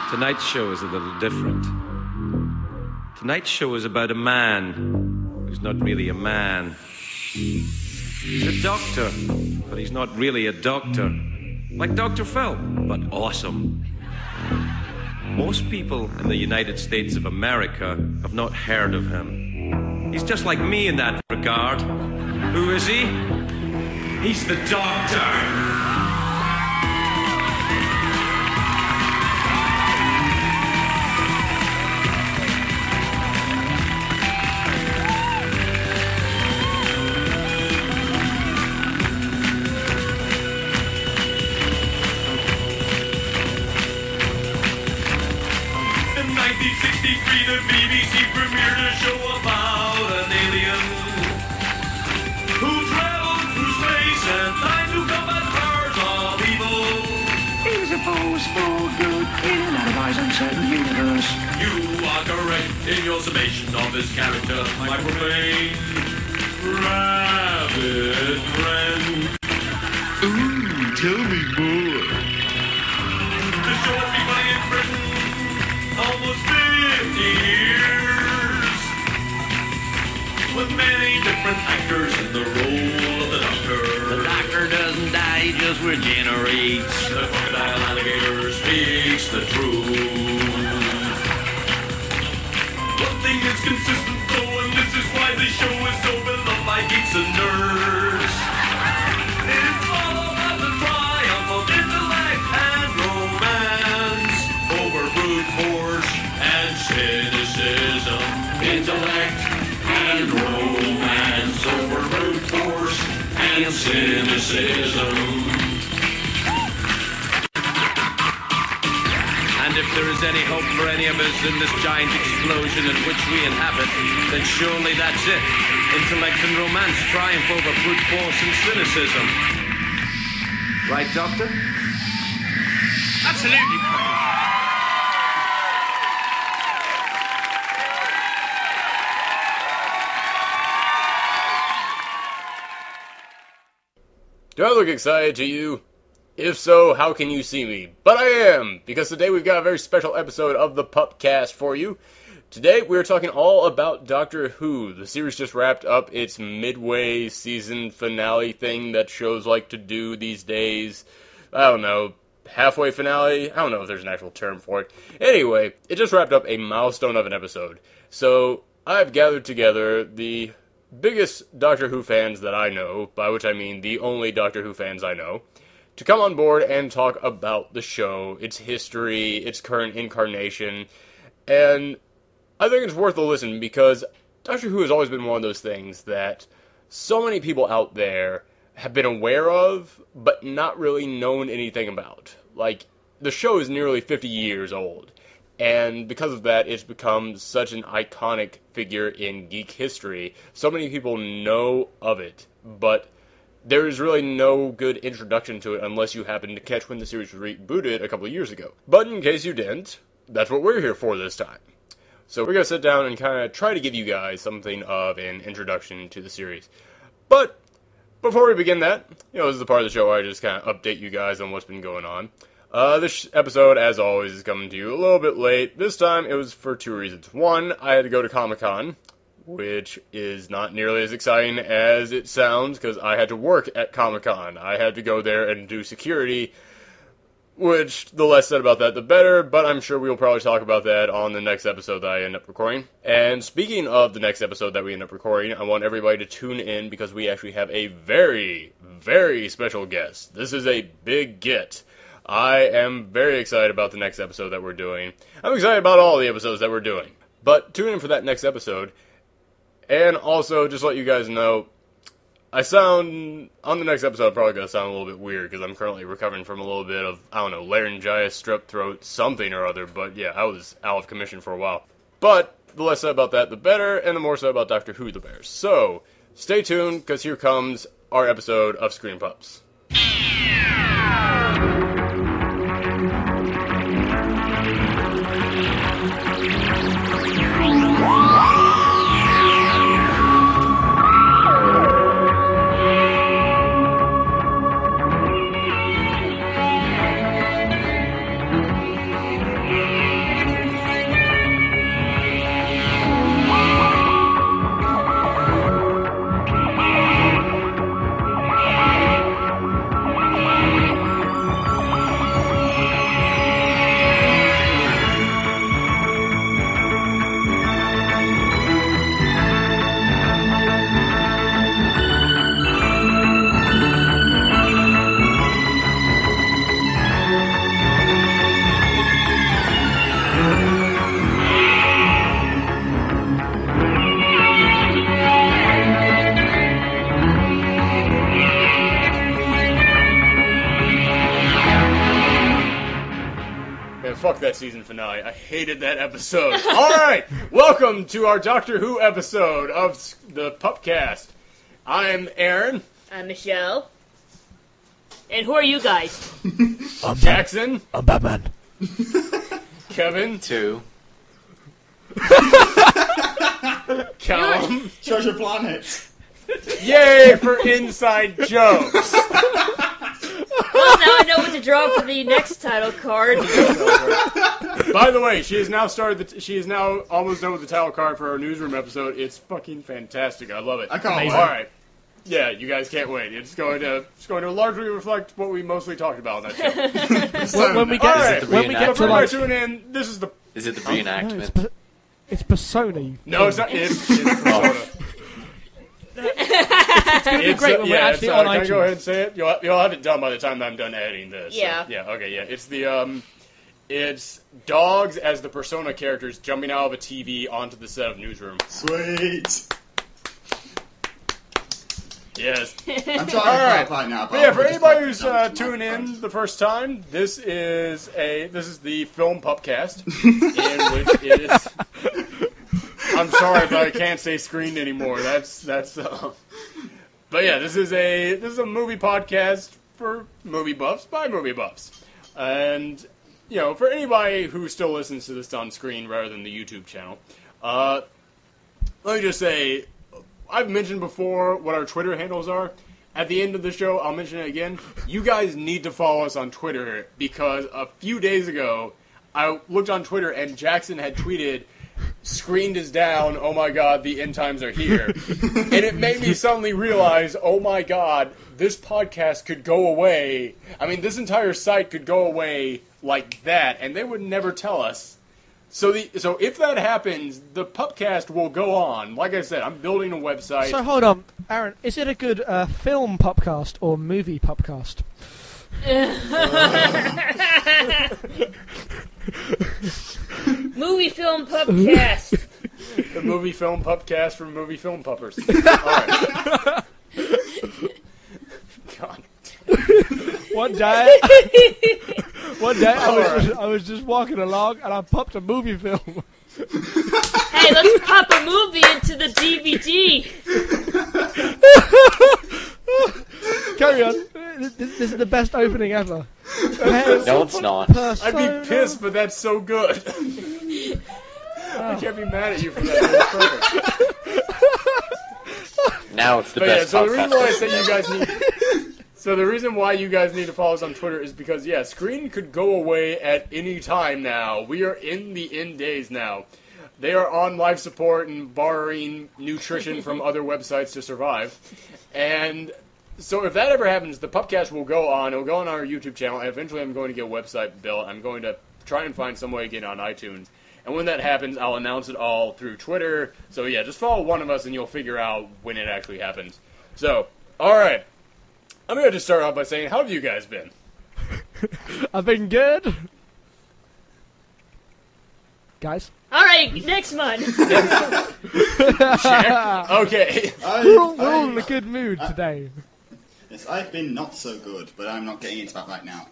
Tonight's show is a little different. Tonight's show is about a man who's not really a man. He's a doctor, but he's not really a doctor. Like Dr. Phil, but awesome. Most people in the United States of America have not heard of him. He's just like me in that regard. Who is he? He's the doctor. The BBC premiered a show about an alien who traveled through space and time to combat powers of evil. He was a force for good in an otherwise uncertain universe. You are correct in your summation of this character, my profane rabbit friend. Ooh, tell me more. The show has been running in Britain almost 50 years, with many different actors in the role of the doctor. The doctor doesn't die, he just regenerates. The crocodile alligator speaks the truth. One thing is consistent though, and this is why the show is so beloved by geeks and nerds. It's all about the triumph of intellect and romance over brute force and cynicism. Intellect and romance over brute force and cynicism. And if there is any hope for any of us in this giant explosion in which we inhabit, then surely that's it. Intellect and romance triumph over brute force and cynicism. Right, Doctor? Absolutely, Craig. Do I look excited to you? If so, how can you see me? But I am, because today we've got a very special episode of the Pupcast for you. Today we're talking all about Doctor Who. The series just wrapped up its midway season finale thing that shows like to do these days. I don't know, halfway finale? I don't know if there's an actual term for it. Anyway, it just wrapped up a milestone of an episode. So, I've gathered together the biggest Doctor Who fans that I know, by which I mean the only Doctor Who fans I know, to come on board and talk about the show, its history, its current incarnation, and I think it's worth a listen because Doctor Who has always been one of those things that so many people out there have been aware of, but not really known anything about. Like, the show is nearly 50 years old, and because of that, it's become such an iconic figure in geek history. So many people know of it, but there is really no good introduction to it unless you happen to catch when the series was rebooted a couple of years ago. But in case you didn't, that's what we're here for this time. So we're going to sit down and kind of try to give you guys something of an introduction to the series. But before we begin that, this is the part of the show where I just kind of update you guys on what's been going on. This episode, as always, is coming to you a little bit late. This time, it was for two reasons. One, I had to go to Comic-Con, which is not nearly as exciting as it sounds, because I had to work at Comic-Con. I had to go there and do security, which the less said about that, the better, but I'm sure we'll probably talk about that on the next episode that I end up recording. And speaking of the next episode that we end up recording, I want everybody to tune in because we actually have a very, very special guest. This is a big get. I am very excited about the next episode that we're doing. I'm excited about all the episodes that we're doing. But tune in for that next episode. And also, just let you guys know, on the next episode, I'm probably going to sound a little bit weird, because I'm currently recovering from a little bit of, laryngitis, strep throat, something or other, but yeah, I was out of commission for a while. But, the less said about that, the better, and the more said about Doctor Who, the better. So, stay tuned, because here comes our episode of Screen Pups. Man, fuck that season finale. I hated that episode. Alright, welcome to our Doctor Who episode of the Pupcast. I'm Aaron. I'm Michelle. And who are you guys? Jackson. I'm Batman. Kevin. 2. Callum. Treasure Planet. Yay for inside jokes. Well, now I know what to draw for the next title card. By the way, she has now almost done with the title card for our newsroom episode. It's fucking fantastic. I love it. I can't wait. All right. Yeah, you guys can't wait. It's going to largely reflect what we mostly talked about on that show. When we get to like, tune in, this is the. Is it the reenactment? no, it's Persona. No, it's not. It's Persona. It's gonna be great when we're actually on Can I iTunes. go ahead and say it? You'll have it done by the time I'm done editing this. Yeah. So, yeah. Okay. Yeah. It's the it's dogs as the Persona characters jumping out of a TV onto the set of Newsroom. Sweet. Yes. I'm trying to Alright. type right now. But yeah, for anybody who's tuning in the first time, this is the film Pupcast, in which is. I'm sorry, but I can't say screened anymore. That's. But yeah, this is a movie podcast for movie buffs by movie buffs, and for anybody who still listens to this on screen rather than the YouTube channel, let me just say. I've mentioned before what our Twitter handles are. At the end of the show, I'll mention it again. You guys need to follow us on Twitter because a few days ago, I looked on Twitter and Jackson had tweeted, "Screened is down, oh my god, the end times are here." And it made me suddenly realize, oh my god, this podcast could go away. I mean, this entire site could go away like that, and they would never tell us. So if that happens, the Pupcast will go on. Like I said, I'm building a website. So hold on, Aaron. Is it a good film Pupcast or movie Pupcast? Movie film Pupcast. The movie film Pupcast from movie film puppers. Alright. God. One day, I was just walking along and I popped a movie film. Hey, let's pop a movie into the DVD. Carry on. This is the best opening ever. No, it's not. I'd be pissed, but that's so good. I can't be mad at you for that. That's perfect. Now it's the But best so the reason why I podcast. say you guys need. So the reason why you guys need to follow us on Twitter is because, Screen could go away at any time now. We are in the end days now. They are on life support and borrowing nutrition from other websites to survive. And so if that ever happens, the Pupcast will go on. It will go on our YouTube channel, and eventually I'm going to get a website built. I'm going to try and find some way to get it on iTunes. And when that happens, I'll announce it all through Twitter. So yeah, just follow one of us and you'll figure out when it actually happens. So, alright. I'm going to just start off by saying, how have you guys been? I've been good. Guys? Alright, next one. Okay. We're all in a good mood today. Yes, I've been not so good, but I'm not getting into that right now.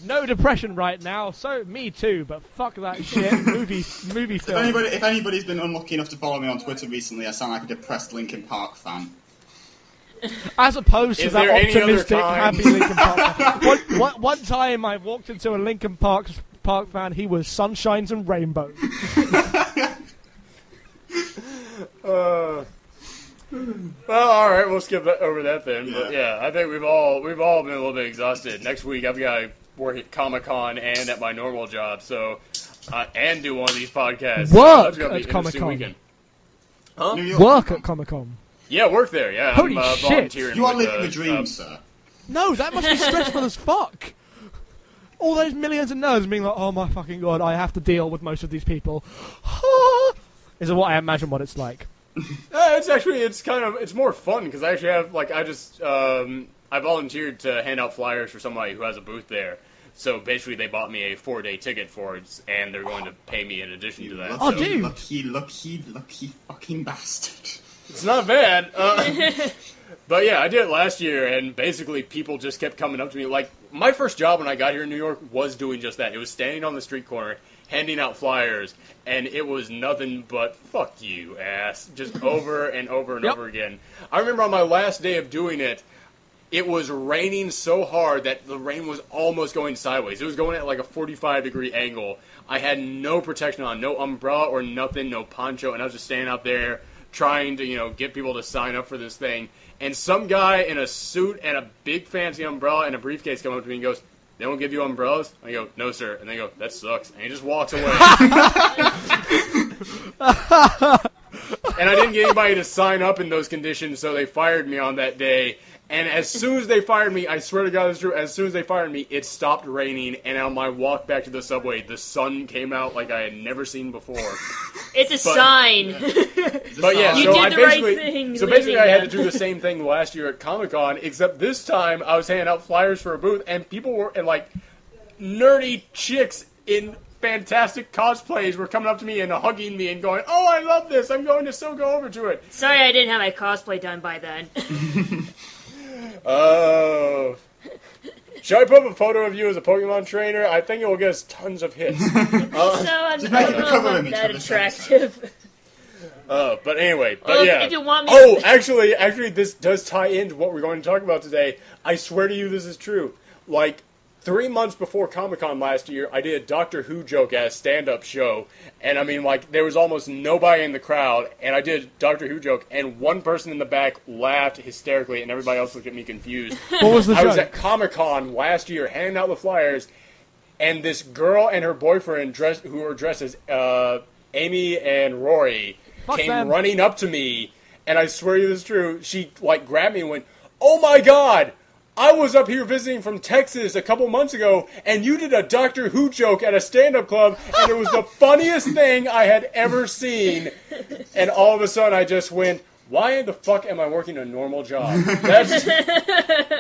No depression right now, so me too, but fuck that shit. movie film. If anybody's been unlucky enough to follow me on Twitter recently, I sound like a depressed Linkin Park fan. As opposed to Is that there any other optimistic, time? happy Linkin Park fan. One time I walked into a Linkin Park fan, he was sunshines and rainbows. Well, alright, we'll skip over that then. But yeah, I think we've all been a little bit exhausted. Next week I've got to work at Comic-Con and at my normal job, so and do one of these podcasts. Work That's gonna be at an interesting Comic-Con. weekend. Huh? New York. Work at Comic-Con. Yeah, work there. Yeah, Holy I'm shit. volunteering. You are with, living the dream, sir. No, that must be stressful as fuck. All those millions of nerds being like, oh my fucking god, I have to deal with most of these people. Is what I imagine what it's like. It's more fun because I actually have I volunteered to hand out flyers for somebody who has a booth there. So basically, they bought me a 4-day ticket for it, and they're going to pay me in addition to that. Oh, so. dude! Lucky fucking bastard. It's not bad. But yeah, I did it last year, and basically people just kept coming up to me. Like, my first job when I got here in New York was doing just that. It was standing on the street corner, handing out flyers, and it was nothing but, fuck you, ass, just over and over and over again. I remember on my last day of doing it, it was raining so hard that the rain was almost going sideways. It was going at like a 45-degree angle. I had no protection on, no umbrella or nothing, no poncho, and I was just standing out there trying to, get people to sign up for this thing. And some guy in a suit and a big fancy umbrella and a briefcase come up to me and goes, "They won't give you umbrellas?" I go, "No, sir." And they go, "That sucks." And he just walks away. And I didn't get anybody to sign up in those conditions, so they fired me on that day. And as soon as they fired me, I swear to God it's true, as soon as they fired me, it stopped raining, and on my walk back to the subway, the sun came out like I had never seen before. It's a sign. But yeah, you so did I the basically, right thing. so basically I had to do the same thing last year at Comic-Con, except this time I was handing out flyers for a booth, and people were, and like, nerdy chicks in fantastic cosplays were coming up to me and hugging me and going, "Oh, I love this, I'm going to so go over to it." Sorry I didn't have my cosplay done by then. Oh. Shall I put up a photo of you as a Pokemon trainer? I think it will get us tons of hits. So I don't know if I'm that attractive. But anyway, Well, yeah. if you want me Oh, actually, this does tie into what we're going to talk about today. I swear to you this is true. Like, 3 months before Comic-Con last year, I did a Doctor Who joke at a stand-up show, and I mean, like, there was almost nobody in the crowd, and I did a Doctor Who joke, and one person in the back laughed hysterically, and everybody else looked at me confused. What was the I joke? was at Comic-Con last year, handing out the flyers, and this girl and her boyfriend, who were dressed as Amy and Rory, came them. running up to me, and I swear to you this is true, she, like, grabbed me and went, "Oh my God! I was up here visiting from Texas a couple months ago, and you did a Doctor Who joke at a stand-up club, and it was the funniest thing I had ever seen." And all of a sudden, I just went, "Why the fuck am I working a normal job?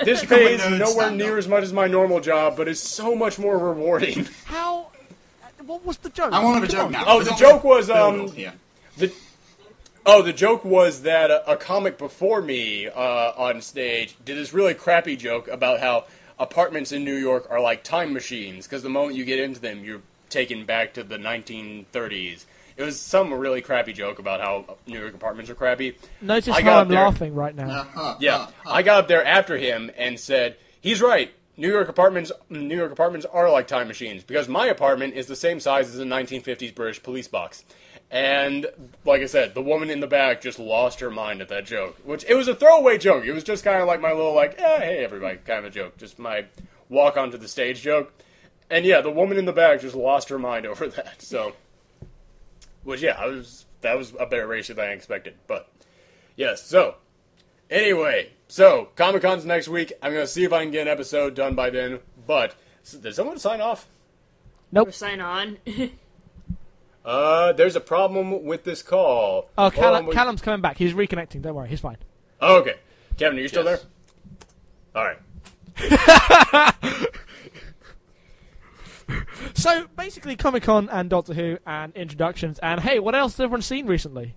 This pays nowhere near as much as my normal job, but it's so much more rewarding." How? What was the joke? I want to have a Come joke on. now. Oh, the joke was Yeah. the joke was that a comic before me on stage did this really crappy joke about how apartments in New York are like time machines, because the moment you get into them, you're taken back to the 1930s. It was some really crappy joke about how New York apartments are crappy. Notice I how got I'm there. laughing right now. Yeah, I got up there after him and said, "He's right. New York apartments are like time machines, because my apartment is the same size as a 1950s British police box." And, like I said, the woman in the back just lost her mind at that joke. Which, it was a throwaway joke. It was just kind of like my little, like, hey, everybody, kind of a joke. Just my walk onto the stage joke. And yeah, the woman in the back just lost her mind over that. So, which, yeah, that was a better ratio than I expected. But, yes, so, anyway. So, Comic-Con's next week. I'm going to see if I can get an episode done by then. But, did someone sign off? Nope. Or sign on. There's a problem with this call. Oh, Hold on, Callum's coming back. He's reconnecting. Don't worry. He's fine. Oh, okay. Kevin, are you still there? Alright. So, basically, Comic-Con and Doctor Who and introductions. And, hey, what else has everyone seen recently?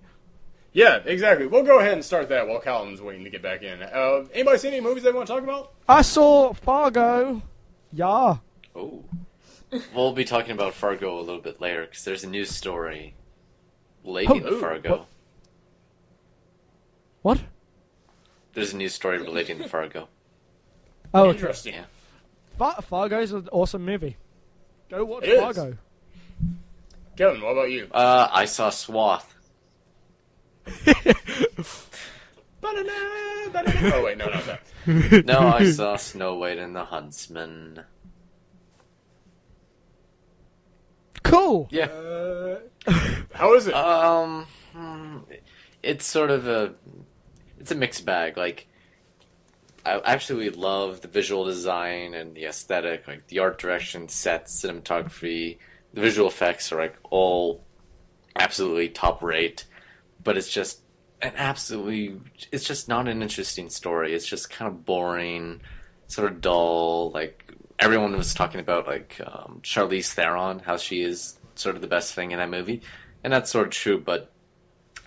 Yeah, exactly. We'll go ahead and start that while Callum's waiting to get back in. Anybody seen any movies they want to talk about? I saw Fargo. Yeah. Oh. We'll be talking about Fargo a little bit later, because there's a news story relating to Fargo. What? There's a news story relating to Fargo. Oh, okay. Interesting. Yeah. Fargo's an awesome movie. Go watch It is. Fargo. Kevin, what about you? I saw Swath. Oh, wait, no, not that. No, I saw Snow White and the Huntsman. Cool. Yeah. How is it? It's sort of it's a mixed bag. Like, I absolutely love the visual design and the aesthetic, like the art direction, sets, cinematography, the visual effects are like all absolutely top rate, but it's just it's just not an interesting story. It's just kind of boring, sort of dull. Like, everyone was talking about, like, Charlize Theron, how she is sort of the best thing in that movie, and that's sort of true, but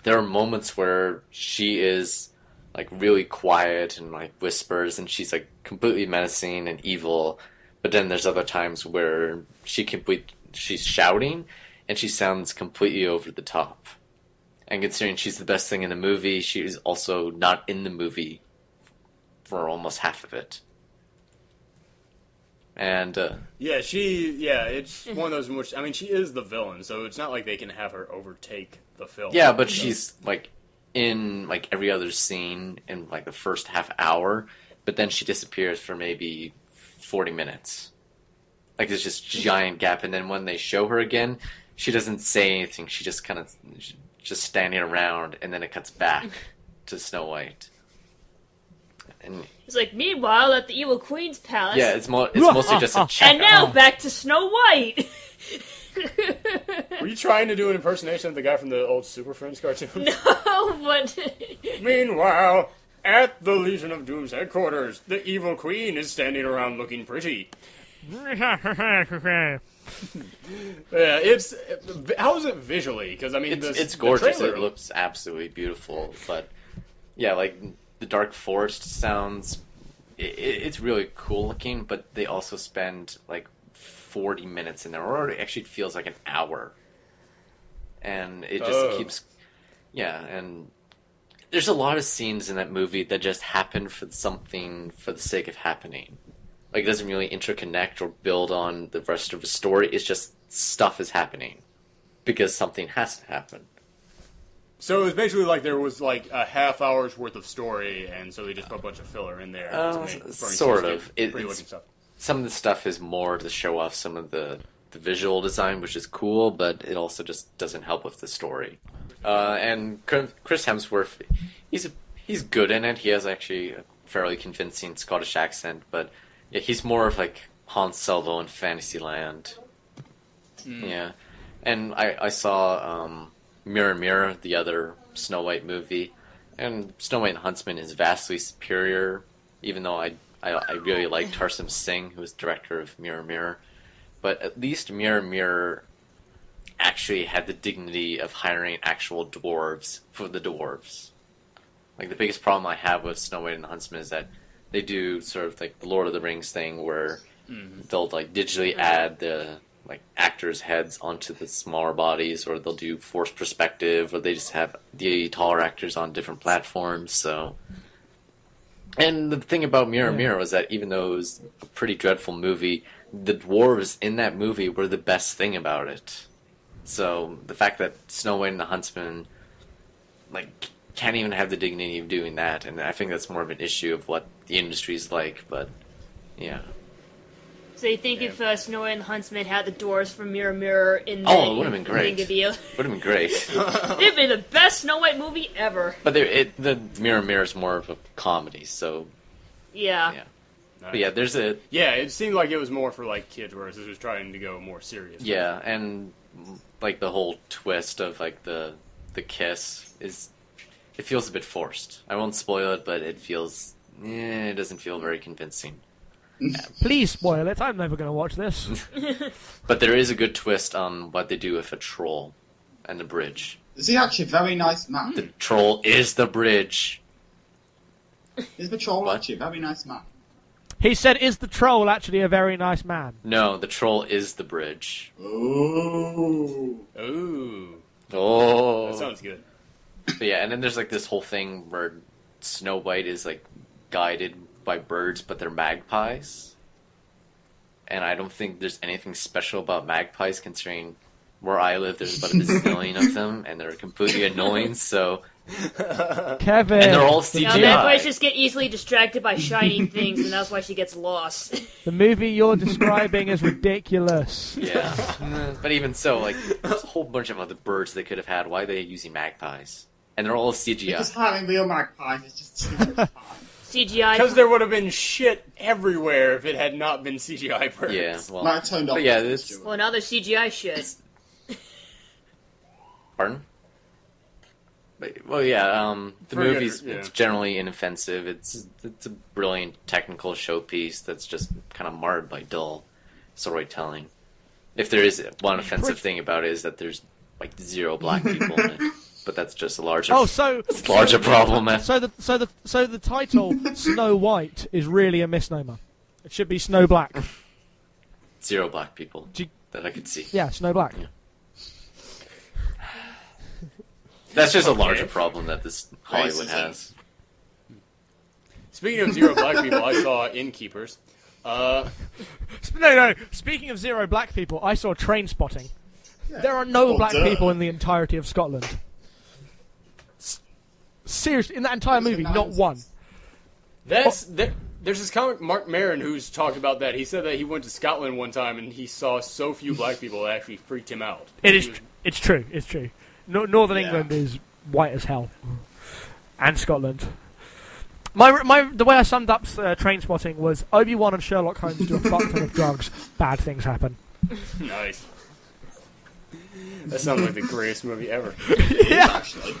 there are moments where she is like really quiet and like whispers, and she's like completely menacing and evil. But then there's other times where she's shouting and she sounds completely over the top. And considering she's the best thing in the movie, she's also not in the movie for almost half of it. And it's one of those in which, I mean, she is the villain, so it's not like they can have her overtake the film. yeah, but she's like in like every other scene in like the first half hour, but then she disappears for maybe 40 minutes. Like there's just giant gap, and then when they show her again, she doesn't say anything. She just kind of just standing around, and then it cuts back to Snow White. And It's like, meanwhile, at the Evil Queen's palace. yeah, it's mostly just a check. And now back to Snow White. Were you trying to do an impersonation of the guy from the old Super Friends cartoon? No, but Meanwhile, at the Legion of Doom's headquarters, the Evil Queen is standing around looking pretty. Yeah, how is it visually? Because I mean, it's gorgeous. The trailer- It looks absolutely beautiful. But yeah, like the Dark Forest sounds, it's really cool looking. But they also spend like 40 minutes in there, or it actually feels like an hour, and it just keeps. Yeah, and there's a lot of scenes in that movie that just happen for something for the sake of happening. Like, it doesn't really interconnect or build on the rest of the story. It's just stuff is happening because something has to happen. So it was basically like there was like a half hour's worth of story, and so they just put a bunch of filler in there. To make Sort of. Pretty-looking stuff. Some of the stuff is more to show off some of the visual design, which is cool, but it also just doesn't help with the story. And Chris Hemsworth, he's good in it. He has actually a fairly convincing Scottish accent, but yeah, he's more of like Han Solo in Fantasyland. Yeah, and I saw Mirror Mirror, the other Snow White movie, and Snow White and the Huntsman is vastly superior. Even though I really liked Tarsem Singh, who was director of Mirror Mirror, but at least Mirror Mirror actually had the dignity of hiring actual dwarves for the dwarves. Like, the biggest problem I have with Snow White and the Huntsman is that they do sort of like the Lord of the Rings thing where they'll like digitally add the like actors' heads onto the smaller bodies, or they'll do forced perspective, or they just have the taller actors on different platforms. So, and the thing about Mirror Mirror was that even though it was a pretty dreadful movie, the dwarves in that movie were the best thing about it. So the fact that Snow White and the Huntsman like can't even have the dignity of doing that, and I think that's more of an issue of what the industry's like. But yeah. So you think if Snow White and the Huntsman had the doors from Mirror Mirror in the... Oh, it would have been great. Would have been great. It'd be the best Snow White movie ever. But the Mirror Mirror is more of a comedy, so... Yeah. But yeah, there's a... Yeah, it seemed like it was more for like kids, whereas this was trying to go more serious. Yeah, and like the whole twist of like the kiss is... It feels a bit forced. I won't spoil it, but it feels... it doesn't feel very convincing. Please spoil it. I'm never going to watch this. But there is a good twist on what they do with a troll and the bridge. Is he actually a very nice man? The troll is the bridge. Is the troll actually a very nice man? He said, is the troll actually a very nice man? No, the troll is the bridge. Ooh. Ooh. Oh. That sounds good. But yeah, and then there's like this whole thing where Snow White is like guided by birds, but they're magpies. And I don't think there's anything special about magpies, considering where I live there's about a bazillion of them, and they're completely annoying, so... Kevin! And they're all CGI. Now, magpies just get easily distracted by shining things, and that's why she gets lost. The movie you're describing is ridiculous. Yeah. But even so, like, there's a whole bunch of other birds they could have had. Why are they using magpies? And they're all CGI. Because having real magpies is just too much time. CGI. Because there would have been shit everywhere if it had not been CGI birds. Yeah, well... Might have turned off. But yeah, it's... Well, now there's CGI shit. Pardon? But, well, yeah, the Very movie's good, yeah. it's generally inoffensive. It's a brilliant technical showpiece that's just kind of marred by dull storytelling. If there is one offensive thing about it, is that there's like 0 black people in it. but that's just a larger. Larger problem, man. So the title Snow White is really a misnomer. It should be Snow Black. 0 black people that I could see. Yeah, Snow Black. Yeah. That's just a larger problem that this Hollywood has. Speaking of 0 black people, I saw Innkeepers. No. Speaking of 0 black people, I saw Train Spotting. Yeah. There are no black people in the entirety of Scotland. Seriously, in that entire movie, not one. There's this comic, Mark Maron, who's talked about that. He said that he went to Scotland one time and he saw so few black people that actually freaked him out. It's true. Northern England is white as hell. And Scotland. The way I summed up Train Spotting was Obi-Wan and Sherlock Holmes do a fuck ton of drugs. Bad things happen. Nice. That sounds like the greatest movie ever. Yeah, actually.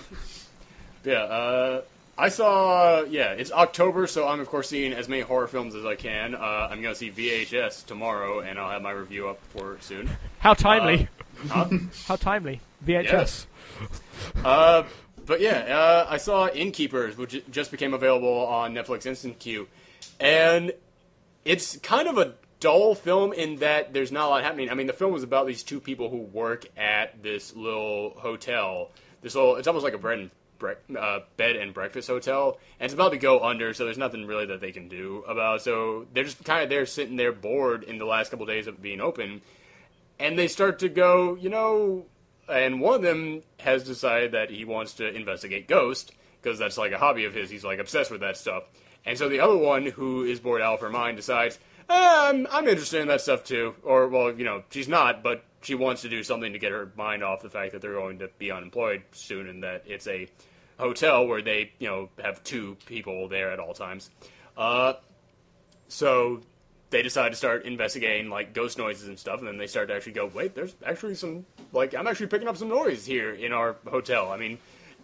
Yeah, I saw, it's October, so I'm, of course, seeing as many horror films as I can. I'm going to see VHS tomorrow, and I'll have my review up for it soon. How timely. Huh? How timely. VHS. Yes. But yeah, I saw Innkeepers, which just became available on Netflix Instant Queue. And it's kind of a dull film in that there's not a lot happening. I mean, the film was about these two people who work at this little hotel. It's almost like a bed and breakfast hotel, and it's about to go under, so there's nothing really that they can do about it. So they're just kind of there sitting there bored in the last couple days of being open, and they start to go, and one of them has decided that he wants to investigate ghosts, because that's like a hobby of his. He's like obsessed with that stuff. And so the other one, who is bored out of her mind, decides, I'm interested in that stuff too. Or, well, she's not, but she wants to do something to get her mind off the fact that they're going to be unemployed soon, and that it's a hotel where they, have two people there at all times. So they decide to start investigating, like, ghost noises and stuff, and then they start to actually go, wait, there's actually some, like, I'm actually picking up some noise here in our hotel. I mean,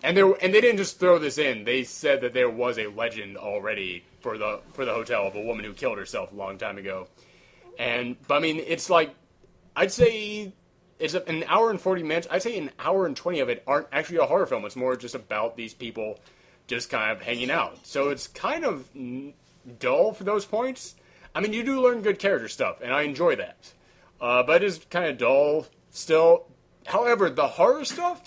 and they didn't just throw this in. They said that there was a legend already for the hotel of a woman who killed herself a long time ago. But I mean, it's like, I'd say it's an hour and 40 minutes. I'd say an hour and 20 of it aren't actually a horror film. It's more just about these people just kind of hanging out. So it's kind of dull for those points. I mean, you do learn good character stuff, and I enjoy that. But it is kind of dull still. However, the horror stuff,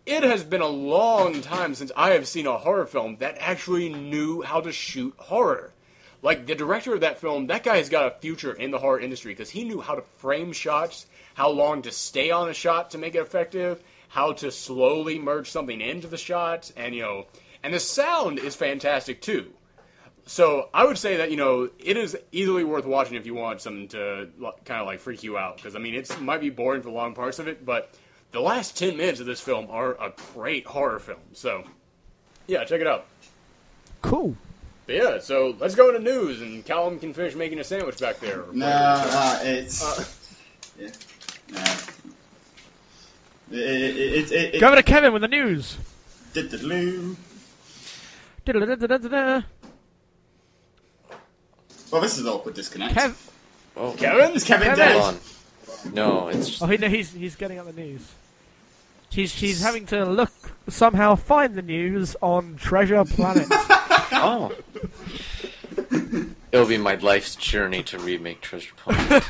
it has been a long time since I have seen a horror film that actually knew how to shoot horror. Like, the director of that film, that guy has got a future in the horror industry, because he knew how to frame shots, how long to stay on a shot to make it effective, how to slowly merge something into the shot, and, and the sound is fantastic, too. So, I would say that, it is easily worth watching if you want something to kind of, like, freak you out, because, I mean, it might be boring for long parts of it, but the last 10 minutes of this film are a great horror film, so, yeah, check it out. Cool. But yeah, so let's go into news, and Callum can finish making a sandwich back there. It's... yeah. No. Go over to Kevin with the news. Well, this is an awkward disconnect. Oh. Kevin? Is Kevin Hold dead? on. No, it's just... Oh, he's getting up the news. He's having to somehow find the news on Treasure Planet. Oh. It'll be my life's journey to remake Treasure Planet.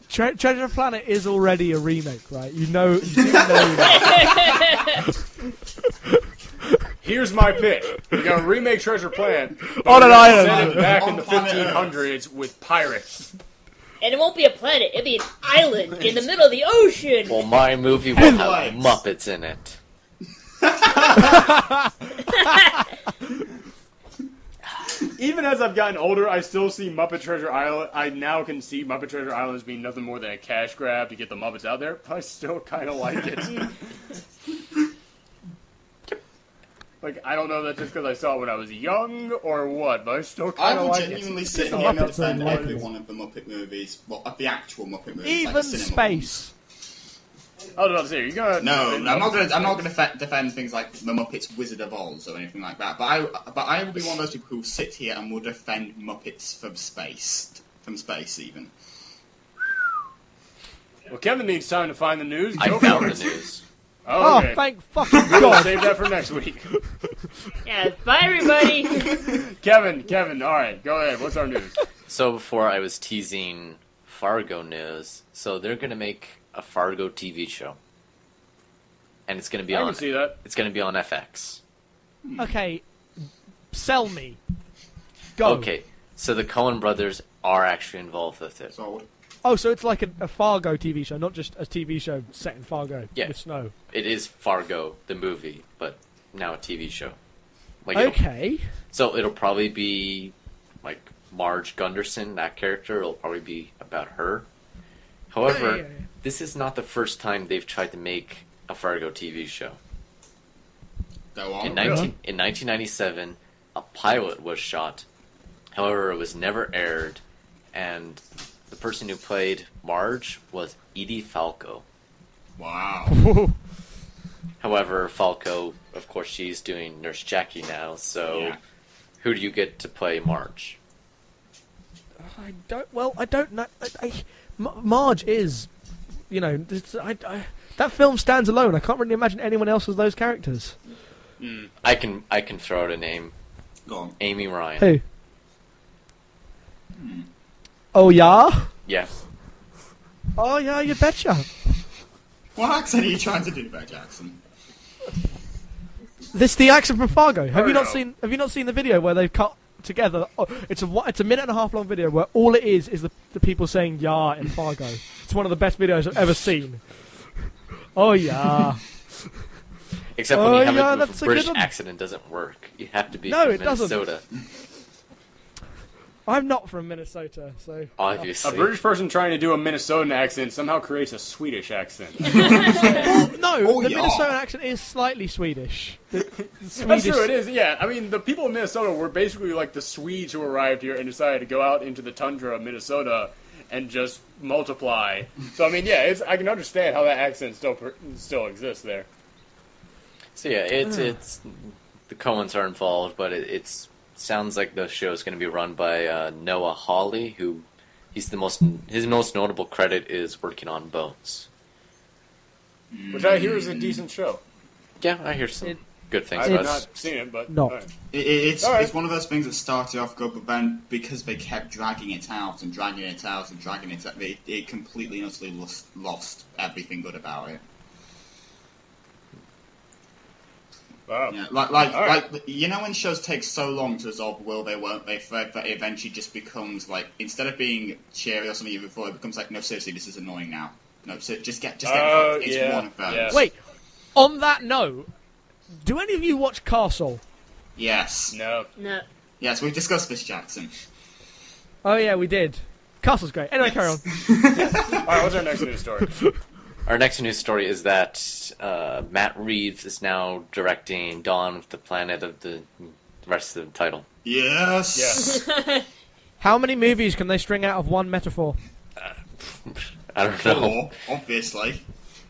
Treasure Planet is already a remake, right? You know Here's my pitch. We're going to remake Treasure Planet, on an island. Set it back in the 1500s with pirates. And it won't be a planet, it'll be an island in the middle of the ocean! Well, my movie will have Muppets in it. Even as I've gotten older, I still see Muppet Treasure Island. I now can see Muppet Treasure Island as being nothing more than a cash grab to get the Muppets out there, but I still kind of like it. Like, I don't know if that's just because I saw it when I was young or what, but I still kind of like it. I will genuinely sit here and defend every one of the Muppet movies. Well, of the actual Muppet movies. Even like the cinema Space. ones. I was about to say, you're gonna... No, I'm not gonna defend things like the Muppets Wizard of Oz or anything like that. But I will be one of those people who sit here and will defend Muppets from space even. Well, Kevin needs time to find the news. I Go found for the it. news. Oh, okay. Oh, thank fucking We'll God. save that for next week. Yeah, bye everybody. Kevin, all right, go ahead. What's our news? So before I was teasing Fargo news, so they're gonna make a Fargo TV show, and it's gonna be I on. can see that. It's gonna be on FX. Okay, sell me. Go. Okay, so the Coen brothers are actually involved with it. Sold. Oh, so it's like a Fargo TV show, not just a TV show set in Fargo Yeah. with snow. It is Fargo, the movie, but now a TV show. Like Okay. So it'll probably be like Marge Gunderson, that character. It'll probably be about her. However, Yeah. this is not the first time they've tried to make a Fargo TV show. Go on. In 1997, a pilot was shot. However, it was never aired, and the person who played Marge was Edie Falco. Wow. However, Falco, of course, she's doing Nurse Jackie now, so Yeah. who do you get to play Marge? I don't know. Marge is, that film stands alone. I can't really imagine anyone else as those characters. I can throw out a name. Go on. Amy Ryan. Who? Oh, yeah? Yeah. Oh, yeah, you betcha. What accent are you trying to do there, Jackson? This the accent from Fargo. Have you not Fargo. seen the video where they've cut together? Oh, it's a minute and a half long video where all it is the people saying "yeah" in Fargo. It's one of the best videos I've ever seen. Oh yeah. Except when Oh, you have yeah, it with that's a a British good one. accent, it doesn't work. You have to be No, from it doesn't. Minnesota. I'm not from Minnesota, so. A Obviously. British person trying to do a Minnesotan accent somehow creates a Swedish accent. Well, no, Oh, the yeah. Minnesotan accent is slightly Swedish. The That's Swedish. true, it is, yeah. I mean, the people of Minnesota were basically like the Swedes who arrived here and decided to go out into the tundra of Minnesota and just multiply. So, I mean, yeah, I can understand how that accent still exists there. So yeah, it's the Coens are involved, but it sounds like the show is going to be run by Noah Hawley, who his most notable credit is working on Bones. Which I hear is a decent show. Yeah, I hear some good things I've about not it. seen it, but... Not. alright. It's All right. it's one of those things that started off good, but then because they kept dragging it out and dragging it out and dragging it out, it completely and utterly lost everything good about it. Wow. Yeah, All right. like you know when shows take so long to resolve, will they, won't they, that it eventually just becomes like, instead of being cheery or something you before, it becomes like, no, seriously, this is annoying now. No, so just get Oh, it's yeah, one of those. yeah. Wait, on that note, do any of you watch Castle? Yes. No. No. Yes, we've discussed this, Jackson. Oh yeah, we did. Castle's great. Anyway, carry on. Alright, what's our next news story? Our next news story is that Matt Reeves is now directing Dawn of the Planet of the rest of the title. Yes. Yes. How many movies can they string out of one metaphor? I don't know. Four, obviously.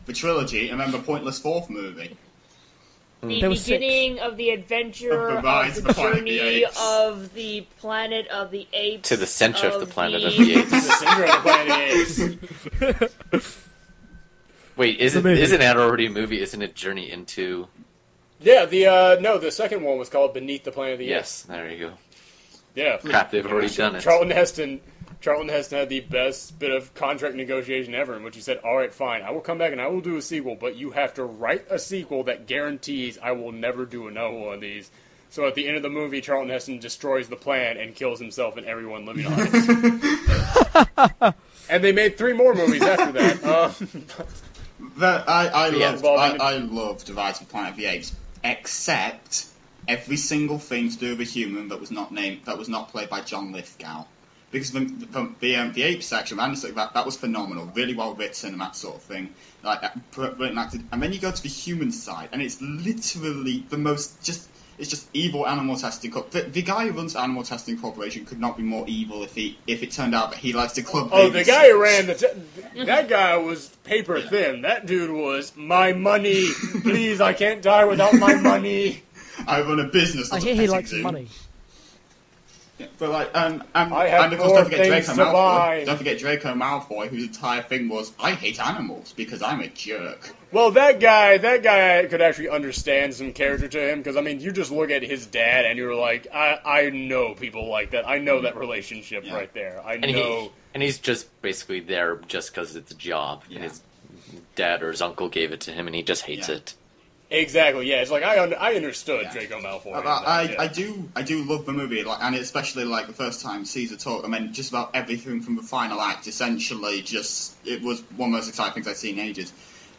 The trilogy, and then the pointless fourth movie. The There was beginning of the adventure, Of the rise of of the the Planet of the journey Apes. of the Planet of the Apes. To the center of the Planet of the the Apes. The Syndrome of Planet of the Apes. Wait, The isn't movie. that already a movie? Isn't it Journey into... Yeah, the second one was called Beneath the Planet of the Apes. Yes, there you go. Yeah. Crap, they've already done it. Charlton Heston had the best bit of contract negotiation ever, in which he said, "Alright, fine, I will come back and I will do a sequel, but you have to write a sequel that guarantees I will never do another one of these." So at the end of the movie, Charlton Heston destroys the plan and kills himself and everyone living on it. And they made 3 more movies after that. I loved The Rise of the Planet of the Apes, except every single thing to do with a human that was not played by John Lithgow. Because the ape section, that was phenomenal, really well written and that sort of thing, like brilliant acted. And then you go to the human side, and it's literally the most it's just evil animal testing. The guy who runs the Animal Testing Corporation could not be more evil if it turned out that he likes to club. Oh, the guy who ran that guy was paper thin. That dude was my money. Please, I can't die without my money. I run a business. I hear he likes money. But like, I have and of course, more don't forget things Draco to Malfoy. buy. Don't forget Draco Malfoy, whose entire thing was, "I hate animals because I'm a jerk." Well, that guy could actually understand some character to him, because, I mean, you just look at his dad and you're like, I know people like that. I know that relationship right there. I know. And he's just basically there just because it's a job, and his dad or his uncle gave it to him, and he just hates it. Exactly, yeah. It's like, I understood Draco Malfoy. I do love the movie, like, and especially like the first time Caesar talked. I mean, just about everything from the final act. Essentially, it was one of the most exciting things I've seen in ages.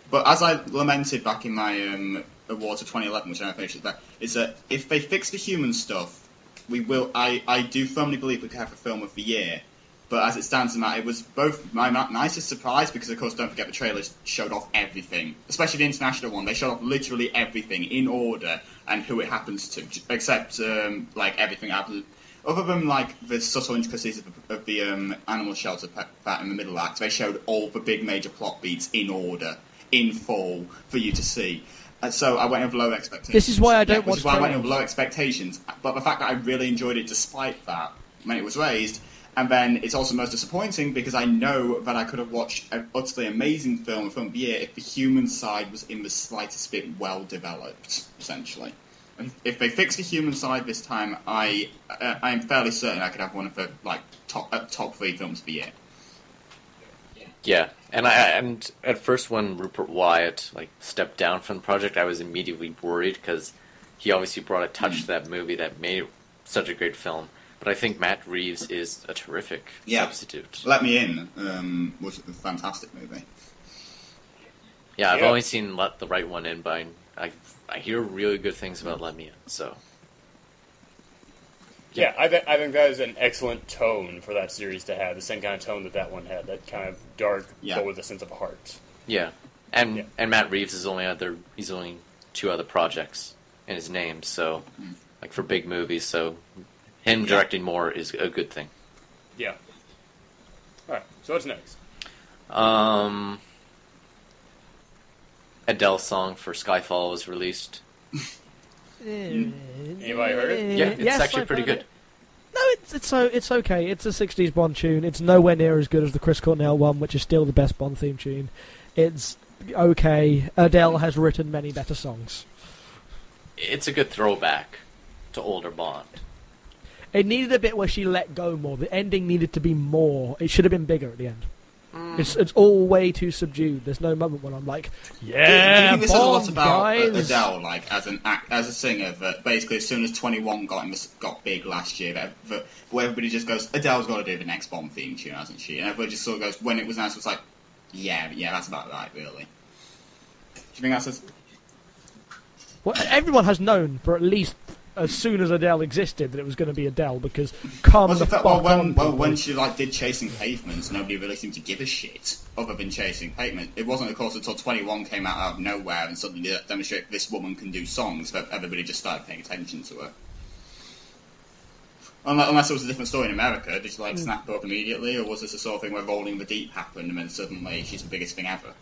But as I lamented back in my awards of 2011, which I finished that, is that if they fix the human stuff, we will. I do firmly believe we could have a film of the year. But as it stands, it was both my nicest surprise, because of course, don't forget the trailers showed off everything, especially the international one. They showed off literally everything in order and who it happens to, except like everything happens. Other than like the subtle intricacies of the animal shelter part in the middle act, they showed all the big major plot beats in order, in full, for you to see. So I went with low expectations. This is why I don't watch. Which is why I went with low expectations. But the fact that I really enjoyed it despite that, when it was raised. And then it's also most disappointing because I know that I could have watched an utterly amazing film of the year if the human side was in the slightest bit well developed, essentially. If they fix the human side this time, I'm fairly certain I could have one of the like top 3 films of the year. Yeah, and at first when Rupert Wyatt stepped down from the project, I was immediately worried because he obviously brought a touch to that movie that made it such a great film. But I think Matt Reeves is a terrific substitute. Let Me In was a fantastic movie. Yeah, I've only seen Let the Right One In, but I hear really good things about Let Me In. So yeah, I think that is an excellent tone for that series to have. The same kind of tone that one had, that kind of dark, but with a sense of heart. Yeah, and Matt Reeves is he's only 2 other projects in his name, so like for big movies, so. Him directing more is a good thing. Yeah. Alright, so what's next? Adele's song for Skyfall was released. Anybody heard it? Yeah, it's actually pretty good. No, it's okay. It's a 60s Bond tune. It's nowhere near as good as the Chris Cornell one, which is still the best Bond theme tune. It's okay. Adele has written many better songs. It's a good throwback to older Bond. It needed a bit where she let go more. The ending needed to be more. It should have been bigger at the end. It's all way too subdued. There's no moment when I'm like, yeah, do you think this says a lot about guys. Adele, like as a singer, that basically as soon as 21 got big last year, that where everybody just goes, Adele's got to do the next Bond theme tune, hasn't she? And everybody just sort of goes, when it was announced, it was like, yeah, that's about right, really. Do you think that's Well, everyone has known for at least as soon as Adele existed that it was going to be Adele, because when she did Chasing Pavements, nobody really seemed to give a shit other than Chasing Pavements. It wasn't, of course, until 21 came out of nowhere and suddenly demonstrated this woman can do songs that everybody just started paying attention to her. Unless it was a different story in America, did she snap up immediately, or was this a sort of thing where Rolling the Deep happened and then suddenly she's the biggest thing ever?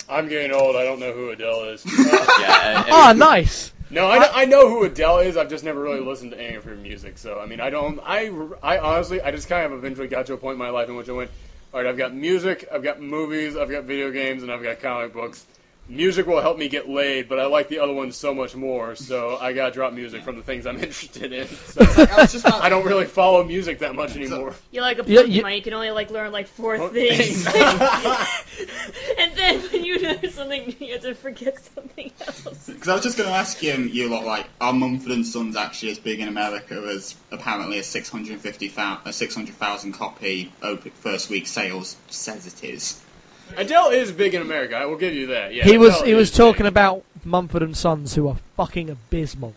I'm getting old. I don't know who Adele is. Nice. No, I know who Adele is. I've just never really listened to any of her music. So I mean, I honestly, I just kind of eventually got to a point in my life in which I went, all right, I've got music, I've got movies, I've got video games, and I've got comic books. Music will help me get laid, but I like the other ones so much more, so I gotta drop music from the things I'm interested in. So I don't really follow music that much anymore. You're like a Pokemon, you can only learn 4 things. And then when you know something, you have to forget something else. Because I was just going to ask you lot, are Mumford & Sons actually as big in America as apparently a 600,000 copy first week sales says it is? Adele is big in America. I will give you that. Yeah, he was talking about Mumford & Sons, who are fucking abysmal.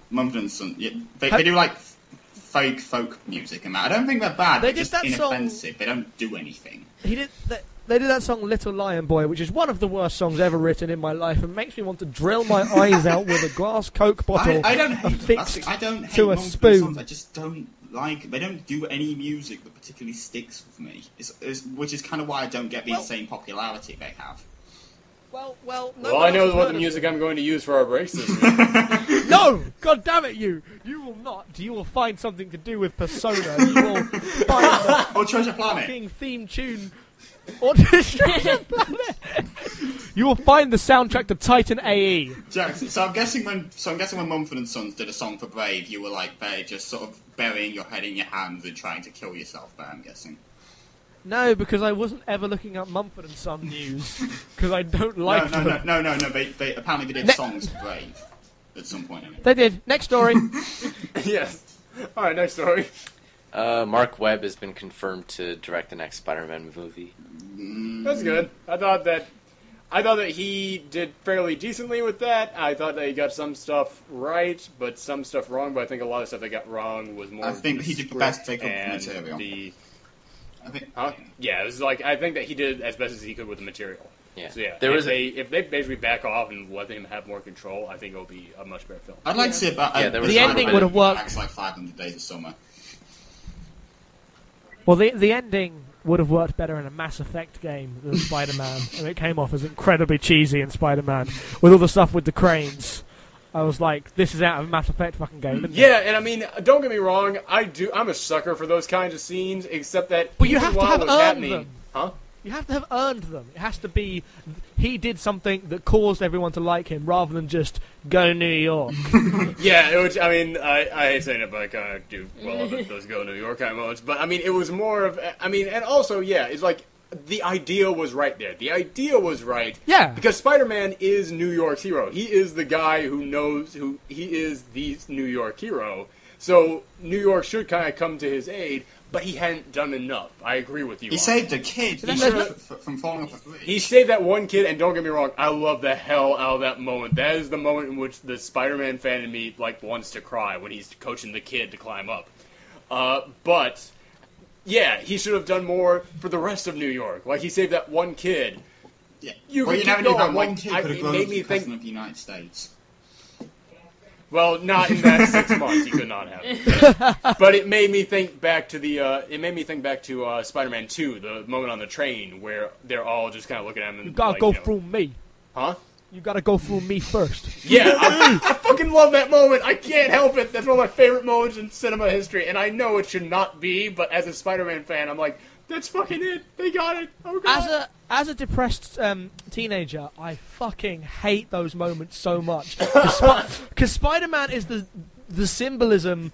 Mumford & Sons, they do fake folk music and that. I don't think they're bad. They're just inoffensive. They don't do anything. They did that song "Little Lion Boy," which is one of the worst songs ever written in my life, and makes me want to drill my eyes out with a glass Coke bottle affixed to a spoon. I just don't like. They don't do any music that particularly sticks with me. Which is kind of why I don't get the insane popularity they have. Well, Well, I know what the music I'm going to use for our breaks this week. No! God damn it, you! You will not. You will find something to do with Persona. You will find Or Treasure Planet. fucking theme tune. Or Treasure Planet. You will find the soundtrack to Titan AE. Jack, so I'm guessing when Mumford and Sons did a song for Brave, you were like there, just sort of burying your head in your hands and trying to kill yourself. There, I'm guessing. No, because I wasn't ever looking up Mumford and Son news because I don't like them. No. They apparently they did songs for Brave at some point. Anyway. They did. Next story. Yes. All right, next story. Mark Webb has been confirmed to direct the next Spider-Man movie. That's good. I thought that he did fairly decently with that. I thought that he got some stuff right, but some stuff wrong. But I think a lot of stuff they got wrong was more. I think he did the best take up the material. Yeah, it was like I think that he did as best as he could with the material. Yeah. So yeah, if they basically back off and let him have more control, I think it'll be a much better film. I'd like to see it, but the ending would have worked. It's like 500 Days of Summer. Well, the ending would have worked better in a Mass Effect game than Spider-Man, and it came off as incredibly cheesy in Spider-Man with all the stuff with the cranes. I was like, this is out of a Mass Effect fucking game. Isn't Yeah, it? and I mean, don't get me wrong, I'm a sucker for those kinds of scenes, except that But you have to have earned them. Huh? You have to have earned them. It has to be he did something that caused everyone to like him, rather than just go New York. Yeah, which I mean, I hate saying it, but I kind of do well love those go New York kind of moments. But I mean, it was more of, I mean, and also, yeah, it's like the idea was right there. The idea was right. Yeah. Because Spider-Man is New York's hero. He is the guy who knows who he is, the New York hero. So New York should kind of come to his aid. But he hadn't done enough. I agree with you. He saved a kid from falling off a bridge. He saved that one kid, and don't get me wrong, I love the hell out of that moment. That is the moment in which the Spider-Man fan in me wants to cry when he's coaching the kid to climb up. But yeah, he should have done more for the rest of New York. Like he saved that one kid. Yeah. You never knew that one kid It could have grown made up to me the president of the United States. Well, not in that 6 months. He could not have. But it made me think back to Spider-Man 2, the moment on the train where they're all just kind of looking at him. And, You gotta go through me. Huh? You gotta go through me first. Yeah, I fucking love that moment. I can't help it. That's one of my favorite moments in cinema history. And I know it should not be, but as a Spider-Man fan, I'm like, that's fucking it. They got it. Oh god. As a depressed teenager, I fucking hate those moments so much because Spider-Man is the symbolism.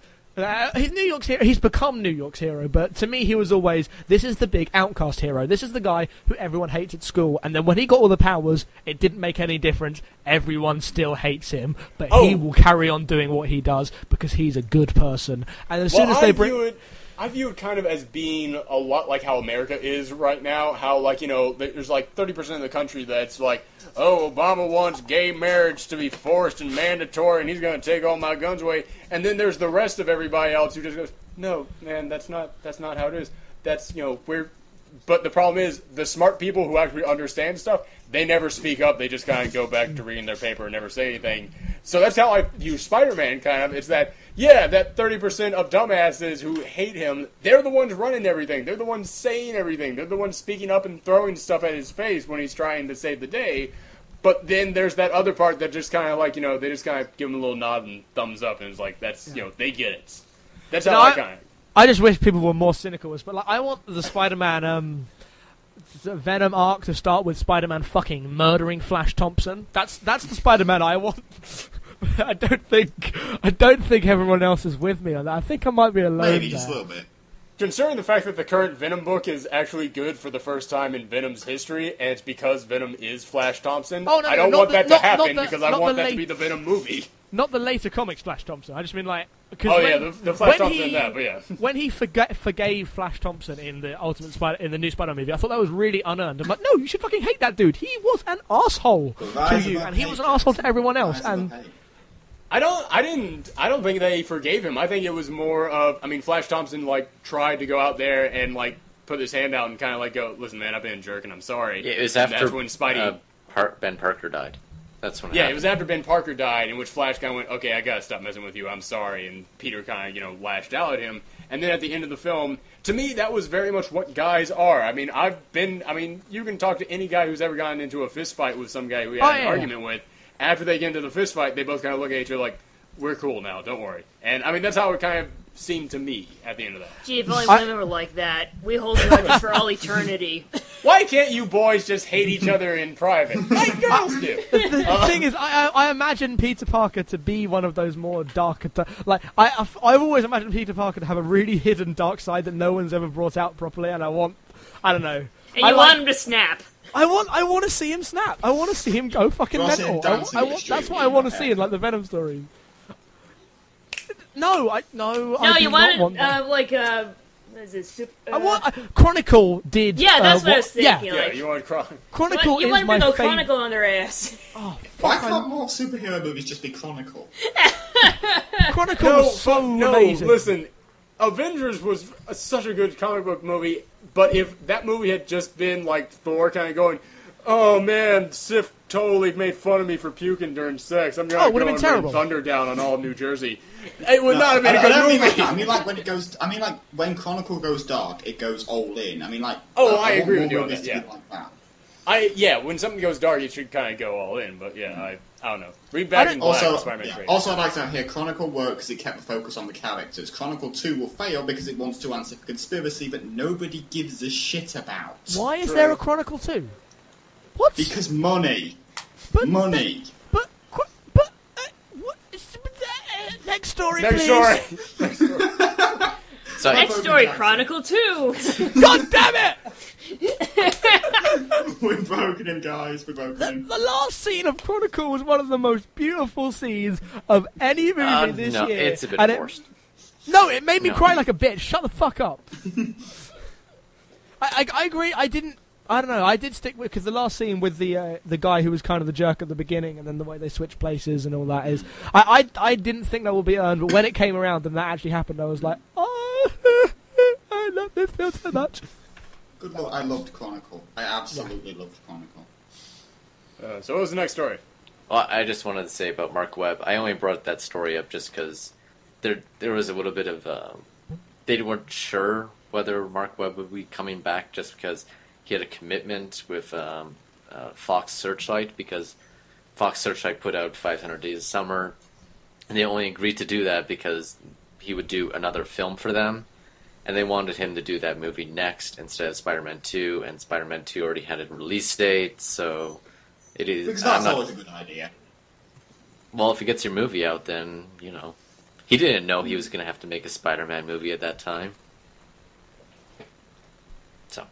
He's New York's hero. He's become New York's hero, but to me, he was always this is the big outcast hero. This is the guy who everyone hates at school. And then when he got all the powers, it didn't make any difference. Everyone still hates him, but he will carry on doing what he does because he's a good person. And as soon as they bring. I view it kind of as being a lot like how America is right now. How, like, you know, there's like 30% of the country that's like, oh, Obama wants gay marriage to be forced and mandatory, and he's going to take all my guns away. And then there's the rest of everybody else who just goes, no, man, that's not how it is. That's, you know, we're. But the problem is, the smart people who actually understand stuff, they never speak up. They just kind of go back to reading their paper and never say anything. So that's how I view Spider-Man, kind of. It's that, yeah, that 30% of dumbasses who hate him, they're the ones running everything. They're the ones saying everything. They're the ones speaking up and throwing stuff at his face when he's trying to save the day. But then there's that other part that just kind of like, you know, they just kind of give him a little nod and thumbs up, and it's like, that's, you know, they get it. That's how I kind of... I just wish people were more cynical. But like, I want the Spider-Man Venom arc to start with Spider-Man fucking murdering Flash Thompson. That's the Spider-Man I want. I don't think everyone else is with me on that. I think I might be alone. Maybe just a little bit. Considering the fact that the current Venom book is actually good for the first time in Venom's history, and it's because Venom is Flash Thompson, I don't want that to happen because I want that to be the Venom movie. Not the later comics Flash Thompson. I just mean like... Oh yeah, the Flash Thompson in that, but yeah. When he forgave Flash Thompson in the the new Spider-Man movie, I thought that was really unearned. I'm like, no, you should fucking hate that dude. He was an asshole to you, and he was an asshole to everyone else. And I don't think they forgave him. I think it was more of, I mean, Flash Thompson like tried to go out there and like put his hand out and kind of like go, listen, man, I've been a jerk and I'm sorry. Yeah, it was and after that's when Spidey Ben Parker died. That's when. Yeah, it was after Ben Parker died, in which Flash kind of went, "Okay, I gotta stop messing with you. I'm sorry." And Peter kind of, lashed out at him. And then at the end of the film, to me, that was very much what guys are. I mean, you can talk to any guy who's ever gotten into a fist fight with some guy who you had an argument with. After they get into the fist fight, they both kind of look at each other like, "We're cool now, don't worry." And I mean, that's how it kind of seemed to me at the end of that. Gee, if only women were like that. We hold grudges for all eternity. Why can't you boys just hate each other in private, like girls do? The thing is, I imagine Peter Parker to be one of those more darker... I've always imagined Peter Parker to have a really hidden dark side that no one's ever brought out properly, and I don't know. And you want him to snap. I want to see him snap. I want to see him go fucking mental. That's what I want to see in, the Venom story. No, I you want what is it? Chronicle did. Yeah, that's what I was thinking. Yeah, like, you want Chronicle? Chronicle you is want my to go favorite. Chronicle on their ass. Oh, Why can't more superhero movies just be Chronicle? Chronicle was so amazing. Listen, Avengers was such a good comic book movie, but if that movie had just been like Thor kind of going, "Oh man, Sif totally made fun of me for puking during sex. I'm gonna go and bring thunder down on all of New Jersey." It would not have been a good movie. I mean, like when Chronicle goes dark, it goes all in. I mean, like. I agree with you on that. Yeah. Like that. When something goes dark, it should kind of go all in. But yeah, I don't know. Read Back in Black. Spider-Man 3. Also, I'd like to hear Chronicle work because it kept the focus on the characters. Chronicle 2 will fail because it wants to answer for conspiracy that nobody gives a shit about. Why is there a Chronicle 2? What? Because money. Money. Next story, Next please. story. So Next story, Chronicle 2. God damn it! We're broken him, guys. We're broken him. The last scene of Chronicle was one of the most beautiful scenes of any movie this no, year. it's a bit forced. No, it made me cry like a bitch. Shut the fuck up. I agree. I don't know. I did stick with because the last scene with the guy who was kind of the jerk at the beginning, and then the way they switch places and all that is. I didn't think that would be earned, but when it came around and that actually happened, I was like, oh, I love this film so much. Good Lord, I loved Chronicle. I absolutely loved Chronicle. So what was the next story? Well, I just wanted to say about Mark Webb. I only brought that story up just because there was a little bit of they weren't sure whether Mark Webb would be coming back just because he had a commitment with Fox Searchlight because Fox Searchlight put out 500 Days of Summer, and they only agreed to do that because he would do another film for them, and they wanted him to do that movie next instead of Spider-Man 2, and Spider-Man 2 already had a release date, so it is... Because that's always a good idea. Well, if he gets your movie out, then, he didn't know he was going to have to make a Spider-Man movie at that time. So,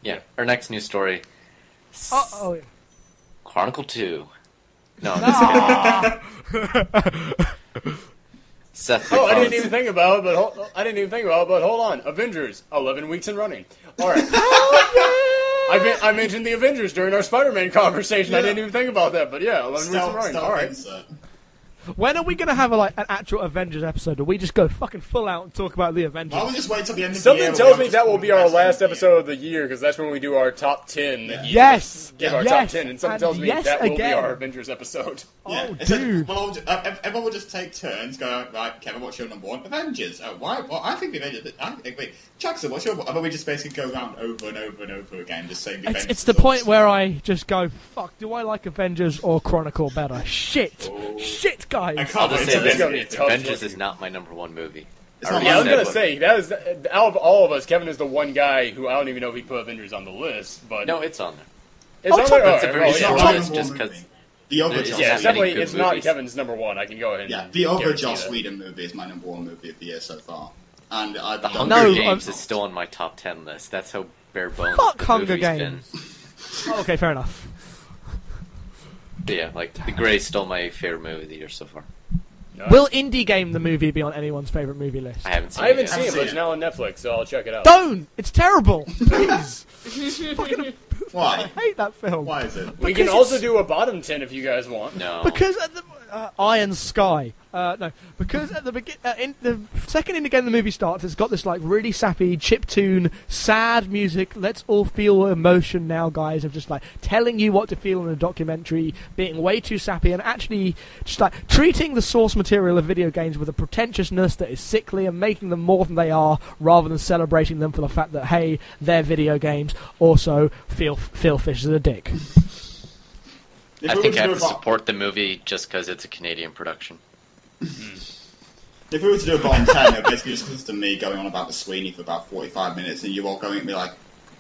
yeah, our next news story. Yeah. Chronicle 2. No, Seth. Oh, I didn't even think about it, but hold on. Avengers, 11 weeks and running. All right. I mentioned the Avengers during our Spider-Man conversation. Yeah. I didn't even think about that, but yeah, 11 weeks and running. All right. When are we going to have an actual Avengers episode? Or we just go fucking full out and talk about the Avengers? Why don't we just wait till the end of the year? Something tells me that will be our last episode of the year, because that's when we do our top 10. Yes! Give our top 10, and something tells me that will be our Avengers episode. Yeah. Oh, dude. Everyone will just take turns, go, right, Kevin, what's your number one? Avengers. Oh, why? Well, I think the Avengers... Wait, Jackson, what's your... And then we just basically go around over and over and over again, just saying the Avengers. It's the point where I just go, fuck, do I like Avengers or Chronicle better? Shit! Oh. Shit, guys! I'll just say Avengers is not my number one movie. I was going to say, that is, out of all of us, Kevin is the one guy who I don't even know if he put Avengers on the list, but... No, it's on there. It's on there? It's a very short list just because... Definitely, it's not Kevin's number one. I can go ahead and the other Joss Whedon movie is my number one movie of the year so far. And The Hunger Games is still on my top 10 list. That's how bare bones Fuck the Hunger movie's Games. Oh, okay, fair enough. But yeah, The Grey is still my favorite movie of the year so far. No. Will Indie Game the movie be on anyone's favourite movie list? I haven't seen it, yet. but it's now on Netflix, so I'll check it out. Don't! It's terrible! Please! Why? I hate that film. Why is it? We can also do a bottom 10 if you guys want. No. Because Iron Sky. No, because at the in the second in again the movie starts, it's got this like really sappy chiptune, sad music. Let's all feel emotion now, guys. Of just like telling you what to feel in a documentary, being way too sappy, and actually just like treating the source material of video games with a pretentiousness that is sickly and making them more than they are, rather than celebrating them for the fact that hey, they're video games. Also, Phil Fish is a dick. I think I have to support the movie just because it's a Canadian production. If we were to do a bottom 10, it would basically just consist of me going on about the Sweeney for about 45 minutes and you all going at me like,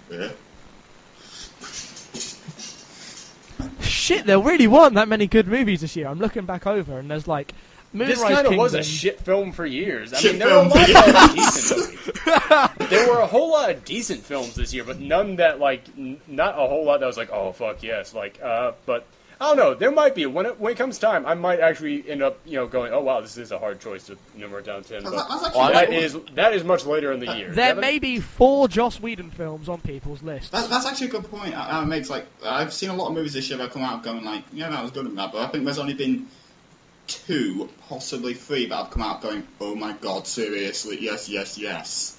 yeah. Shit, there really weren't that many good movies this year. I'm looking back over and there's like Moonrise This kind of was a Kingdom. shit film for years. I Shit mean, there were a film. lot of decent movies. There were a whole lot of decent films this year, but none that, like, not a whole lot that was like, oh, fuck yes. Like, but I don't know. There might be. When it comes time, I might actually end up, going, oh, wow, this is a hard choice to number it down 10. But that is much later in the year. There may be 4 Joss Whedon films on people's lists. That's actually a good point. I've seen a lot of movies this year that have come out going like, yeah, that was good and that, but I think there's only been 2, possibly 3 that have come out going, oh my god, seriously, yes, yes, yes.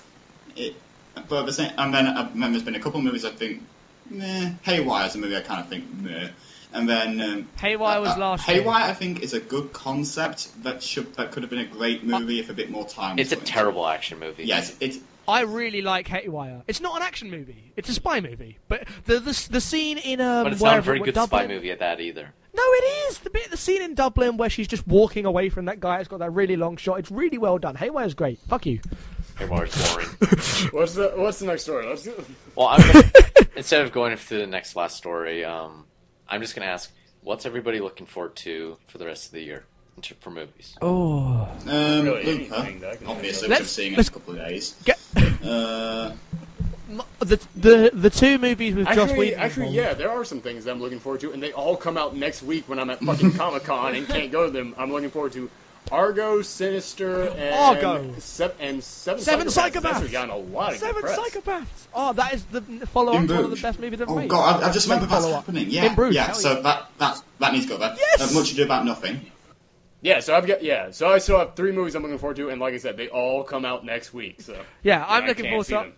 But at the same, and then there's been a couple of movies I think, meh. Haywire is a movie I kind of think, meh. And then Haywire was last year. Haywire, I think, is a good concept that could have been a great movie if a bit more time. It's a terrible action movie. Yes, it's. I really like Haywire. It's not an action movie; it's a spy movie. But the scene in but it's not a very good spy movie at that either. No, it is the scene in Dublin where she's just walking away from that guy. It's got that really long shot. It's really well done. Haywire's great. Fuck you. Haywire's boring. What's the next story? Well, instead of going through the next last story, I'm just going to ask, what's everybody looking forward to for the rest of the year for movies? Oh, Really Looper, anything that I can obviously, Let's- which I'm seeing in a let's- couple of days. the 2 movies with Joss Actually, Whedon. yeah, there are some things that I'm looking forward to, and they all come out next week when I'm at fucking Comic-Con and can't go to them. I'm looking forward to Argo, Sinister, and Argo. and Seven Seven Psychopaths. Psychopaths. That's gotten a lot of Seven good press. Psychopaths. Oh, that is the follow-up In to one of the Bruges. best movies ever Oh made. god, I just remembered that's Follow-up. happening. Yeah, In Bruges, yeah. hell So that needs to go there. Yes! Much Ado About Nothing. Yeah, so I still have 3 movies I'm looking forward to, and like I said, they all come out next week. So Yeah, I'm I looking can't forward see to them.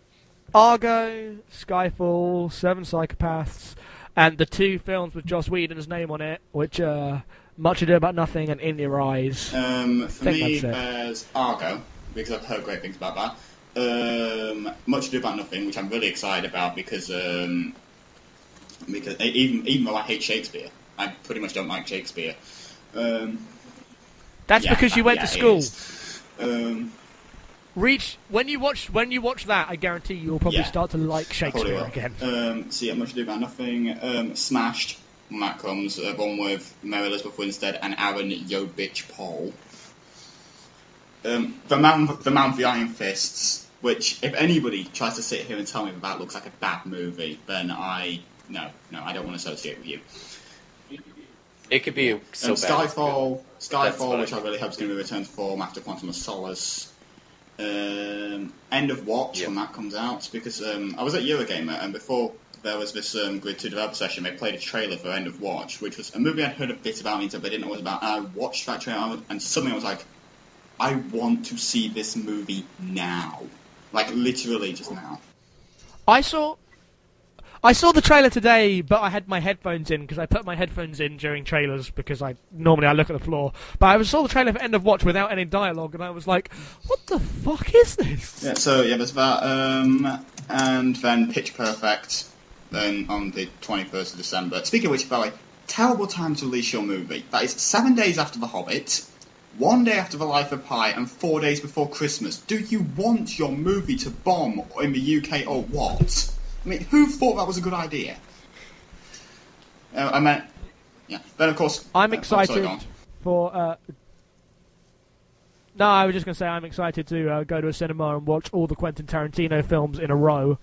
Argo, Skyfall, Seven Psychopaths, and the 2 films with Joss Whedon's name on it, which are Much Ado About Nothing and In Your Eyes. For think me, that's it. there's Argo, because I've heard great things about that. Much Ado About Nothing, which I'm really excited about because even though I hate Shakespeare, I pretty much don't like Shakespeare. That's Yeah, because you went to it school. is. When you watch that, I guarantee you will probably Yeah. start to like Probably Shakespeare will. again. So yeah, Much Ado About Nothing. Smashed, when that comes, one with Mary Elizabeth Winstead and Aaron Yo Bitch Paul. The Man with the Iron Fists, which if anybody tries to sit here and tell me that looks like a bad movie, then I don't want to associate with you. It could be so bad. Skyfall, That's what which I I really hope is going to be returned to form after Quantum of Solace. End of Watch when that comes out, because I was at Eurogamer and before there was this Grid 2 developer session, they played a trailer for End of Watch, which was a movie I'd heard a bit about but I didn't know what it was about. And I watched that trailer and suddenly I was like, I want to see this movie now. Like literally just now. I saw the trailer today, but I had my headphones in because I put my headphones in during trailers because normally I look at the floor. But I saw the trailer for End of Watch without any dialogue, and I was like, "What the fuck is this?" Yeah, so yeah, there's that, and then Pitch Perfect, then on the 21st of December. Speaking of which, by the way, terrible time to release your movie. That is 7 days after The Hobbit, 1 day after The Life of Pi, and 4 days before Christmas. Do you want your movie to bomb in the UK or what? I mean, who thought that was a good idea? Yeah. Then of course, I'm sorry, excited go on. for. No, I was just going to say I'm excited to go to a cinema and watch all the Quentin Tarantino films in a row.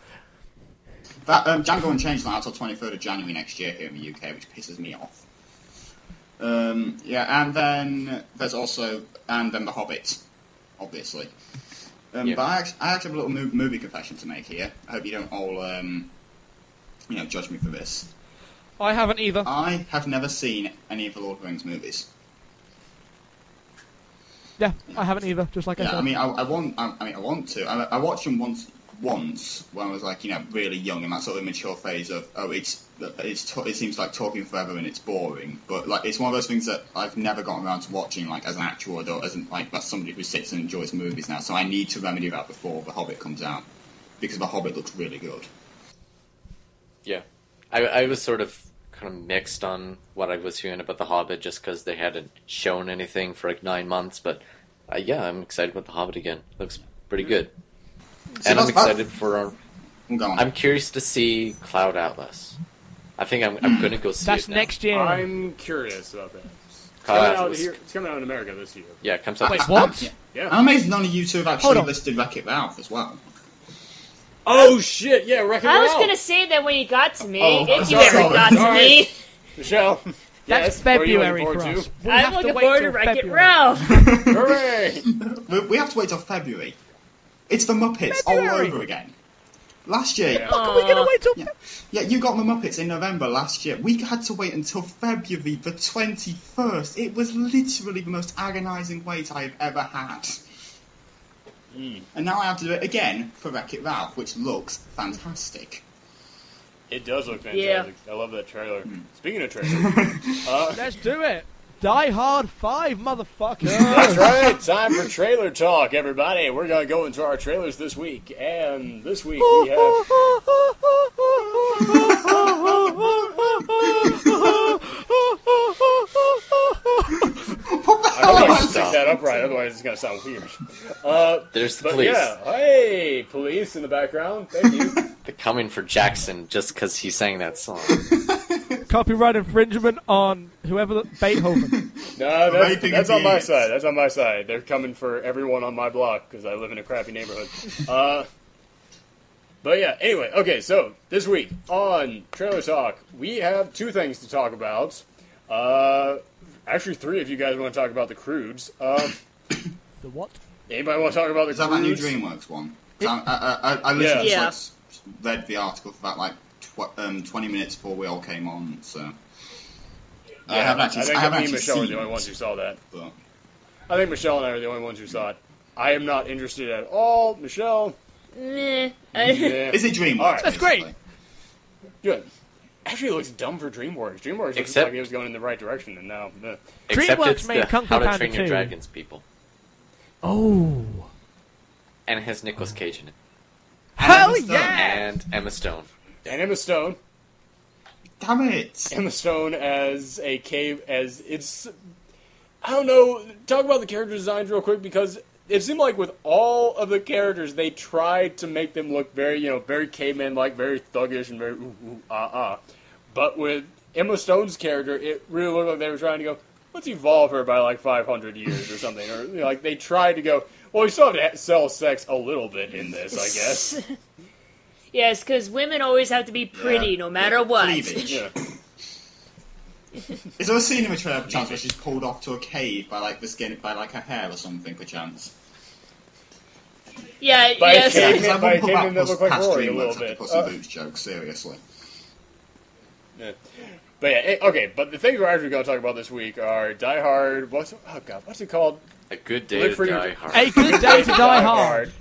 That Django Unchained not until 23rd of January next year here in the UK, which pisses me off. And then there's also The Hobbit, obviously. But I actually have a little movie confession to make here. I hope you don't all, judge me for this. I haven't either. I have never seen any of the Lord of the Rings movies. Yeah, I haven't either. Just like I Yeah, said. I mean, I want to. I watched them once when I was like, really young in that sort of immature phase of it seems like talking forever and it's boring. But like, it's one of those things that I've never gotten around to watching like as an actual adult, as somebody who sits and enjoys movies now. So I need to remedy that before The Hobbit comes out, because The Hobbit looks really good. Yeah, I was sort of kind of mixed on what I was hearing about The Hobbit, just because they hadn't shown anything for like 9 months. But yeah, I'm excited about The Hobbit again. Looks pretty good. And I'm excited for I'm curious to see Cloud Atlas. I think I'm going to go see That's it now. next year. I'm curious about that. It's coming out in America this year. Yeah, it comes out. Wait, what? Yeah. I'm amazed none of you two have actually listed Wreck-It Ralph as well. Oh shit! Yeah, Wreck-It Ralph. I was gonna say that when you got to me, if you sorry. ever got to me. Michelle. That's yes, February what are for you looking us. forward We I'm have to looking wait forward till to Wreck-It February. Ralph. to? Hooray! We have to wait till February. It's the Muppets all February. over again. Last year, Yeah. Are we gonna wait till? yeah, you got the Muppets in November last year. We had to wait until February the 21st. It was literally the most agonising wait I have ever had. And now I have to do it again for Wreck-It Ralph, which looks fantastic. It does look fantastic. Yeah. I love that trailer. Speaking of trailers, Let's do it. Die Hard 5, motherfucker. that's right. Time for trailer talk, everybody. We're gonna go into our trailers this week, and this week we have. I hope I can stick that up right, otherwise it's gonna sound weird. There's the But police. yeah, hey, police in the background. Thank you. They're coming for Jackson just because he sang that song. Copyright infringement on whoever Beethoven. No, Raping that's on my idiots. side. That's on my side. They're coming for everyone on my block because I live in a crappy neighborhood. But yeah, anyway, okay, so this week on Trailer Talk, we have 2 things to talk about. Actually 3 if you guys want to talk about the Croods. The what? Anybody want to talk about the Is that new Croods? DreamWorks one? I literally Yeah. just read the article for about 20 minutes before we all came on, so... I haven't I actually, think I haven't me and actually Michelle are seen the only it, ones who saw that. but... I think Michelle and I are the only ones who saw it. I am not interested at all. Michelle? Meh. Yeah. Is it DreamWorks? Alright. That's great. basically? Good. Actually, it looks dumb for DreamWorks. DreamWorks looks Except- like it was going in the right direction, and now... Except DreamWorks it's made the Kung Fu How to Panda Train Your 2. Dragons people. Oh. And it has Nicolas Cage in it. Hell Stone. yeah! And Emma Stone. And Emma Stone. Damn it! Emma Stone as a cave, as it's... I don't know, talk about the character designs real quick, because it seemed like with all of the characters, they tried to make them look very, very caveman-like, very thuggish, and very But with Emma Stone's character, it really looked like they were trying to go, let's evolve her by like 500 years or something. Or like they tried to go, well, we still have to sell sex a little bit in this, I guess. Yes, because women always have to be pretty no matter what. Cleavage. Yeah. Is there a scene in the trailer, perchance, where she's pulled off to a cave by like the skin, by like her hair or something, perchance? Yeah, By yes. a Because I By a wouldn't put caveman that that looked like past Rory a DreamWorks little after bit. Puss in Boots joke, seriously. Yeah. But yeah, okay. But the things we're actually going to talk about this week are Die Hard. What's it called? A Good Day Look to for your- Die Hard. A Good Day to Die Hard.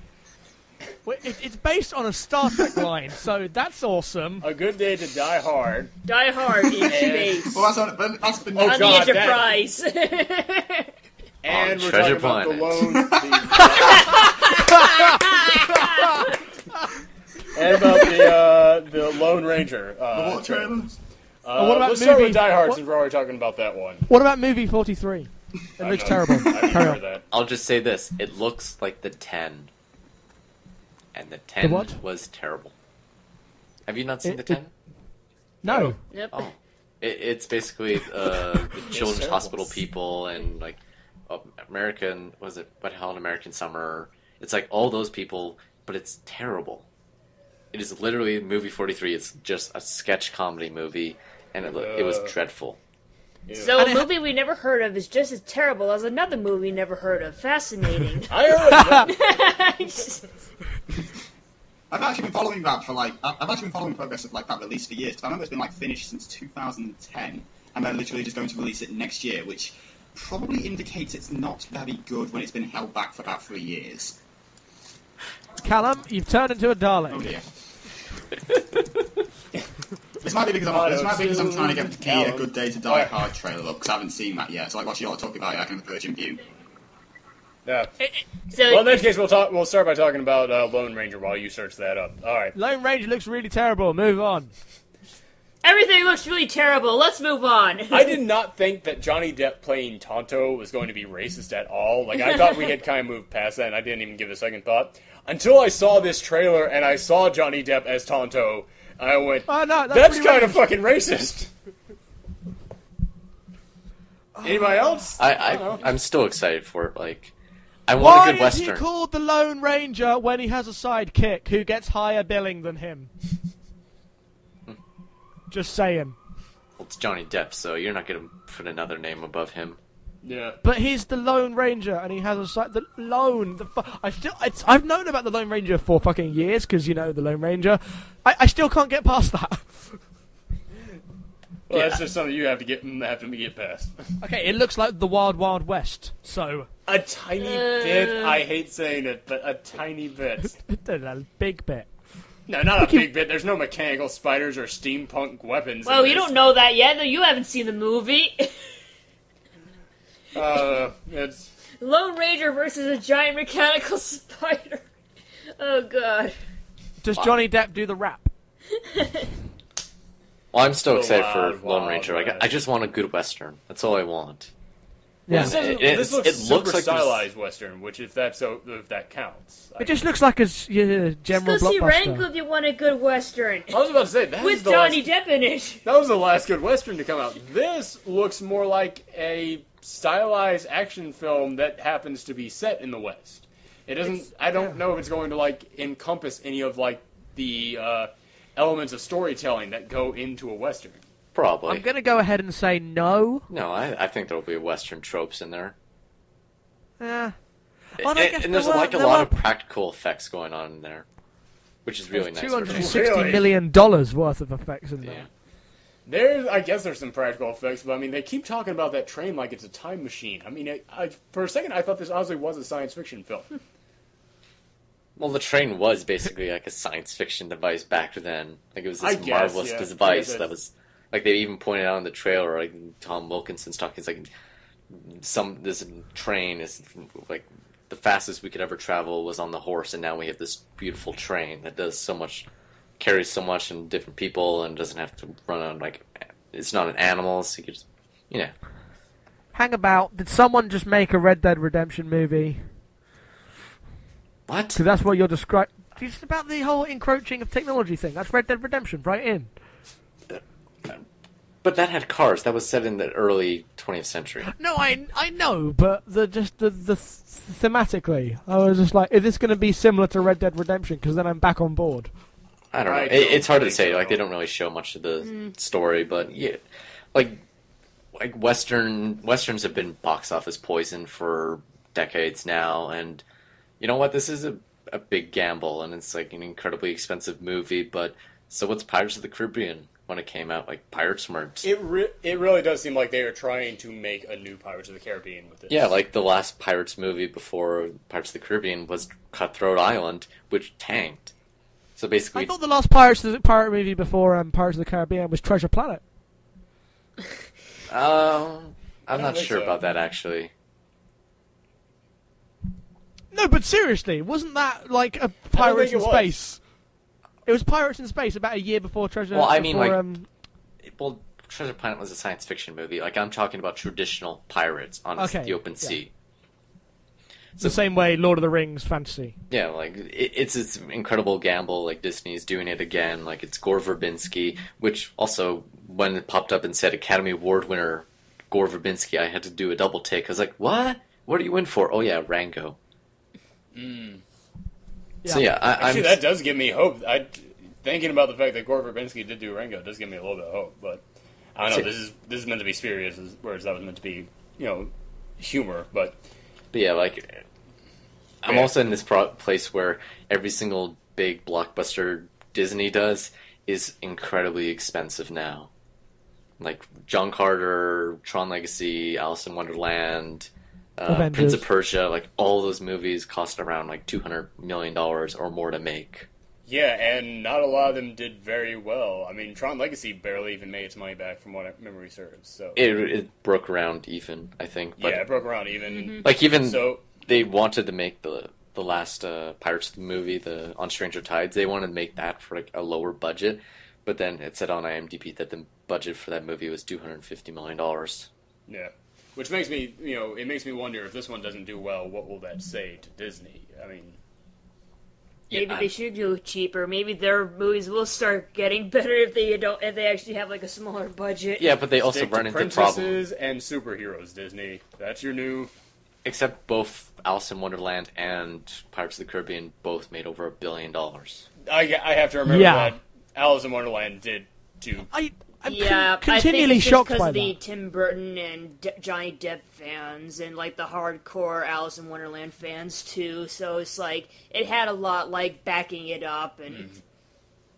Well, it's based on a Star Trek line, so that's awesome. A Good Day to Die Hard. Die Hard in space. Well, that's been Oh, on God, the Enterprise. And we're Treasure talking about Planet. and about the Lone Ranger. what trailer? what about let's start movie- with Die Hard what- since we're already talking about that one. What about movie 43? It looks terrible. I didn't Carry hear on. that. I'll just say this. It looks like the 10. And the 10 The what? was terrible. Have you not seen It- the 10? No. Yep. Oh. It's basically the children's terrible. hospital people and like American, What Hell in American Summer. It's like all those people, but it's terrible. It is literally movie 43. It's just a sketch comedy movie, and it was dreadful. So a movie we never heard of is just as terrible as another movie we never heard of. Fascinating. I heard that. I've actually been following that for like I've actually been following progress of like that release for years. 'Cause I remember it's been like finished since 2010, and they're literally just going to release it next year, which probably indicates it's not very good when it's been held back for about 3 years. Callum, you've turned into a Dalek. Oh dear. This might be because I'm trying to get the Good Day to Die Hard trailer up, because I haven't seen that yet. So like, what you all talk about it, I can have a virgin view. Yeah. So, Well, in that case, we'll start by talking about Lone Ranger while you search that up. All right. Lone Ranger looks really terrible. Move on. everything looks really terrible. Let's move on. I did not think that Johnny Depp playing Tonto was going to be racist at all. Like, I thought we had kind of moved past that, and I didn't even give it a second thought. Until I saw this trailer, and I saw Johnny Depp as Tonto, I went, Oh, no, that's pretty kind of racist. fucking racist. Anybody else? I'm still excited for it. Like, I want Why a good is he western. called the Lone Ranger when he has a sidekick who gets higher billing than him? Just saying. Well, it's Johnny Depp, so you're not going to put another name above him. Yeah. But he's the Lone Ranger, and he has a the Lone. I've known about the Lone Ranger for fucking years, because you know the Lone Ranger. I still can't get past that. Well, that's just something you have to get past. Okay, it looks like the Wild Wild West. So A tiny bit. I hate saying it, but a tiny bit. a big bit. No, not a big bit. There's no mechanical spiders or steampunk weapons. Well, in you this. don't know that yet. You haven't seen the movie. It's Lone Ranger versus a giant mechanical spider. Oh, God. Does Johnny Depp do the rap? Well, I'm still The excited Wild for Lone Wild Ranger. West. I just want a good western. That's all I want. Yeah. This looks it super looks like stylized western, which if that counts. It just looks like a general Go see Rango blockbuster. if you want a good western. I was about to say that With Johnny Depp in it. That was the last good western to come out. This looks more like a stylized action film that happens to be set in the West. It doesn't. I don't know if it's going to like encompass any of like the elements of storytelling that go into a western. Probably. I'm going to go ahead and say no. No, I think there'll be western tropes in there. Yeah. And there's like a lot of practical effects going on in there, which is really nice. for James. $260 million worth of effects in there. Yeah. I guess there's some practical effects, but I mean, they keep talking about that train like it's a time machine. I mean, for a second, I thought this honestly was a science fiction film. Well, the train was basically like a science fiction device back then. Like it was I this guess, marvelous yeah. device I guess that was like they even pointed out in the trailer. Like Tom Wilkinson's talking, it's like this train is like the fastest we could ever travel was on the horse, and now we have this beautiful train that does so much, carries so much and different people, and doesn't have to run on like it's not an animal, so you could just, you know. Hang about. Did someone just make a Red Dead Redemption movie? What? Because that's what you're describing. It's about the whole encroaching of technology thing. That's Red Dead Redemption, right in. But that had cars. That was set in the early 20th century. No, I know, but thematically, I was just like, is this going to be similar to Red Dead Redemption? Because then I'm back on board. I don't know. I don't It's hard to think say. so. Like they don't really show much of the story, but yeah, like westerns have been box office poison for decades now, and you know what? This is a big gamble, and it's like an incredibly expensive movie. But so what's Pirates of the Caribbean when it came out? Like Pirates weren't. It really does seem like they are trying to make a new Pirates of the Caribbean with this. Yeah, like the last Pirates movie before Pirates of the Caribbean was Cutthroat Island, which tanked. So basically, I thought the last pirate movie before Pirates of the Caribbean was Treasure Planet. I'm not think sure so. about that actually. No, but seriously, wasn't that like a Pirates in think it was. Space? It was Pirates in Space about a year before Treasure. Well, I mean, before, Well, Treasure Planet was a science fiction movie. Like, I'm talking about traditional pirates on Okay, the open yeah. sea. the same way Lord of the Rings fantasy. Yeah, like, it's this incredible gamble. Like, Disney's doing it again. Like, it's Gore Verbinski, which also, when it popped up and said Academy Award winner Gore Verbinski, I had to do a double take. I was like, what? What are you in for? Oh, yeah, Rango. So, yeah, Actually, that does give me hope. Thinking about the fact that Gore Verbinski did do Rango does give me a little bit of hope. But I don't know. This is meant to be serious, whereas that was meant to be, humor. But yeah, like, I'm also in this place where every single big blockbuster Disney does is incredibly expensive now. Like John Carter, Tron Legacy, Alice in Wonderland, Avengers. Prince of Persia, like all those movies cost around like $200 million or more to make. Yeah, and not a lot of them did very well. I mean, Tron Legacy barely even made its money back from what memory serves. So It broke around even, I think. But, yeah, it broke around even. like even So they wanted to make the last Pirates movie, the On Stranger Tides. They wanted to make that for like a lower budget, but then it said on IMDb that the budget for that movie was $250 million. yeah, which makes me, it makes me wonder if this one doesn't do well, what will that say to Disney? I mean, Maybe they should do it cheaper. Maybe their movies will start getting better if they actually have like a smaller budget. Yeah, but they also stick run to into problems. princesses and superheroes, Disney. That's your new. Except both Alice in Wonderland and Pirates of the Caribbean both made over $1 billion. I have to remember that Alice in Wonderland did too. I'm Yeah, continually I think it's shocked just by because the that. Tim Burton and Johnny Depp fans and like the hardcore Alice in Wonderland fans too. So it's like it had a lot like backing it up, and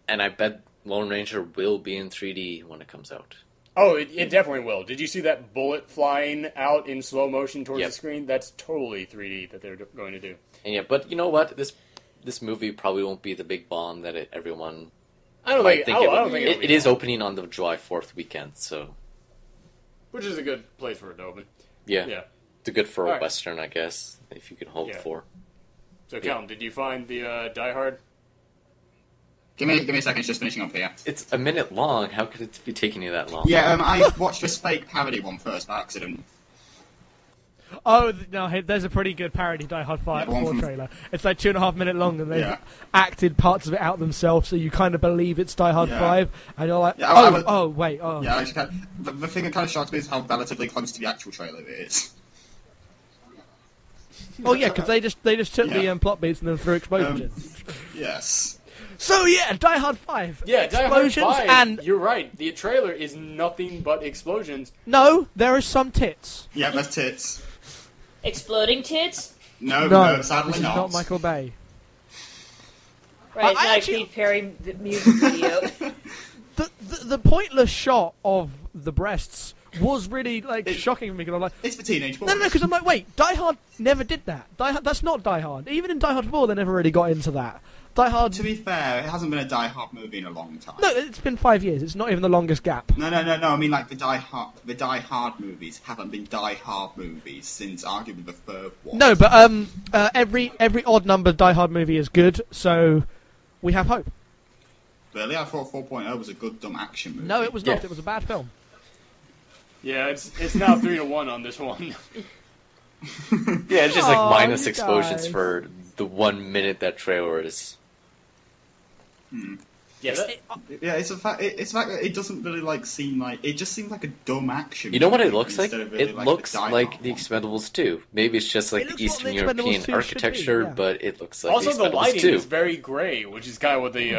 And I bet Lone Ranger will be in 3D when it comes out. Oh, it definitely will. Did you see that bullet flying out in slow motion towards Yep. the screen? That's totally 3D that they're going to do. And yeah, but you know what? This movie probably won't be the big bomb that everyone. I don't might think. it I will. don't think it'll It be is bad. opening on the July 4th weekend, so Which is a good place for it to open. yeah, Yeah. it's good for a Alright. Western, I guess, if you can hope Yeah. for. So, Calum, did you find the Die Hard? Give me a second, it's just finishing up here. It's a minute long. How could it be taking you that long? Yeah, I watched this fake parody one first by accident. Oh, no, hey, there's a pretty good parody Die Hard 5 Yeah, the one 4 from- trailer. It's like 2.5 minutes long, and they've Yeah. acted parts of it out themselves, so you kind of believe it's Die Hard Yeah. 5, and you're like, Yeah, I was- wait. Yeah, actually, the thing that kind of shocks me is how relatively close to the actual trailer it is. Oh, yeah, because they just took the Yeah. plot beats and then threw explosions in. Yes. So, yeah, Die Hard 5. Yeah, Die Hard Explosions 5. and... You're right. The trailer is nothing but explosions. No, there is some tits. Yeah, that's tits. exploding tits. No, No, sadly this is not Michael Bay. Right, it's I not actually- a Pete Perry music video. The pointless shot of the breasts was really shocking for me because I'm like, It's for teenage boys. no, because I'm like, wait, Die Hard never did that. That's not Die Hard. Even in Die Hard 4, they never really got into that. Die Hard. To be fair, it hasn't been a Die Hard movie in a long time. No, it's been 5 years. It's not even the longest gap. No. I mean, like the Die Hard movies haven't been Die Hard movies since arguably the third one. No, but every odd number Die Hard movie is good, so we have hope. Really, I thought 4.0 was a good dumb action movie. No, it was not. It was a bad film. Yeah, it's now 3-1 on this one. Yeah, it's just like Aw, minus you explosions guys. for the 1 minute that trailer is. Yeah, Yeah, it's a fact. It's a fact that it doesn't really seem like it just seems like a dumb action. You know what it movie looks like? instead of really, It like, looks the Die like Hard the Oh. one. Expendables 2. Maybe it's just like It the looks what Eastern the Expendables 2 European should be, architecture, yeah. but it looks like also, the the Expendables lighting 2. is very gray, which is kind of what the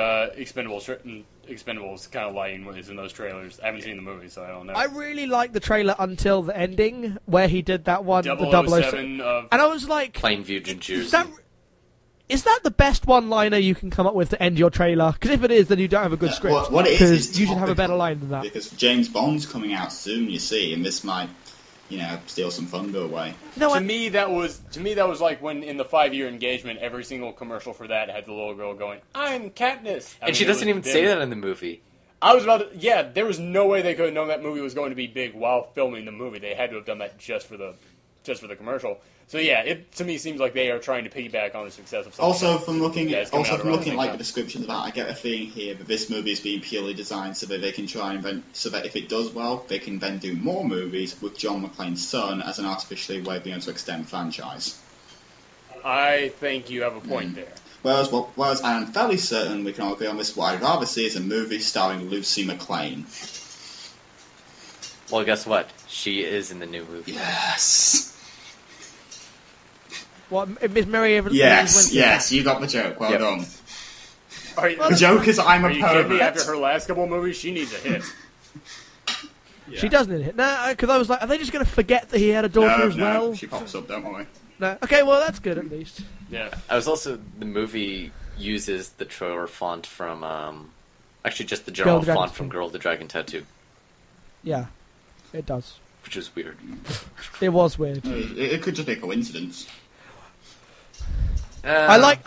Expendables kind of lighting is in those trailers. I haven't seen the movie, so I don't know. I really liked the trailer until the ending, where he did that one, the 007 of... And I was like, Plainview, New is Jersey. that the best one-liner you can come up with to end your trailer? Because if it is, then you don't have a good Yeah, script. what it is Because you should have a topical, better line than that. Because James Bond's coming out soon, you see, and this might, steal some thunder away. No, To me, that was like when in the 5-year engagement, every single commercial for that had the little girl going, "I'm Katniss," And she doesn't even say that in the movie. I was about to, yeah. There was no way they could have known that movie was going to be big while filming the movie. They had to have done that just for the commercial. So yeah, it to me seems like they are trying to piggyback on the success of something. Also, from looking Yeah, at it's coming out around the same the time. description of that, I get a feeling here that this movie is being purely designed so that they can try and so that if it does well, they can then do more movies with John McClane's son as an artificially way being able to extend the franchise. I think you have a point there. Whereas I am fairly certain we can all agree on this. What I'd rather see is a movie starring Lucy McClane. Well, guess what? She is in the new movie. Yes. What, Miss Mary Evans? Yes, you got the joke. Well Yep. done. Are you, The joke is I'm are a you kidding me? pervert. After her last couple of movies, she needs a hit. She does need it. No, because I was like, are they just going to forget that he had a daughter as well? She pops up, don't worry. No. Okay, well, that's good at least. Yeah. I was also the movie uses the trailer font from actually just the Girl general with the Dragon font from Tattoo. Girl with the Dragon Tattoo. Yeah, it does. which is weird. It was weird. It could just be a coincidence. I like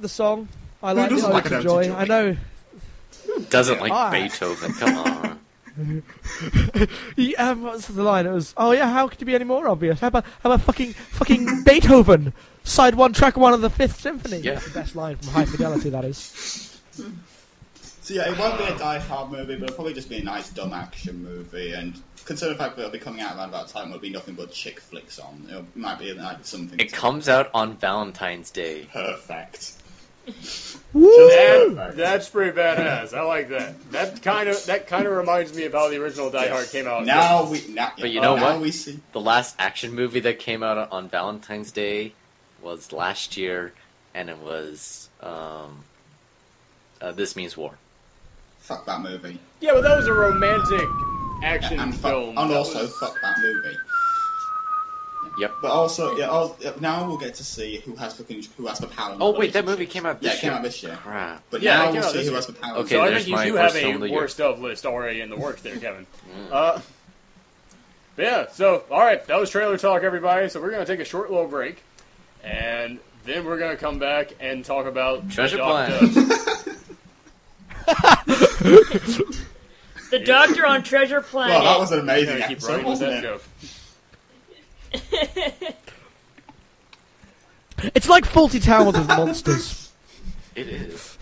the song. I like the doesn't Ode like to an Joy. Ode to Joy? I know. Doesn't like Ah. Beethoven. Come on. What's the line? It was, oh yeah, how could it be any more obvious? How about fucking Beethoven? Side 1, track 1 of the 5th Symphony. Yeah. That's the best line from High Fidelity, that is. So yeah, it won't be a die-hard movie, but it'll probably just be a nice dumb action movie. And considering the fact that it'll be coming out around about the time, there'll be nothing but chick flicks on. It might be like something. It comes out on Valentine's Day. Perfect. That's pretty badass. I like that. That kind of reminds me of how the original Die Hard came out. But you know now what? we see. The last action movie that came out on Valentine's Day was last year, and it was This Means War. Fuck that movie. Yeah, but that was a romantic action And film. and That also was- fuck that movie. Yep. But also, now we'll get to see who has the power. in the Oh wait, that relationship. movie came out Yeah, this it came year. out this year. Crap. But Yeah, it now came we'll out see this who year. has the power. Okay, So I there's think you my do have first film of a the year. worst of list already in the works there, Kevin. But yeah, so, alright, that was trailer talk, everybody. So we're going to take a short little break. And then we're going to come back and talk about Treasure the Planet. The Doctor on Treasure Planet. Well, that was an amazing Gotta keep episode, running with wasn't that it? joke. It's like Faulty Towers with monsters. It is.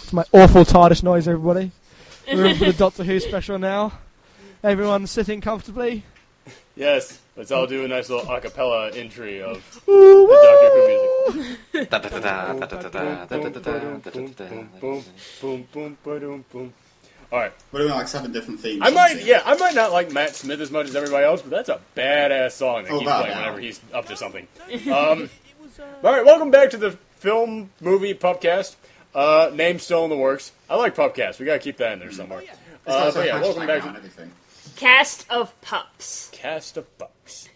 It's my awful TARDIS noise, everybody. We're in for the Doctor Who special now. Everyone sitting comfortably. Yes, let's all do a nice little a cappella entry of the Doctor Who music. Boom, boom, boom, boom, boom. Alright. We're doing like 7 different themes. I might not like Matt Smith as much as everybody else, but that's a badass song that keeps playing whenever he's up to something. Alright, welcome back to the film movie Pupcast. Name still in the works. I like Pupcast. We gotta keep that in there somewhere. But yeah, welcome back to Cast of Pups. Cast of Pups.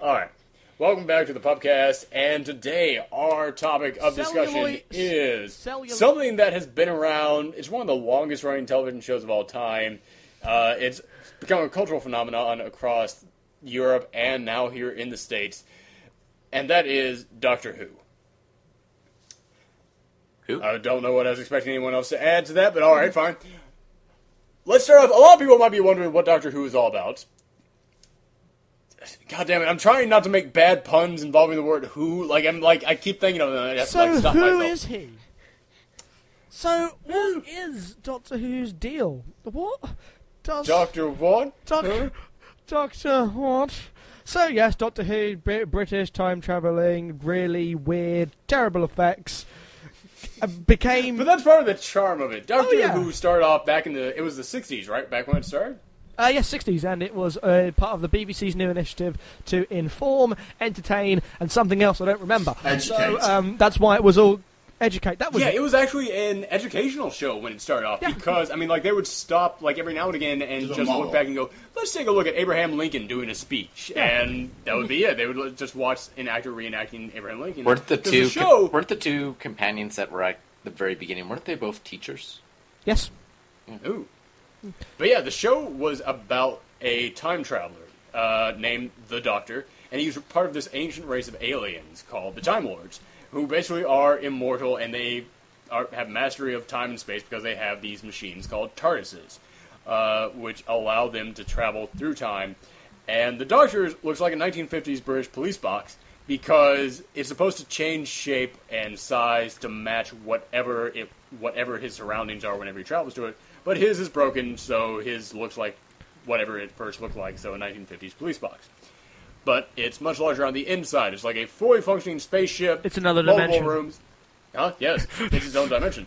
Alright. Welcome back to the Pupcast, and today our topic of discussion is something that has been around. It's one of the longest running television shows of all time. It's become a cultural phenomenon across Europe and now here in the States, and that is Doctor Who. Who? I don't know what I was expecting anyone else to add to that, but alright, fine. Let's start off. A lot of people might be wondering what Doctor Who is all about. God damn it! I'm trying not to make bad puns involving the word "who." I keep thinking of them. And I have to stop who myself. is he? So, what is Doctor Who's deal? What does Doctor what? Doctor what? So yes, Doctor Who, British time traveling, really weird, terrible effects. Became, but that's part of the charm of it. Doctor yeah. Who started off back in the 60s, right? Back when it started. Yes, 60s, and it was part of the BBC's new initiative to inform, entertain, and something else I don't remember. Educate. So that's why it was all educate. That was it was actually an educational show when it started off because they would stop every now and again and just look back and go, let's take a look at Abraham Lincoln doing a speech, and that would be it. They would just watch an actor reenacting Abraham Lincoln. Weren't the two companions that were at the very beginning? Weren't they both teachers? Yes. Ooh. But yeah, the show was about a time traveler named the Doctor, and he was part of this ancient race of aliens called the Time Lords, who basically are immortal, and they have mastery of time and space because they have these machines called TARDISes. which allow them to travel through time. And the Doctor looks like a 1950s British police box because it's supposed to change shape and size to match whatever his surroundings are whenever he travels to it. But his is broken, so his looks like whatever it first looked like, so a 1950s police box. But it's much larger on the inside. It's like a fully functioning spaceship. It's another multiple dimension. Rooms. Huh? Yes, it's its own dimension.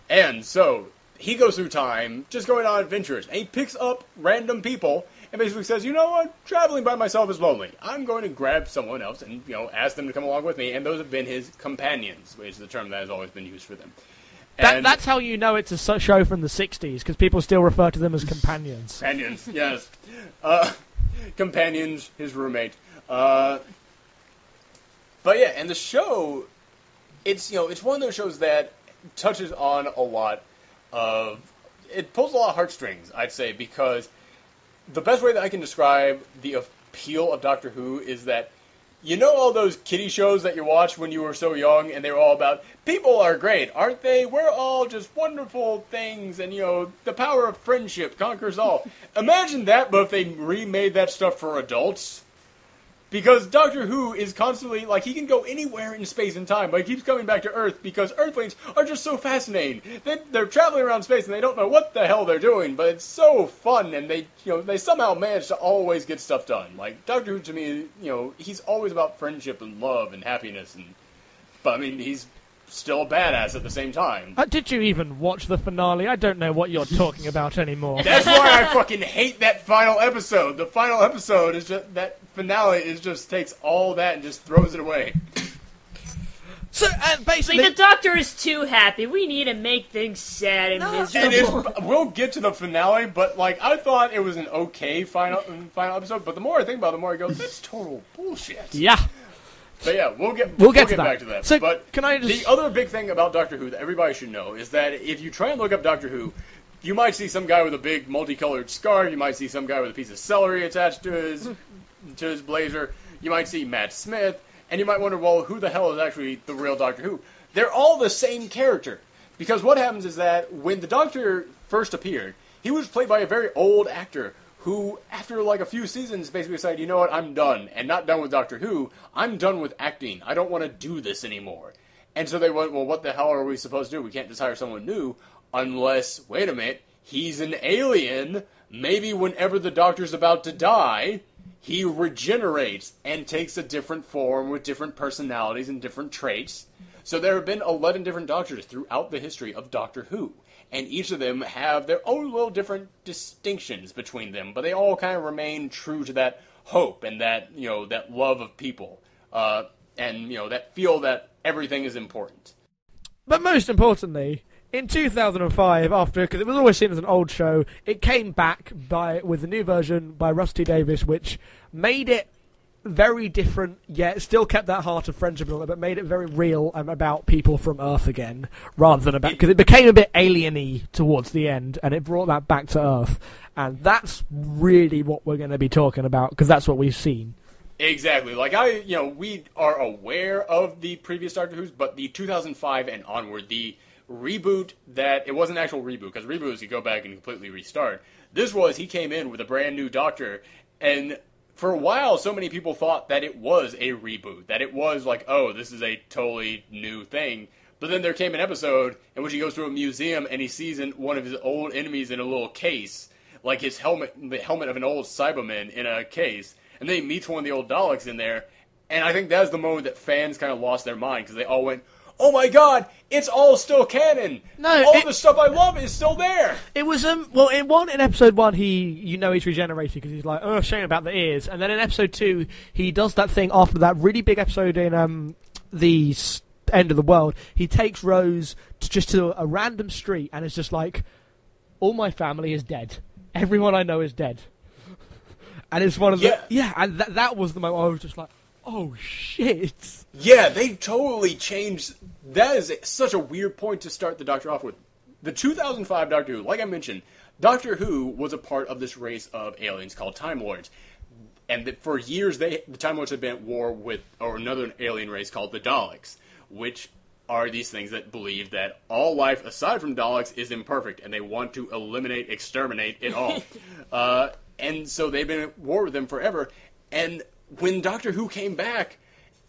And so he goes through time, just going on adventures, and he picks up random people and basically says, you know what, traveling by myself is lonely. I'm going to grab someone else and, ask them to come along with me, and those have been his companions, which is the term that has always been used for them. That's how you know it's a show from the 60s, because people still refer to them as companions. Companions, yes. Companions, his roommate. But yeah, and the show, it's one of those shows that touches on a lot of, it pulls a lot of heartstrings, I'd say, because the best way that I can describe the appeal of Doctor Who is that, all those kiddie shows that you watched when you were so young, and they were all about, people are great, aren't they? We're all just wonderful things, and, the power of friendship conquers all. Imagine that, but if they remade that stuff for adults. Because Doctor Who is constantly, he can go anywhere in space and time, but he keeps coming back to Earth because Earthlings are just so fascinating. They're traveling around space and they don't know what the hell they're doing, but it's so fun, and they somehow manage to always get stuff done. Doctor Who, to me, he's always about friendship and love and happiness, but he's still a badass at the same time. Did you even watch the finale? I don't know what you're talking about anymore. That's why I fucking hate that final episode. The final episode is just, that finale takes all that and just throws it away. So, basically... the Doctor is too happy. We need to make things sad and miserable. We'll get to the finale, but, I thought it was an okay final episode, but the more I think about it, the more I go, that's total bullshit. Yeah. But yeah, we'll get back to that. So, but can I just... The other big thing about Doctor Who that everybody should know is that if you try and look up Doctor Who, you might see some guy with a big multicolored scarf, you might see some guy with a piece of celery attached to his blazer, you might see Matt Smith, and you might wonder, well, who the hell is actually the real Doctor Who? They're all the same character. Because what happens is that when the Doctor first appeared, he was played by a very old actor who, after a few seasons, basically decided, you know what, I'm done. And not done with Doctor Who, I'm done with acting. I don't want to do this anymore. And so they went, well, what the hell are we supposed to do? We can't just hire someone new unless, wait a minute, he's an alien. Maybe whenever the Doctor's about to die, he regenerates and takes a different form with different personalities and different traits. So there have been 11 different Doctors throughout the history of Doctor Who. And each of them have their own little different distinctions between them, but they all kind of remain true to that hope and that, that love of people, and, that feel that everything is important. But most importantly, in 2005, because it was always seen as an old show, it came back with a new version by Rusty Davies, which made it very different, yet still kept that heart of friendship, but made it very real and about people from Earth again, rather than about... Because it became a bit alien-y towards the end, and it brought that back to Earth. And that's really what we're going to be talking about, because that's what we've seen. Exactly. We are aware of the previous Doctor Who's, but the 2005 and onward, the reboot it wasn't an actual reboot, because reboots you go back and completely restart. This was, he came in with a brand new Doctor, and for a while, so many people thought that it was a reboot, that it was this is a totally new thing. But then there came an episode in which he goes to a museum and he sees one of his old enemies in a little case, his helmet, the helmet of an old Cyberman in a case, and then he meets one of the old Daleks in there, and I think that was the moment that fans kind of lost their mind, because they all went, oh my god, it's all still canon. All the stuff I love is still there. It was, in episode 1, he's regenerated because he's like, oh, shame about the ears. And then in episode 2, he does that thing after that really big episode in the End of the World. He takes Rose to a random street and it's just like, all my family is dead. Everyone I know is dead. And it's one of the... Yeah, and that was the moment I was just like, oh, shit. Yeah, they totally changed. That is such a weird point to start the Doctor off with. The 2005 Doctor Who, like I mentioned, Doctor Who was a part of this race of aliens called Time Lords. And for years, the Time Lords had been at war with another alien race called the Daleks, which are these things that believe that all life aside from Daleks is imperfect, and they want to eliminate, exterminate it all. And so they've been at war with them forever. And when Doctor Who came back,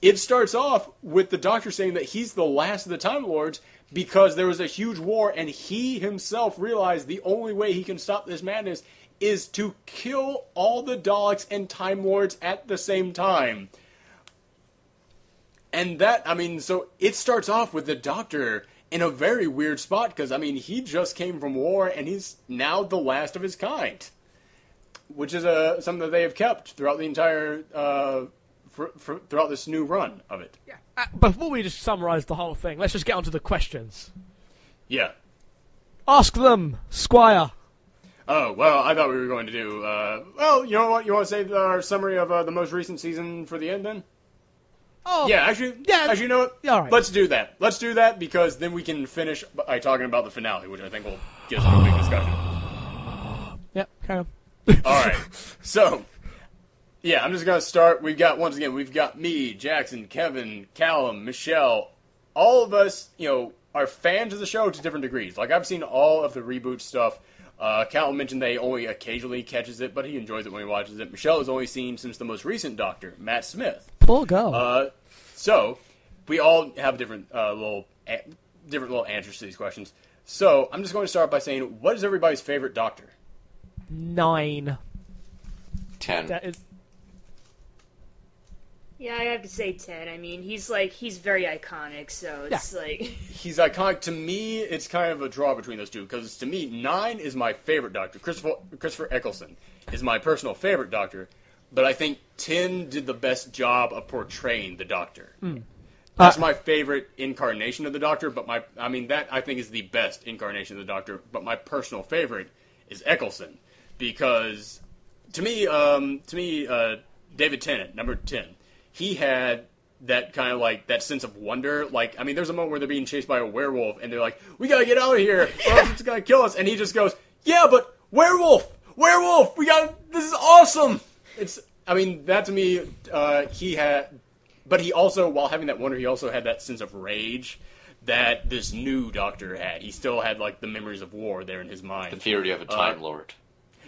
it starts off with the Doctor saying that he's the last of the Time Lords because there was a huge war, and he himself realized the only way he can stop this madness is to kill all the Daleks and Time Lords at the same time. And that, I mean, so it starts off with the Doctor in a very weird spot, because, I mean, he just came from war, and he's now the last of his kind. Which is something that they have kept throughout the entire, throughout this new run of it. Yeah. Before we just summarise the whole thing, let's just get on to the questions. Yeah. Ask them, Squire. Oh, well, I thought we were going to do, well, you know what? You want to save our summary of the most recent season for the end, then? Oh. Yeah, actually, you know what? Yeah, all right. Let's do that. Let's do that, because then we can finish by talking about the finale, which I think will give us a big discussion. Yep, carry on. Alright, so, yeah, I'm just going to start. We've got me, Jackson, Kevin, Callum, Michelle. All of us, you know, are fans of the show to different degrees. Like, I've seen all of the reboot stuff. Callum mentioned that he only occasionally catches it, but he enjoys it when he watches it. Michelle has only seen since the most recent Doctor, Matt Smith. Poor girl. So, we all have different little answers to these questions. So, I'm just going to start by saying, what is everybody's favorite Doctor? 9. 10. That is... Yeah, I have to say 10. I mean, he's very iconic, so it's like... He's iconic. To me, it's kind of a draw between those two, because to me, 9 is my favorite Doctor. Christopher Eccleston is my personal favorite Doctor, but I think 10 did the best job of portraying the Doctor. That's my favorite incarnation of the Doctor, but that I think is the best incarnation of the Doctor, but my personal favorite is Eccleston, because to me, David Tennant, number 10, he had that kind of like that sense of wonder. Like, I mean, there's a moment where they're being chased by a werewolf, and they're like, "We gotta get out of here, or else it's gonna kill us." And he just goes, "Yeah, but werewolf, this is awesome." That to me, he had, but he also, while having that wonder, he also had that sense of rage that this new Doctor had. He still had like the memories of war there in his mind. The theory of a Time Lord.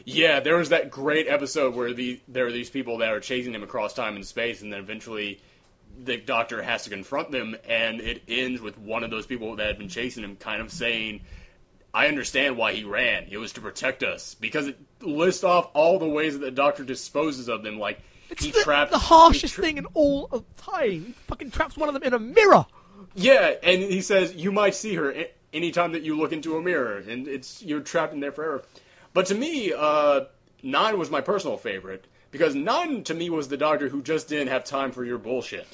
Yeah, there was that great episode where there are these people that are chasing him across time and space, and then eventually the Doctor has to confront them, and it ends with one of those people that had been chasing him kind of saying, "I understand why he ran. It was to protect us." Because it lists off all the ways that the Doctor disposes of them, like It's the harshest thing in all of time. He fucking traps one of them in a mirror. Yeah, and he says, "You might see her anytime that you look into a mirror, and you're trapped in there forever." But to me, 9 was my personal favorite, because 9 to me was the Doctor who just didn't have time for your bullshit.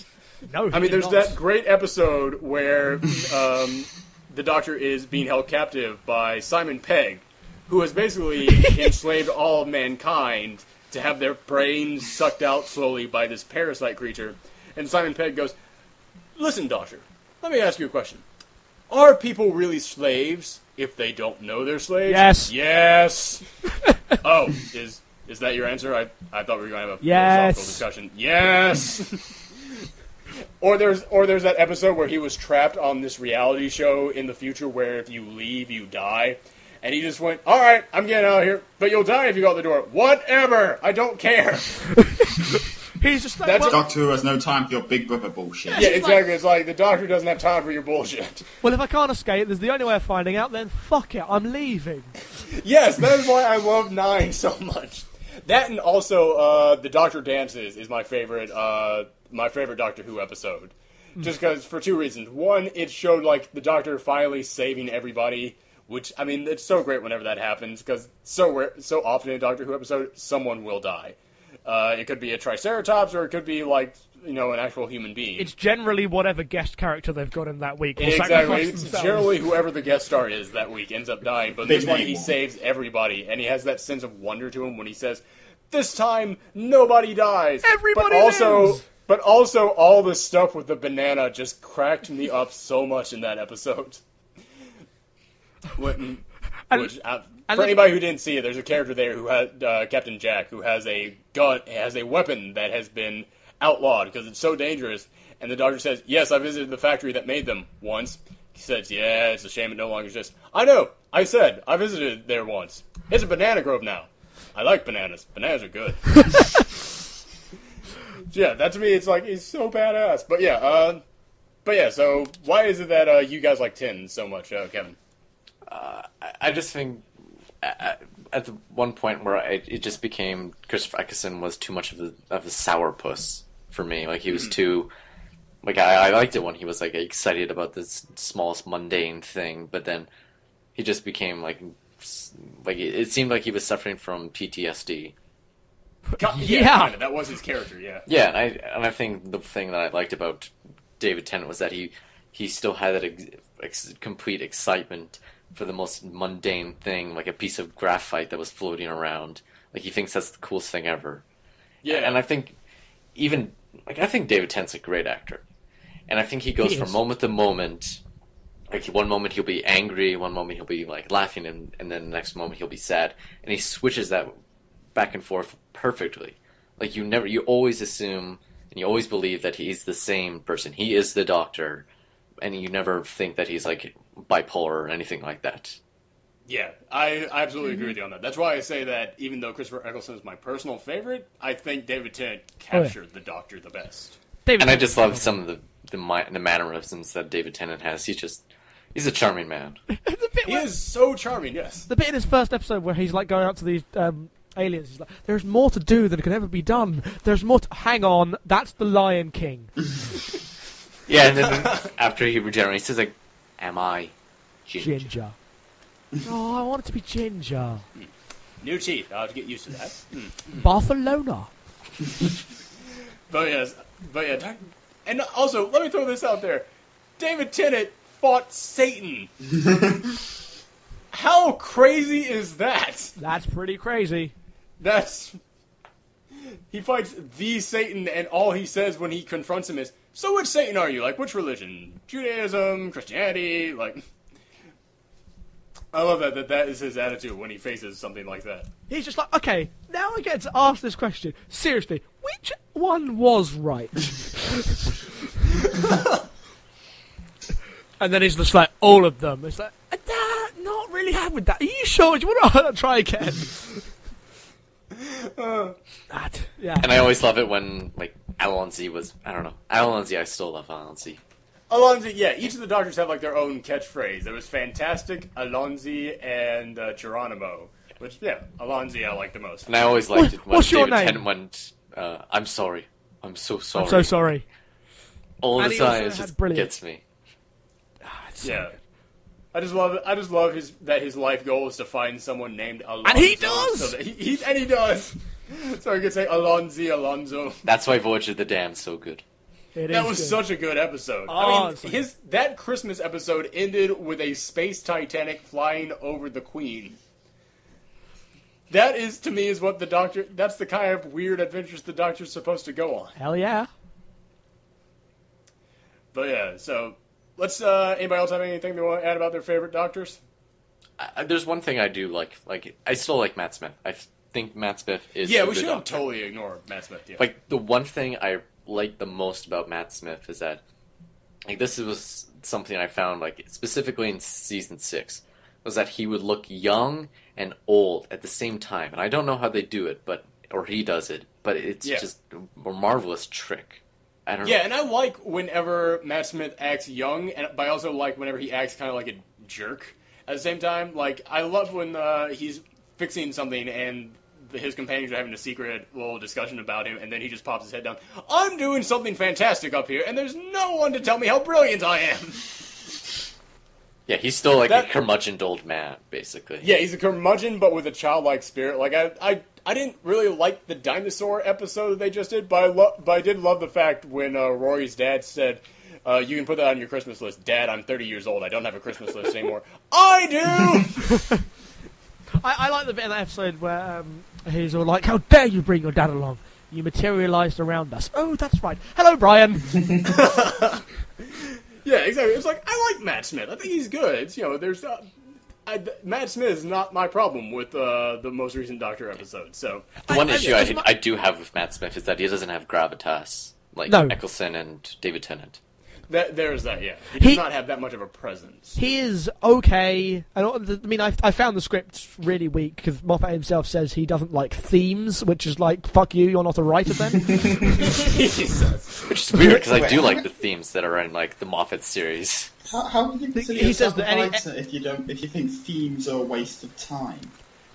No, I mean, there's that great episode where the Doctor is being held captive by Simon Pegg, who has basically enslaved all of mankind to have their brains sucked out slowly by this parasite creature. And Simon Pegg goes, "Listen, Doctor, let me ask you a question. Are people really slaves if they don't know they're slaves?" Yes. Yes. Oh, is that your answer? I thought we were going to have a philosophical discussion. Yes. Or there's that episode where he was trapped on this reality show in the future where if you leave, you die. And he just went, "All right, I'm getting out of here, but you'll die if you go out the door. Whatever, I don't care." He's just like, Doctor Who has no time for your Big Brother bullshit. Yeah, exactly. It's like the Doctor doesn't have time for your bullshit. Well, if I can't escape, there's the only way of finding out, then fuck it, I'm leaving. Yes, that is why I love 9 so much. That, and also the Doctor Dances is my favorite Doctor Who episode. Just because, for 2 reasons. One, it showed like the Doctor finally saving everybody, which, I mean, it's so great whenever that happens, because so often in a Doctor Who episode, someone will die. It could be a Triceratops, or it could be like, an actual human being. It's generally whatever guest character they've got in that week. Exactly. It's generally whoever the guest star is that week ends up dying. But this one, he saves everybody, and he has that sense of wonder to him when he says, "This time, nobody dies." Everybody lives! But also, all the stuff with the banana just cracked me up so much in that episode. For anybody who didn't see it, there's a character there who has Captain Jack, who has a gun, has a weapon that has been outlawed because it's so dangerous, And the doctor says, yes, I visited the factory that made them once. He says, yeah, it's a shame it no longer exists. I know, I said, I visited there once. It's a banana grove now. I like bananas. Bananas are good. Yeah, that to me, it's like, he's so badass. But yeah, so why is it that you guys like Tin so much, Kevin? I just think at the one point where it just became Christopher Eccleston was too much of a sourpuss for me. Like, he was too... Like, I liked it when he was, like, excited about this smallest mundane thing, but then he just became, like it seemed like he was suffering from PTSD. Yeah. Kind of. That was his character, yeah. Yeah, and I think the thing that I liked about David Tennant was that he still had that complete excitement for the most mundane thing, like a piece of graphite that was floating around. Like, he thinks that's the coolest thing ever. Yeah. And I think I think David Tennant's a great actor. And I think he goes from moment to moment. Like, one moment he'll be angry, one moment he'll be, like, laughing, and then the next moment he'll be sad. And he switches that back and forth perfectly. Like, you always assume, and you always believe that he's the same person. He is the doctor, and you never think that he's, like, bipolar or anything like that. Yeah, I absolutely agree with you on that. That's why I say that even though Christopher Eccleston is my personal favorite, I think David Tennant captured the Doctor the best. I just love some of the mannerisms that David Tennant has. He's a charming man. He is so charming, yes. The bit in his first episode where he's like going up to these aliens, he's like, "There's more to do than can ever be done. There's more to..." Hang on, that's the Lion King. Yeah, and then after he regenerates, he's like, "Am I ginger?" Oh, I want it to be ginger. New teeth. I'll have to get used to that. Barcelona. But yeah, and also, let me throw this out there. David Tennant fought Satan. How crazy is that? That's pretty crazy. He fights the Satan, and all he says when he confronts him is, "So which Satan are you? Like, which religion? Judaism? Christianity?" Like, I love that is his attitude when he faces something like that. He's just like, okay, now I get to ask this question. Seriously, which one was right? And then he's just like, all of them. It's like, not really happy with that. Are you sure? Do you want to try again? Yeah. And I always love it when, like, Alonzi was, I don't know. Alonzi, I still love Alonzi. Alonzi, yeah, each of the doctors have, like, their own catchphrase. There was Fantastic, Alonzi, and Geronimo. Which, yeah, Alonzi I like the most. And I always liked it when what's your David name? Tennant went, "I'm sorry. I'm so sorry. I'm so sorry." All And the he time, also it had just brilliant- gets me. So good. I just love it. I just love that his life goal is to find someone named Alonzo. And he does! So that he does! So he could say Alonzo. That's why Voyage of the Damned's so good. That was such a good episode. Oh, I mean, that Christmas episode ended with a space Titanic flying over the Queen. That is, to me, is what the Doctor... That's the kind of weird adventures the Doctor's supposed to go on. Hell yeah. But yeah, so... Let's, anybody else have anything they want to add about their favorite Doctors? There's one thing I do like. Like, I still like Matt Smith. I think Matt Smith is Yeah, a we good shouldn't Doctor. totally ignore Matt Smith, yeah. Like, the one thing I like the most about Matt Smith is that, like, this was something I found, like, specifically in season 6, was that he would look young and old at the same time. And I don't know how they do it, or he does it, but it's just a marvelous trick. I don't know. Yeah, and I like whenever Matt Smith acts young, but I also like whenever he acts kind of like a jerk. At the same time, like, I love when he's fixing something and his companions are having a secret little discussion about him, and then he just pops his head down. "I'm doing something fantastic up here, and there's no one to tell me how brilliant I am." Yeah, he's still like a curmudgeoned old man, basically. Yeah, he's a curmudgeon, but with a childlike spirit. Like, I didn't really like the dinosaur episode that they just did, but I did love the fact when Rory's dad said, "You can put that on your Christmas list." "Dad, I'm 30 years old. I don't have a Christmas list anymore." "I do!" I like the bit in that episode where he's all like, "How dare you bring your dad along? You materialised around us." "Oh, that's right. Hello, Brian." Yeah, exactly. It's like, I like Matt Smith. I think he's good. It's, there's... Matt Smith is not my problem with the most recent Doctor episode, so... The one issue I do have with Matt Smith is that he doesn't have gravitas. like No. Eccleston and David Tennant. There's that, yeah. He does not have that much of a presence. He is okay. I found the script really weak because Moffat himself says he doesn't like themes, which is like, fuck you, you're not a writer then. Jesus. Which is weird because I do like the themes that are in like the Moffat series. How do you consider He says yourself a that writer if you think themes are a waste of time?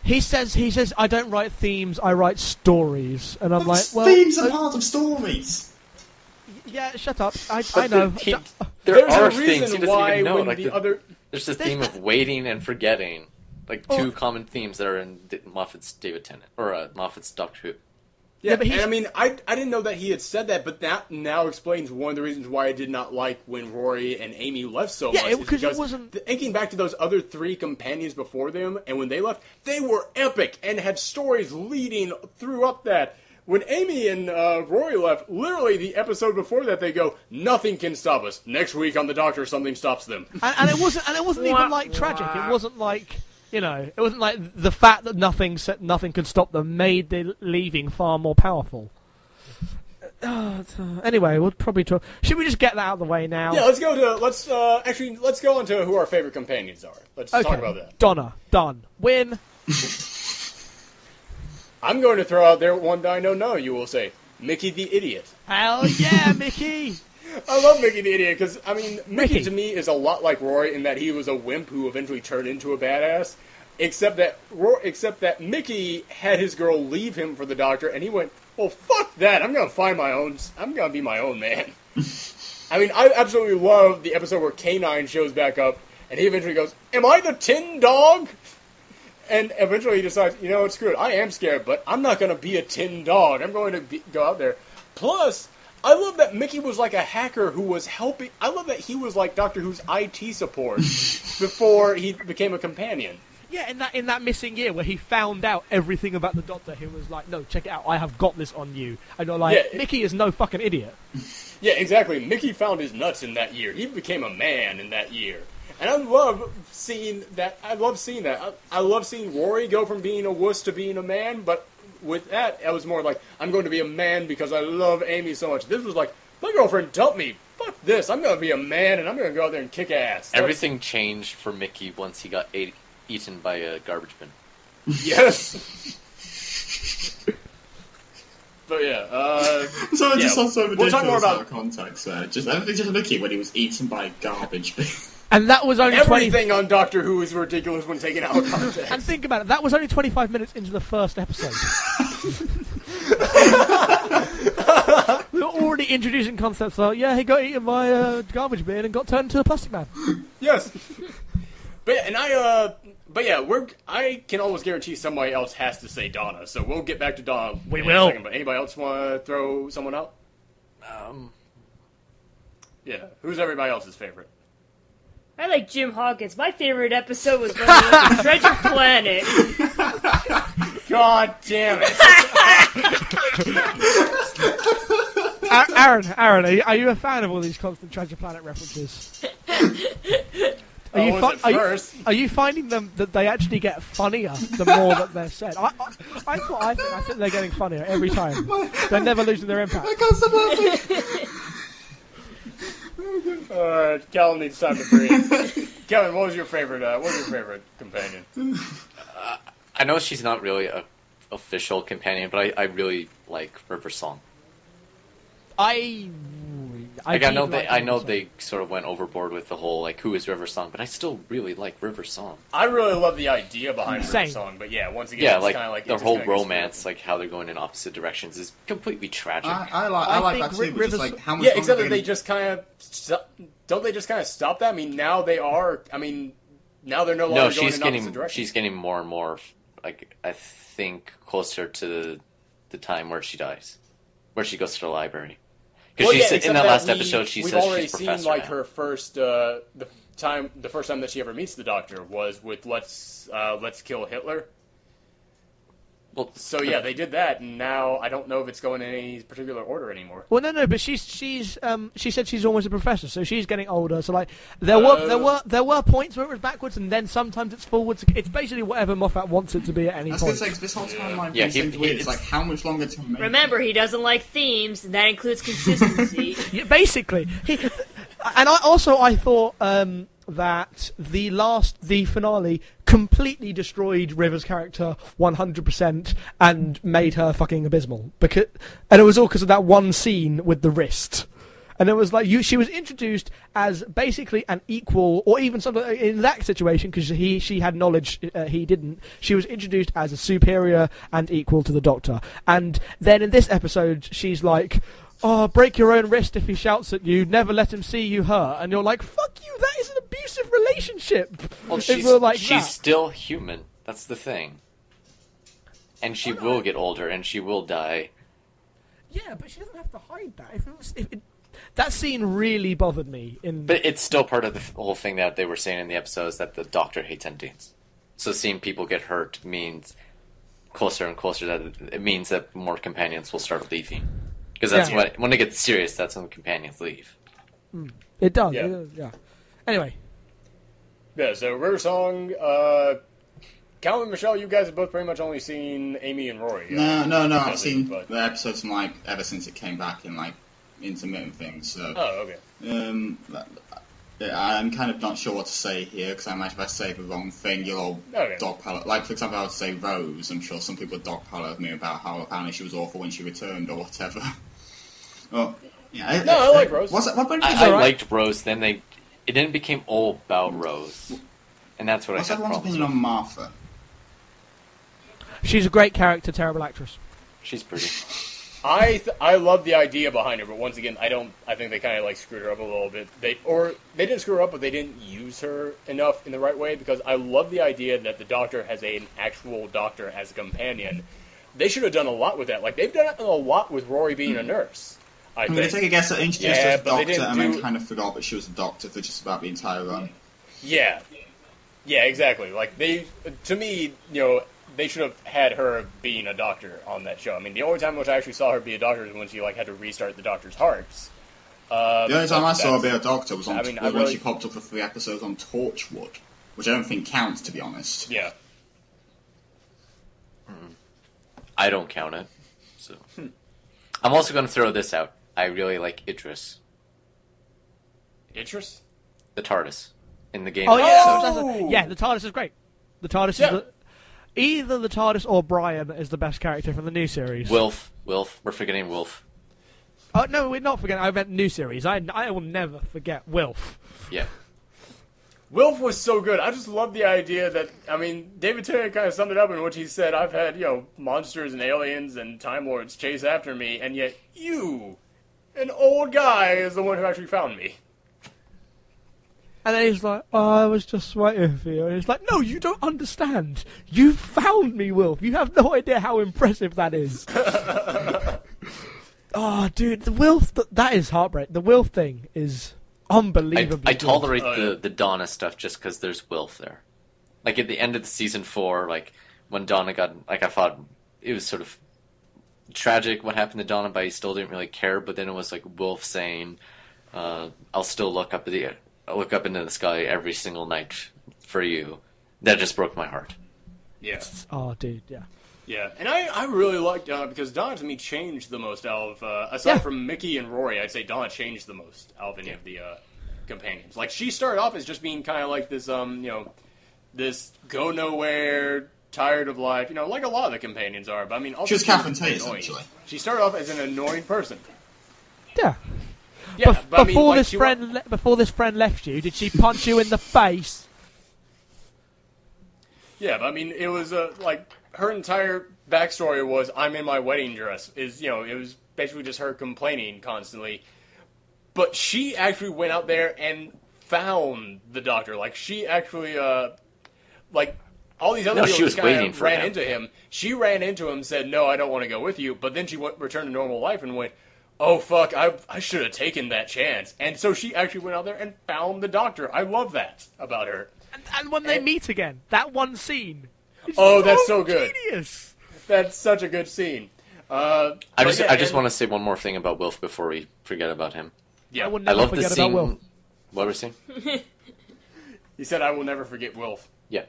He says I don't write themes, I write stories, and I'm like, well, themes are part of stories. yeah, shut up. I know. There There's are a things reason he doesn't why even know. when Like the other... there's the theme of waiting and forgetting, like two common themes that are in Moffat's David Tennant or Moffat's Doctor Who. Yeah, but and I mean, I didn't know that he had said that, but that now explains one of the reasons why I did not like when Rory and Amy left so much. Because it wasn't... Thinking back to those other three companions before them, and when they left, they were epic and had stories leading through up that. When Amy and Rory left, literally the episode before that, they go, "Nothing can stop us. Next week on the Doctor, something stops them." And it wasn't even like tragic. It wasn't like, you know, it wasn't like the fact that nothing could stop them made the leaving far more powerful. Anyway, we'll probably talk. Should we just get that out of the way now? Yeah, let's go on to who our favorite companions are. Let's talk about that. Donna, done. Win. I'm going to throw out there one that I know you will say. Mickey the Idiot. Hell yeah, Mickey! I love Mickey the Idiot, because, I mean, Mickey to me is a lot like Rory in that he was a wimp who eventually turned into a badass, except that Mickey had his girl leave him for the Doctor, and he went, well, fuck that, I'm going to be my own man. I mean, I absolutely love the episode where K9 shows back up, and he eventually goes, am I the tin dog? And eventually he decides, you know what, screw it, I am scared, but I'm not going to be a tin dog. I'm going to go out there. Plus, I love that Mickey was like a hacker who was helping. I love that he was like Doctor Who's IT support before he became a companion. Yeah, in that missing year where he found out everything about the Doctor, he was like, no, check it out, I have got this on you. And you're like, Mickey is no fucking idiot. Yeah, exactly. Mickey found his nuts in that year. He became a man in that year. And I love seeing that. I love seeing Rory go from being a wuss to being a man, but with that, I was more like, I'm going to be a man because I love Amy so much. This was like, my girlfriend dumped me. Fuck this. I'm going to be a man, and I'm going to go out there and kick ass. Everything changed for Mickey once he got eaten by a garbage bin. Yes. But yeah, we'll talk more about context there. Just Mickey when he was eaten by a garbage bin. And that was only everything on Doctor Who is ridiculous when taken out of context. And think about it, that was only 25 minutes into the first episode. We were already introducing concepts like, yeah, he got eaten by a garbage bin and got turned into a plastic man. Yes. I can almost guarantee somebody else has to say Donna, so we'll get back to Donna in a second, but anybody else want to throw someone out? Yeah, who's everybody else's favorite? I like Jim Hawkins. My favorite episode was when we went to Treasure Planet. God damn it. Aaron, are you a fan of all these constant Treasure Planet references? Are you finding them that they actually get funnier the more that they're said? I think they're getting funnier every time. They're never losing their impact. I can't stop laughing. Alright, Kellen needs time to breathe. Kellen, what was your favorite companion? I know she's not really a official companion, but I really like River Song. I know they sort of went overboard with the whole like who is River Song, but I still really like River Song. I really love the idea behind River Song, but yeah, once again, it's kind of like their whole romance, like how they're going in opposite directions, is completely tragic. I like that too. But like, how much except that they just kind of don't they just kind of stop that? I mean, now they are. I mean, now they're no longer going in opposite directions. She's getting more and more, like I think, closer to the time where she dies, where she goes to the library. Because in that last episode, she says she's professor. We've already seen like her first the first time that she ever meets the Doctor was with let's kill Hitler. Well, So yeah, they did that, and now I don't know if it's going in any particular order anymore. Well, no, but she said she's almost a professor, so she's getting older. So like there were points where it was backwards, and then sometimes it's forwards. It's basically whatever Moffat wants it to be at any I was point. going to say, 'cause this whole timeline Yeah, seems weird. It's like, how much longer to make Remember, he doesn't like themes, and that includes consistency. Yeah, basically. I thought that the finale completely destroyed River's character 100% and made her fucking abysmal. And it was all because of that one scene with the wrist. And it was like she was introduced as basically an equal, or even something in that situation because she had knowledge, he didn't. She was introduced as a superior and equal to the Doctor. And then in this episode, she's like, "Oh, break your own wrist if he shouts at you. Never let him see you hurt." And you're like, "Fuck you! That is an abusive relationship." Well, she's still human. That's the thing. And she will get older, and she will die. Yeah, but she doesn't have to hide that. That scene really bothered me. But it's still part of the whole thing that they were saying in the episodes that the Doctor hates endings. So seeing people get hurt means closer and closer that it means that more companions will start leaving. Because that's when it gets serious, that's when the companions leave. It does. Yeah. Anyway. Yeah, so River Song, Calvin and Michelle, you guys have both pretty much only seen Amy and Rory. No, I've seen the episodes from, like, ever since it came back in, like, intermittent things, so... Oh, okay. I'm kind of not sure what to say here, because I imagine if I say the wrong thing, you'll all dogpile. Like, for example, I would say Rose. I'm sure some people would dogpile me about how apparently she was awful when she returned, or whatever. Well, yeah, I like Rose. I liked Rose, then it didn't become all about Rose. And that's what I had everyone's problems opinion with. on Martha? She's a great character, terrible actress. She's pretty. I love the idea behind her, but once again, I think they kind of like screwed her up a little bit. They didn't screw her up, but they didn't use her enough in the right way, because I love the idea that the Doctor has an actual doctor as a companion. They should have done a lot with that. Like, they've done a lot with Rory being a nurse. I think. They take a guess at introduced as a doctor and then kind of forgot that she was a doctor for just about the entire run. Yeah, exactly. Like, to me, they should have had her being a doctor on that show. I mean, the only time which I actually saw her be a doctor is when she had to restart the Doctor's hearts. The only time I saw her be a doctor was when she popped up for 3 episodes on Torchwood, which I don't think counts, to be honest. Yeah. I don't count it. So I'm also going to throw this out. I really like Idris. Idris? The TARDIS in the game. Oh, yeah. The TARDIS is great. The TARDIS is either the TARDIS or Brian is the best character from the new series. Wilf. We're forgetting Wilf. Oh, no, we're not forgetting. I meant new series. I will never forget Wilf. Yeah. Wilf was so good. I just love the idea that, David Tennant kind of summed it up in which he said, I've had, monsters and aliens and Time Lords chase after me, and yet you, an old guy, is the one who actually found me. And then he's like, "Oh, I was just waiting for you." And he's like, "No, you don't understand. You found me, Wilf. You have no idea how impressive that is." Oh, dude, the Wilf, that is heartbreak. The Wilf thing is unbelievably I tolerate the Donna stuff just because there's Wilf there. Like, at the end of the season 4, like, when Donna got, I thought it was sort of tragic what happened to Donna, but I still didn't really care. But then it was like Wilf saying, I'll still look up into the sky every single night for you. That just broke my heart. Yeah. Oh, dude, yeah. Yeah, and I really liked Donna, because Donna to me changed the most out of, aside from Mickey and Rory, I'd say Donna changed the most out of any of the companions. Like, she started off as just being kind of like this, this go nowhere, tired of life, like a lot of the companions are, but also she was Catherine Tate, essentially. She started off as an annoying person. Yeah. Yeah, before this friend left you, did she punch you in the face? Yeah, but it was her entire backstory was I'm in my wedding dress. It was basically just her complaining constantly. But she actually went out there and found the Doctor. Like, she actually all these other people just kind of ran into him. She ran into him and said, "No, I don't want to go with you." But then she returned to normal life and went, "Oh, fuck, I should have taken that chance." And so she actually went out there and found the Doctor. I love that about her. And when they meet again, that one scene. That's so good. Genius. That's such a good scene. I just want to say one more thing about Wilf before we forget about him. Yeah, I would I never love the forget about scene. Will. What were we saying? he said, "I will never forget Wilf." Yeah.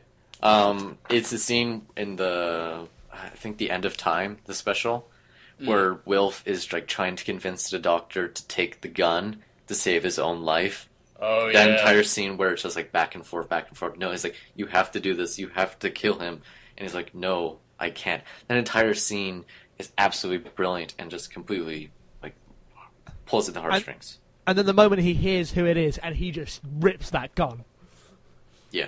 It's the scene in I think the End of Time, the special, where Wilf is like trying to convince the Doctor to take the gun to save his own life. Oh yeah. That entire scene where it's just like back and forth, back and forth. No, he's like, you have to do this. You have to kill him. And he's like, no, I can't. That entire scene is absolutely brilliant and just completely like pulls at the heartstrings. And then the moment he hears who it is, and he just rips that gun. Yeah.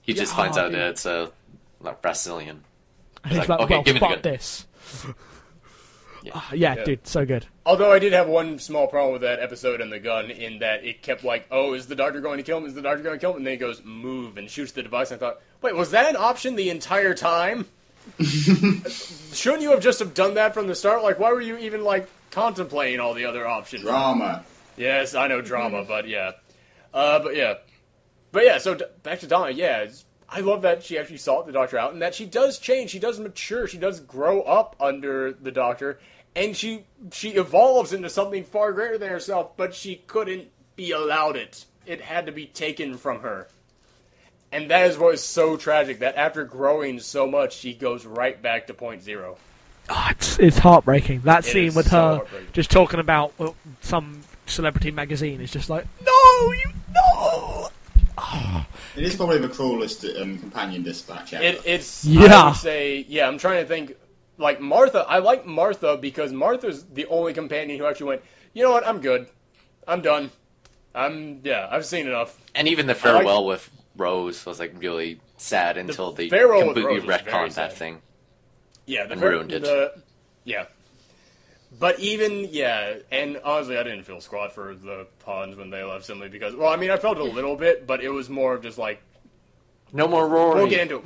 He just finds out that it's not Brazilian. And he's like, like, okay, well, give me the fuck gun. this. Yeah. Yeah, dude, so good. Although I did have one small problem with that episode and the gun, in that it kept like, oh, is the Doctor going to kill him? Is the Doctor going to kill him? And then he goes, move, and shoots the device. And I thought, wait, was that an option the entire time? Shouldn't you have just have done that from the start? Like, why were you even, like, contemplating all the other options? Drama. Yes, I know drama, but yeah. But yeah, so back to Donna, yeah, I love that she actually sought the Doctor out, and that she does change, she does mature, she does grow up under the Doctor, and she evolves into something far greater than herself, but she couldn't be allowed it. It had to be taken from her. And that is what is so tragic, that after growing so much, she goes right back to point zero. Oh, it's heartbreaking. That It scene is with so her heartbreaking. just talking about some celebrity magazine is just like, no, no. It is probably the cruelest companion dispatch ever. It's I Yeah. would say, yeah, I'm trying to think, like Martha, I like Martha because Martha's the only companion who actually went, you know what, I'm good. I'm done. I've seen enough. And even the farewell with Rose was like really sad until they farewell with completely Rose was very retconned sad. that thing. Yeah, And ruined it. Yeah. But even, yeah, and honestly, I didn't feel squat for the Pawns when they left simply because, well, I mean, I felt a little bit, but it was more of just like, No more Rory. we'll get into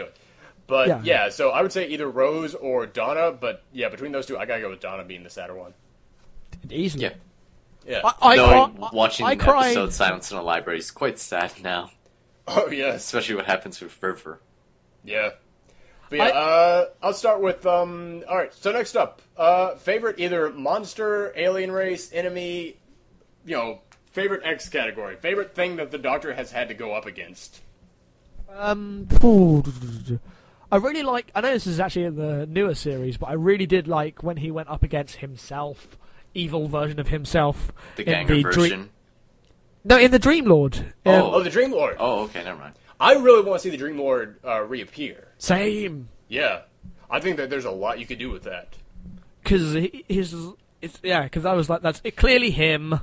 it. But, yeah, so I would say either Rose or Donna, but, yeah, between those two, I gotta go with Donna being the sadder one. Easily. Yeah. Yeah. Watching I the cried. episode Silence in a Library is quite sad now. Oh, yes. Especially what happens with River. Yeah. But yeah, I'll start with, alright, so next up, favorite either monster, alien race, enemy, favorite X category. Favorite thing that the Doctor has had to go up against. I really like. I know this is actually in the newer series, but I really did like when he went up against himself, evil version of himself. The in Ganger the version. No, in the Dream Lord. Oh, the Dream Lord. Oh, okay, never mind. I really want to see the Dream Lord reappear. Same. Yeah. I think that there's a lot you could do with that. Because because I was like, that's clearly him,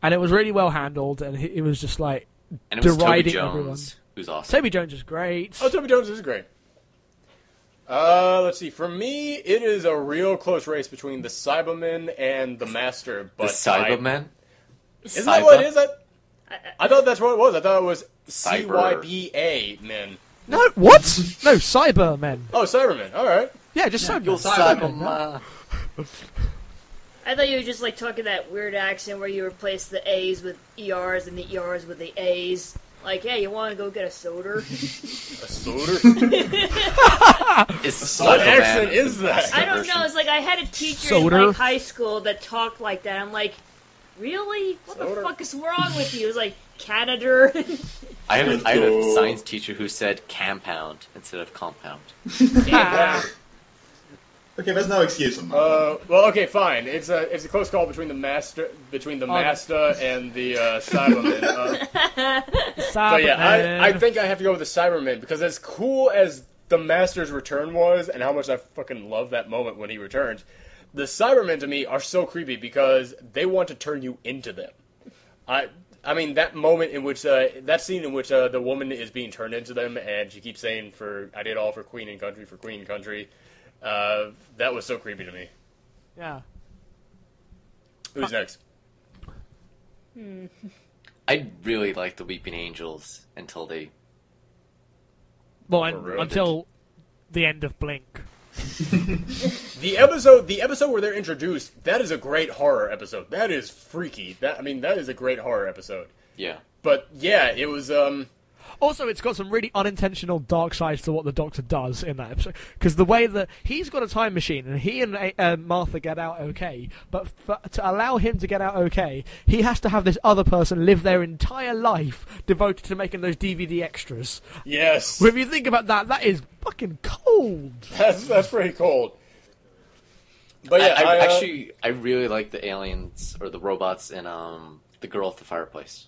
and it was really well handled, and it was just like And it was Toby deriding Jones, everyone. who's awesome. Toby Jones is great. Oh, Toby Jones is great. Let's see. For me, it is a real close race between the Cybermen and the Master. But The Cybermen? Isn't that what it is? I thought that's what it was. I thought it was CYBA men. No, what? No, Cybermen. Oh, Cybermen. All right. Yeah, just Cybermen. Cybermen. I thought you were just like talking that weird accent where you replace the A's with ERs and the ERs with the A's. Like, yeah, you want to go get a soda? A soda? It's What Cyberman. accent is that? I don't know. It's like I had a teacher Soda? in like high school that talked like that. I'm like, really? What Soda? the fuck is wrong with you? It was like Canada. I had a science teacher who said compound instead of compound. Okay, there's no excuse on that. Well, okay, fine. It's a close call between the Master and the Cybermen. So yeah, I think I have to go with the Cybermen because as cool as the Master's return was, and how much I fucking love that moment when he returns, the Cybermen to me are so creepy because they want to turn you into them. I mean that moment in which that scene in which the woman is being turned into them and she keeps saying I did all for Queen and Country, for Queen and Country. That was so creepy to me. Yeah. Who's next? I really liked the Weeping Angels until they... Well, ruined until the end of Blink. The episode where they're introduced, that is a great horror episode. That is freaky. That is a great horror episode. Yeah. But yeah, it was Also, it's got some really unintentional dark sides to what the Doctor does in that episode. Because the way that he's got a time machine and he and Martha get out okay, but to allow him to get out okay, he has to have this other person live their entire life devoted to making those DVD extras. Yes. When you think about that, that is fucking cold. That's pretty cold. But yeah, I really like the aliens or the robots in the girl at the fireplace,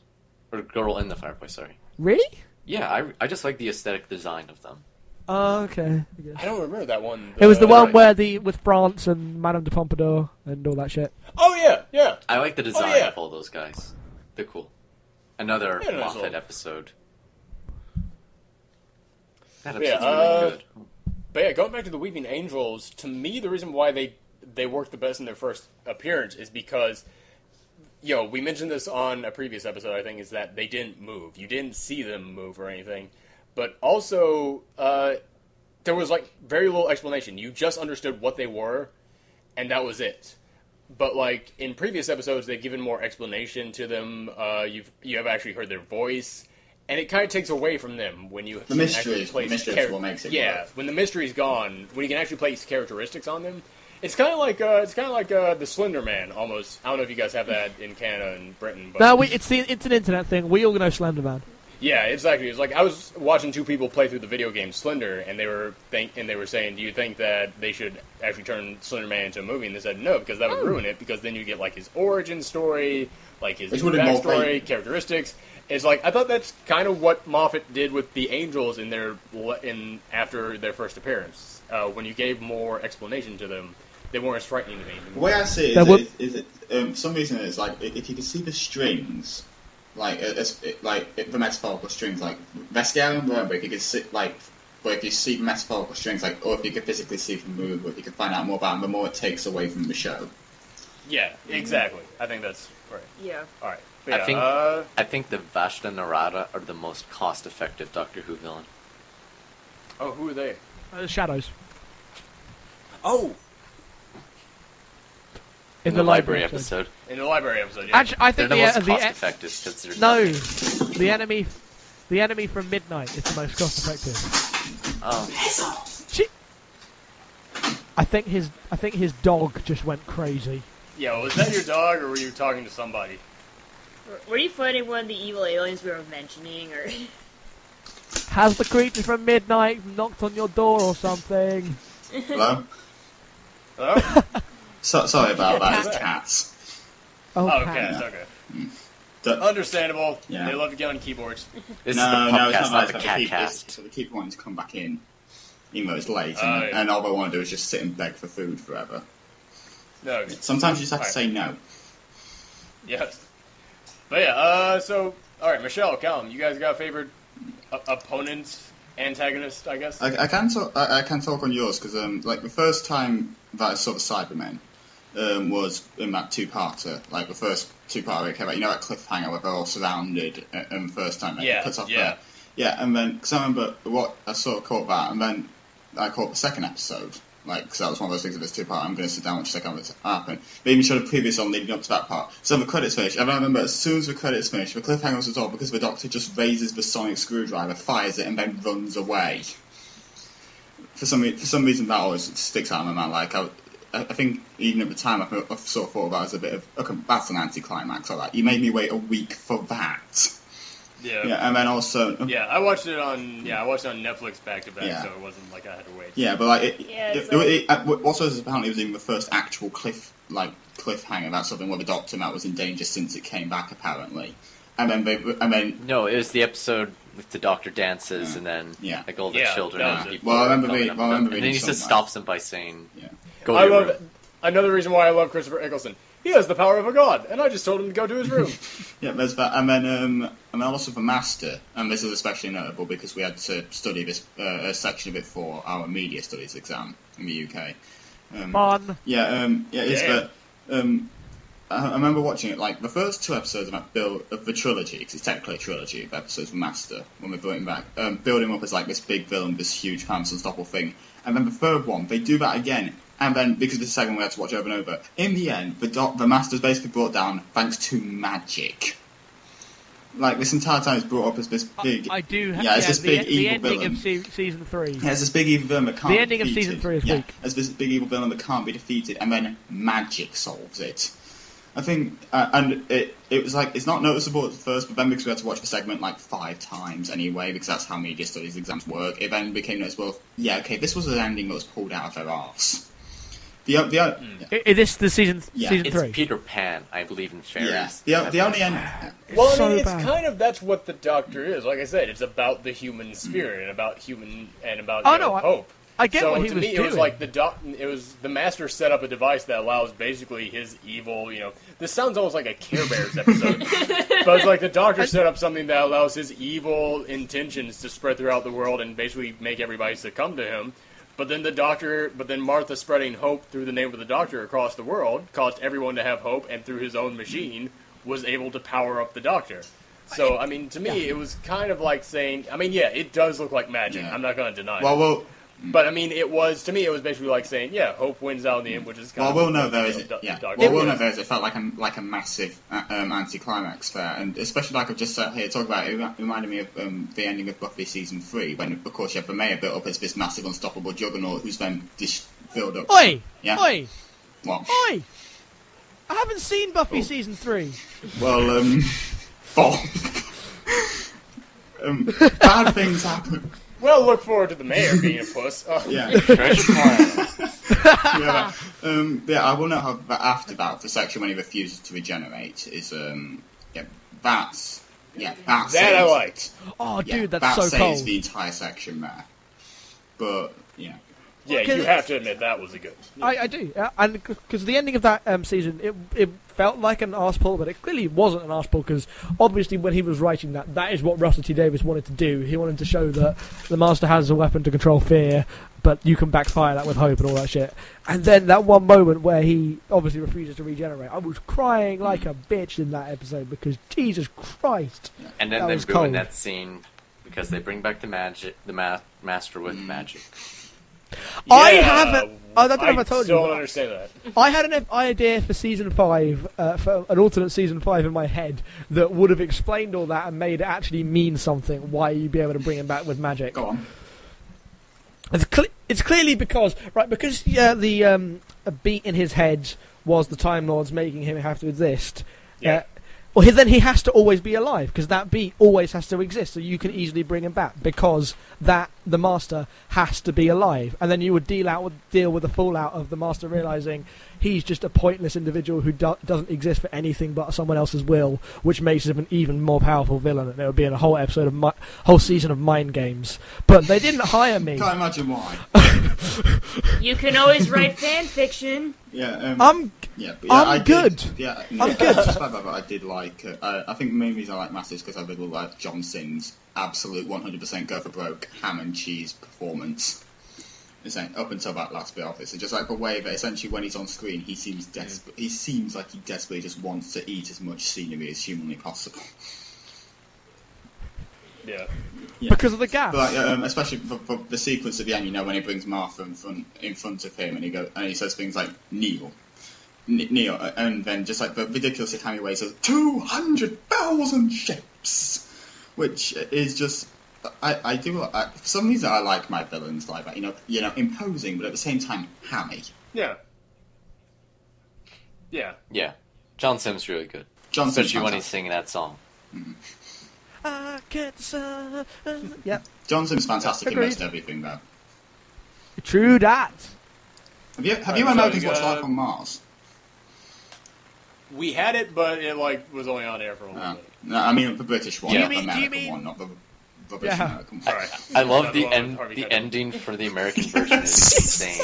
or girl in the fireplace. Sorry. Really? Yeah, I just like the aesthetic design of them. Oh, okay. I don't remember that one. It was the one where with France and Madame de Pompadour and all that shit. Oh yeah. I like the design of all those guys. They're cool. Another Moffat episode. That episode's really good. But yeah, going back to the Weeping Angels, to me, the reason why they worked the best in their first appearance is because, we mentioned this on a previous episode, I think, is that they didn't move. You didn't see them move or anything. But also, there was, very little explanation. You just understood what they were, and that was it. But, in previous episodes, they've given more explanation to them. You have actually heard their voice. And it kind of takes away from them when you the mystery is what makes it work. When the mystery's gone, when you can actually place characteristics on them, it's kind of like the Slender Man almost. I don't know if you guys have that in Canada and Britain, but no, it's an internet thing. We all know Slender Man. Yeah, exactly. It's like I was watching two people play through the video game Slender, and they were saying, "Do you think that they should actually turn Slender Man into a movie?" And they said no, because that would ruin it. Because then you get his origin story, his backstory, characteristics. It's I thought that's kind of what Moffat did with the Angels after their first appearance. When you gave more explanation to them, they weren't as frightening to me. The way I see it is for some reason it's if you can see the strings, the metaphorical strings, Vescarian Worm, if you could see but if you see the metaphorical strings, or if you could physically see them move, or if you could find out more about them, the more it takes away from the show. Yeah, exactly. I think that's right. Yeah. All right. I think the Vashta Narada are the most cost-effective Doctor Who villain. Oh, who are they? Shadows. Oh! In the library episode. In the library episode, yeah. Actually, I think they're the most cost-effective because they're the enemy from Midnight is the most cost-effective. Oh. I think his dog just went crazy. Yeah, was that your dog, or were you talking to somebody? Were you fighting one of the evil aliens we were mentioning, or? Has the creature from Midnight knocked on your door or something? Hello? Hello? Sorry about that, it's cats. Oh, cats, okay. Understandable. Yeah. They love to get on keyboards. This is the Pupcast, not the Catcast. So they keep wanting to come back in, even though it's late, and all they want to do is just sit and beg for food forever. No. Sometimes you just have to say no. Yes. But yeah, alright, Michelle, Callum, you guys got a favorite opponent, antagonist, I guess? I can talk on yours, because the first time that I saw the Cybermen was in that two-parter, the first two-parter it came out, that cliffhanger where they're all surrounded, and the first time it cuts off there. Yeah, and then, because I remember what I sort of caught that, and then I caught the second episode, because that was one of those things of this two-part, I'm going to sit down and check out what's happened. They even showed a previous one leading up to that part. So the credits finished, and I remember as soon as the credits finished, the cliffhanger was resolved because the Doctor just raises the sonic screwdriver, fires it, and then runs away. For some reason that always sticks out in my mind. I think even at the time I sort of thought that as a bit of, that's an anticlimax, all right. You made me wait a week for that. Yeah, and then also... I watched it on Netflix back to back, so it wasn't like I had to wait. Yeah, but also apparently it was even the first actual cliffhanger. That's something where the Doctor Matt was in danger since it came back, apparently. And then no, it was the episode with the Doctor dances, and then all the children. And people I remember reading. And then he just stops them by saying, "Go to your room." Another reason why I love Christopher Eccleston. He has the power of a god, and I just told him to go to his room. Yeah, there's that, and then also the Master, and this is especially notable because we had to study this a section of it for our media studies exam in the UK. Fun. I remember watching it, the first two episodes of the trilogy, because it's technically a trilogy of episodes of Master, when we brought him back, build him up as this big villain, this huge, famous, unstoppable thing. And then the third one, they do that again. And then, because this second we had to watch over and over, in the end, the Master's basically brought down thanks to magic. like this entire time, it's brought up as this big. I do. It's this big the evil ending villain. of season 3. Yeah, it's this big evil villain that can't. The ending be of defeated. season 3 is weak. As this big evil villain that can't be defeated, and then magic solves it. I think, and it was like, it's not noticeable at first, but then because we had to watch the segment like 5 times anyway, because that's how media studies exams work, it then became noticeable, this was an ending that was pulled out of their arse. Is this the season 3? It's Peter Pan, I believe in fairies. Yeah, the only end... Well, so I mean, it's bad. kind of, that's what the Doctor is. Like I said, it's about the human spirit, and about hope. I get so what he to was me, doing. it was like the Master set up a device that allows basically his evil. This sounds almost like a Care Bears episode, but it's like the Doctor set up something that allows his evil intentions to spread throughout the world and basically make everybody succumb to him. But then Martha spreading hope through the name of the Doctor across the world caused everyone to have hope, and through his own machine was able to power up the Doctor. So I mean, to me, it was kind of like saying, it does look like magic. I'm not going to deny it. But I mean, it was basically like saying, hope wins out in the end, which is kind of. We'll know there is. It felt like a massive anticlimax there, and especially like I've just sat here talking about it reminded me of the ending of Buffy season 3, when of course you have the mayor built up as this massive unstoppable juggernaut who's then filled up. Oi! Yeah. Oi! What? Oi! I haven't seen Buffy season 3. Well, bad things happen. Well, look forward to the mayor being a puss. Yeah. I will note how after that, the section when he refuses to regenerate is that I liked. Oh, dude, that's that so saves cold. the entire section there. But yeah, you have to admit that was a good. I do, and because the ending of that season, it felt like an arse pull, but it clearly wasn't an arse pull, because obviously when he was writing that is what Russell T Davies wanted to do. He wanted to show that the Master has a weapon to control fear, but you can backfire that with hope and all that shit. And then that one moment where he obviously refuses to regenerate, I was crying like a bitch in that episode, because Jesus Christ. And then they ruin that scene because they bring back the Master with magic. I haven't. I don't know if I told you. I don't understand that. I had an idea for season 5, for an alternate season 5 in my head that would have explained all that and made it actually mean something. Why you'd be able to bring him back with magic? Go on. It's clearly because the beat in his head was the Time Lords making him have to exist. Yeah. Then he has to always be alive, because that beat always has to exist, so you can easily bring him back, because the Master has to be alive. And then you would deal with the fallout of the Master realising he's just a pointless individual who doesn't exist for anything but someone else's will, which makes him an even more powerful villain. And it would be in a whole episode of whole season of mind games. But they didn't hire me. Can't imagine why. You can always write fan fiction. I'm good. I'm good. I did like. I think the main reason I like Masters because I really like John Sims' absolute 100% go for broke ham and cheese performance. Up until that last bit of it, so just like the way that essentially when he's on screen, he seems desperate. He seems like he desperately just wants to eat as much scenery as humanly possible. Yeah. Because of the gas. But especially for the sequence at the end, when he brings Martha in front of him, and he says things like Neil, and then just like the ridiculously tiny way he says 200,000 ships, which is just. I do. For some reason, I like my villains like that. Imposing, but at the same time, hammy. Yeah. John Sims really good, especially when he's singing that song. Mm-hmm. I get the sun. Yep. John Sims fantastic in most everything, though. True that. Have you Americans watched Life on Mars? We had it, but it was only on air for a little bit. No, I mean the British one, not the American one, not the rubbish American one. Right. I love the ending for the American version is insane.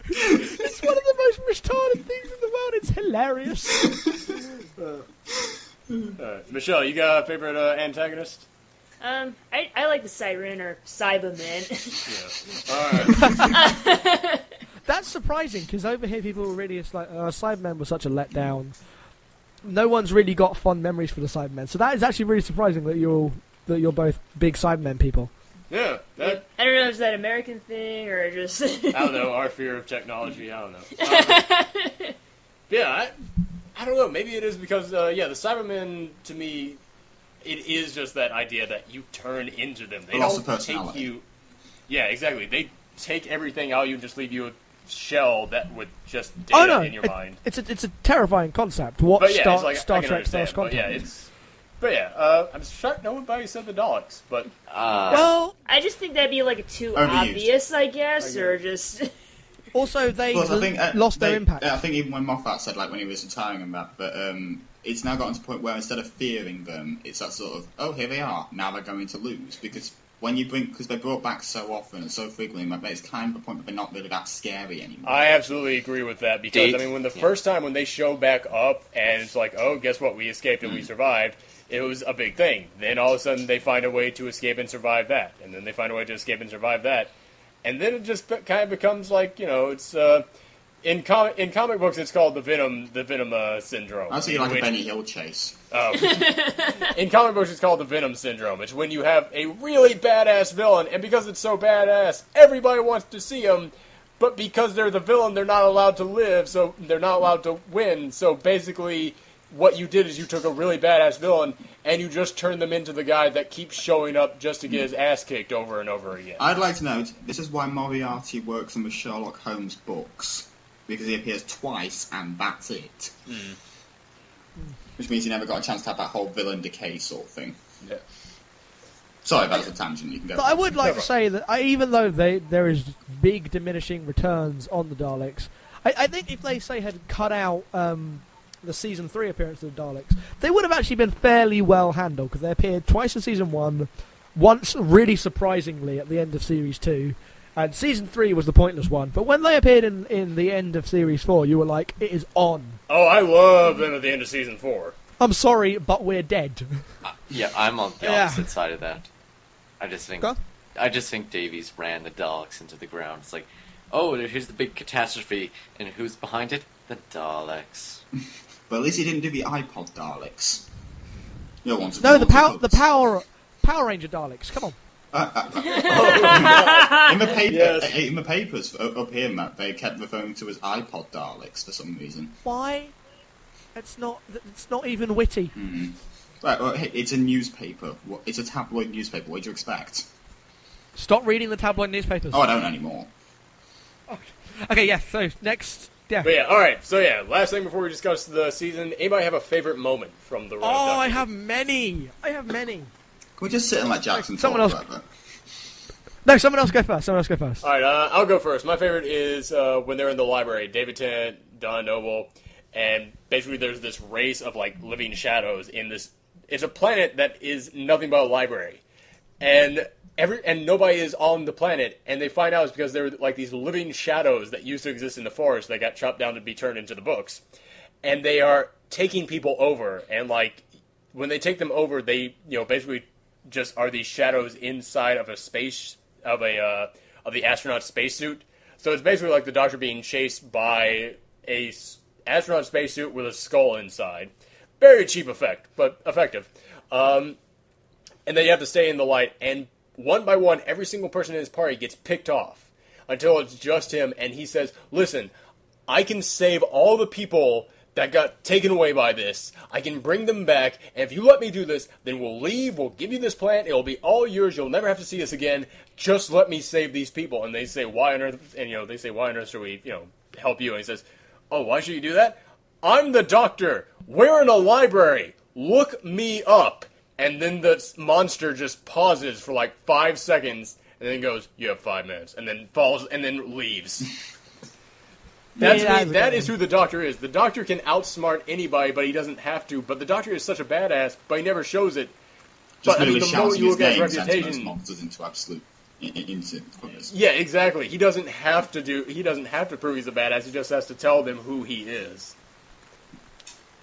It's one of the most retarded things in the world. It's hilarious. Michelle, you got a favorite antagonist? I like the Siren or Cybermen. Yeah. All right. That's surprising, because over here people were really just like, Cybermen was such a letdown. No one's really got fond memories for the Cybermen, so that is actually really surprising that you're both big Cybermen people. Yeah. I don't know, is that an American thing or just... I don't know, our fear of technology, I don't know. I don't know, maybe it is because, the Cybermen, to me, it is just that idea that you turn into them. They Loss of don't take personality. you. Yeah, exactly. They take everything out of you and just leave you a shell that would just data in your mind. It's a terrifying concept. What But yeah, Star, it's like, Star I can Trek understand. Stars But yeah, content? I'm shocked nobody said the Daleks, but Well, I just think that'd be like too Overused. obvious, I guess, or just. also they Plus, I think, lost their impact. I think even when Moffat said, like, when he was retiring and that, but it's now gotten to the point where instead of fearing them, it's that sort of, oh, here they are, now they're going to lose. Because because they're brought back so often and so frequently, like, it's kind of a point that they're not really that scary anymore. I absolutely agree with that because when the first time when they show back up and it's like, oh, guess what, we escaped and we survived, it was a big thing. Then all of a sudden they find a way to escape and survive that, and then they find a way to escape and survive that, and then it just kind of becomes like, it's in comic books it's called the Venom syndrome. I see like a Benny Hill chase. In comic books it's called the Venom syndrome. It's when you have a really badass villain, and because it's so badass, everybody wants to see him. But because they're the villain, they're not allowed to live, so they're not allowed to win. So basically, what you did is you took a really badass villain and you just turned them into the guy that keeps showing up just to get his ass kicked over and over again. I'd like to note, this is why Moriarty works in the Sherlock Holmes books. Because he appears twice and that's it. Which means he never got a chance to have that whole villain decay sort of thing. Yeah. Sorry, that was a tangent. You can go. But I would like to say that even though there is big diminishing returns on the Daleks, I think if they had cut out the season 3 appearance of the Daleks, they would have actually been fairly well handled because they appeared twice in season 1, once really surprisingly at the end of series 2, and season 3 was the pointless one. But when they appeared in the end of series 4, you were like, it is on. Oh, I love them at the end of season 4. I'm sorry, but we're dead. Yeah, I'm on the opposite side of that. I just think Davies ran the Daleks into the ground. It's like, oh, here's the big catastrophe, and who's behind it? The Daleks. But at least he didn't do the iPod Daleks. No, the Power Ranger Daleks. Come on. In the papers up here, Matt, they kept referring to as iPod Daleks for some reason. Why? It's not even witty. Mm. Right, well, hey, it's a newspaper. It's a tabloid newspaper. What do you expect? Stop reading the tabloid newspapers. Oh, I don't anymore. Okay, yes. So next, yeah. But yeah, all right. So yeah, last thing before we discuss the season, anybody have a favorite moment from the run of Doctor Who? I have many. Can we just sit and let Jackson someone talk else about that? No, someone else go first. All right, I'll go first. My favorite is when they're in the library. David Tennant, Donna Noble, and basically there's this race of like living shadows in this. It's a planet that is nothing but a library, and nobody is on the planet. And they find out it's because they're like these living shadows that used to exist in the forest that got chopped down to be turned into the books, and they are taking people over. And like when they take them over, they basically just are these shadows inside of a space of the astronaut spacesuit. So it's basically like the Doctor being chased by a astronaut spacesuit with a skull inside. Very cheap effect, but effective. And then you have to stay in the light, and one by one, every single person in his party gets picked off until it's just him, and he says, listen, I can save all the people that got taken away by this. I can bring them back, and if you let me do this, then we'll leave, we'll give you this plant, it'll be all yours, you'll never have to see us again, just let me save these people. And they say, why on earth, and they say, why on earth should we, help you? And he says, oh, why should you do that? I'm the Doctor, we're in a library, look me up. And then the monster just pauses for like 5 seconds, and then goes, you have 5 minutes, and then falls, and then leaves. That is who the Doctor is. The Doctor can outsmart anybody, but he doesn't have to. But the Doctor is such a badass, but he never shows it. Just but the moment you look at his reputation, reputation, monsters into absolute into yeah, exactly. He doesn't have to prove he's a badass. He just has to tell them who he is.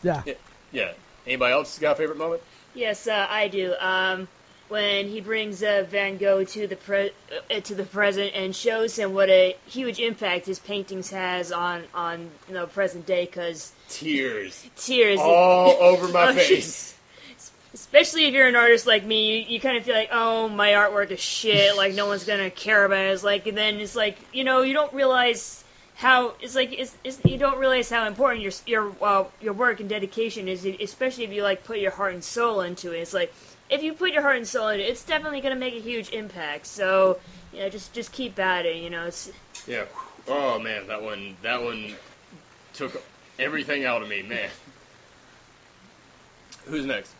Yeah. Yeah. Anybody else got a favorite moment? Yes, I do. When he brings Van Gogh to the present and shows him what a huge impact his paintings has on present day, because tears all over my face. Especially if you're an artist like me, you kind of feel like, oh, my artwork is shit. Like no one's gonna care about it. It's like, and then it's like, you don't realize how it's like you don't realize how important your work and dedication is, especially if you like put your heart and soul into it. It's like if you put your heart and soul into it, it's definitely going to make a huge impact. So just keep at it. It's Yeah. Oh man, that one took everything out of me, man. Who's next?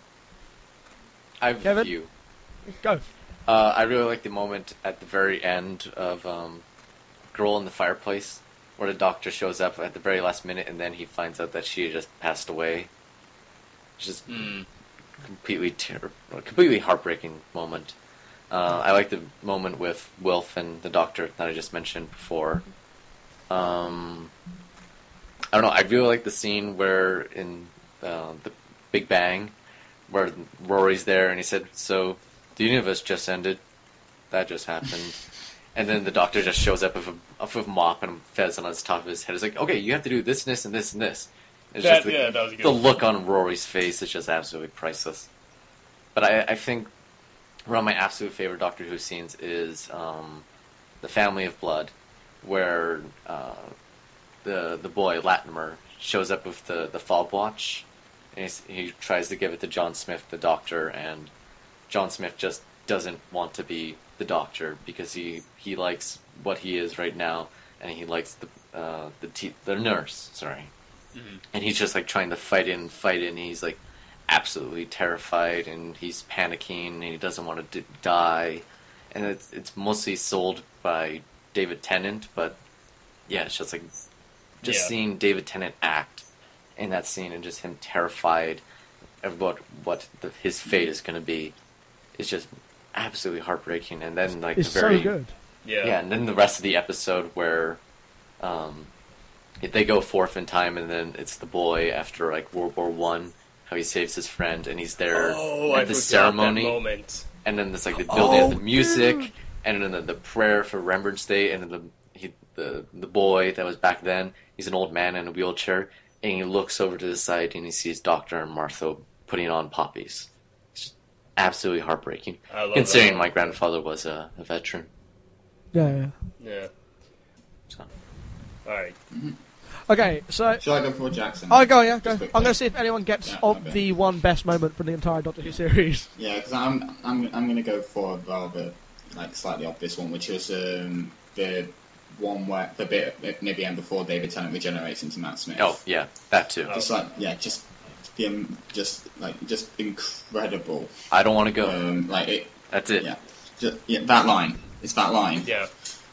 I have Kevin? a few. Go. I really like the moment at the very end of Girl in the Fireplace, where the doctor shows up at the very last minute, and then he finds out that she had just passed away. It's just completely heartbreaking moment. I like the moment with Wilf and the doctor that I just mentioned before. I don't know. I really like the scene where in the Big Bang, where Rory's there and he said, "So the universe just ended. That just happened." And then the doctor just shows up with a mop and fez on the top of his head. It's like, okay, you have to do this, and this, and this, and this. It's That just was a good the one. look on Rory's face is just absolutely priceless. But I think one of my absolute favorite Doctor Who scenes is the Family of Blood, where the boy Latimer shows up with the fob watch, and he tries to give it to John Smith, the Doctor, and John Smith just doesn't want to be the Doctor because he likes what he is right now, and he likes the nurse. Sorry, and he's just like trying to fight in. And he's like absolutely terrified, and he's panicking, and he doesn't want to die, and it's mostly sold by David Tennant, but yeah, it's just like seeing David Tennant act in that scene and just him terrified of what his fate is going to be is just absolutely heartbreaking. And then like It's the very so good. Yeah. and then the rest of the episode where they go forth in time, and then it's the boy after like World War One, how he saves his friend, and he's there Oh, at I the forgot ceremony, that moment. and then there's like the building of the music, dude. and then the prayer for Remembrance Day, and then the boy that was back then, he's an old man in a wheelchair, and he looks over to the side and he sees Doctor and Martha putting on poppies. It's just absolutely heartbreaking, I love considering that. my grandfather was a veteran. Yeah. Yeah. So. Alright. Okay, so Shall I go for Jackson? oh, go. Yeah, go. Just I'm quickly. going to see if anyone gets Yeah, of okay. the one best moment from the entire Doctor Who series. Yeah, because I'm going to go for a rather slightly obvious one, which was the one where the bit near the end before David Tennant regenerates into Matt Smith. Oh yeah, that too. Just incredible. I don't want to go. That's it. Yeah, that line. It's that line. Yeah.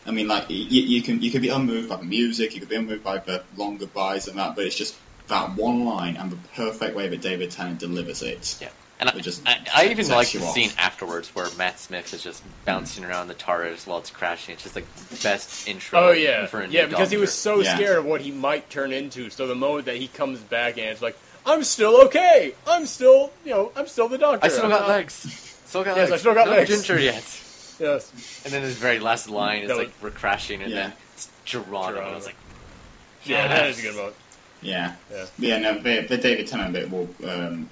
I mean, like you can be unmoved by the music, you can be unmoved by the long goodbyes and that, but it's just that one line and the perfect way that David Tennant delivers it. Yeah. And It just I even sets like you the off. scene afterwards where Matt Smith is just bouncing around the TARDIS while it's crashing. It's just like the best intro. Oh yeah, for a new yeah, because he Doctor. was so Yeah. scared of what he might turn into. So the moment that he comes back and it's like, I'm still okay. I'm still the Doctor. I still got I'm not- legs. Still got Yes, legs. I still got no legs. ginger yet. Yes. And then his very last line is That like, was- we're crashing, and Yeah. then it's Geronimo. I was like, Yeah, that is a Yes. good moment. Yeah. Yeah. No, the David Tennant bit will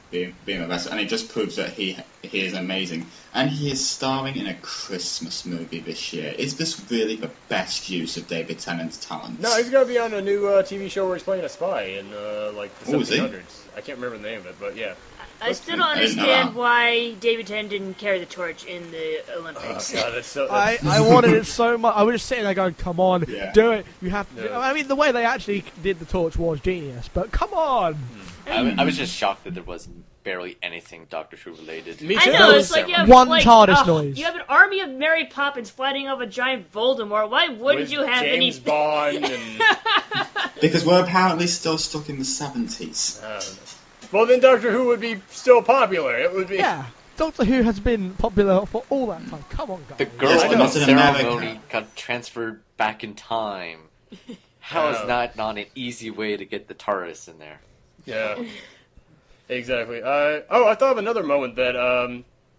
be the best, and it just proves that he is amazing. And he is starring in a Christmas movie this year. Is this really the best use of David Tennant's talent? No, he's gonna be on a new TV show where he's playing a spy in like the Oh, is he? 1700s. I can't remember the name of it, but yeah. I still don't I didn't know understand that. why David Tennant didn't carry the torch in the Oh Olympics. god, that's so. I That's, wanted it so much. I was just sitting there going, "Come on, Yeah. do it! You have to." Yeah. I mean, the way they actually did the torch was genius, but come on. I was just shocked that there was barely anything Doctor Who related. Me I too. know, it's like you have One like, TARDIS noise. You have an army of Mary Poppins fighting off a giant Voldemort. Why wouldn't With you have James any? Bond and Because we're apparently still stuck in the 70s. well, then Doctor Who would be still popular. It would be. Yeah, Doctor Who has been popular for all that time. Come on, guys. The girl Yes, in but the not in America. ceremony got transferred back in time. How is Oh. that not an easy way to get the TARDIS in there? Yeah. Exactly. I thought of another moment that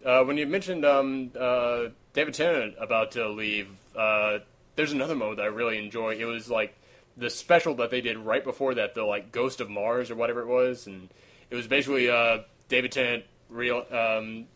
when you mentioned David Tennant about to leave, there's another moment that I really enjoy. It was like the special that they did right before that, the like Ghost of Mars or whatever it was, and it was basically David Tennant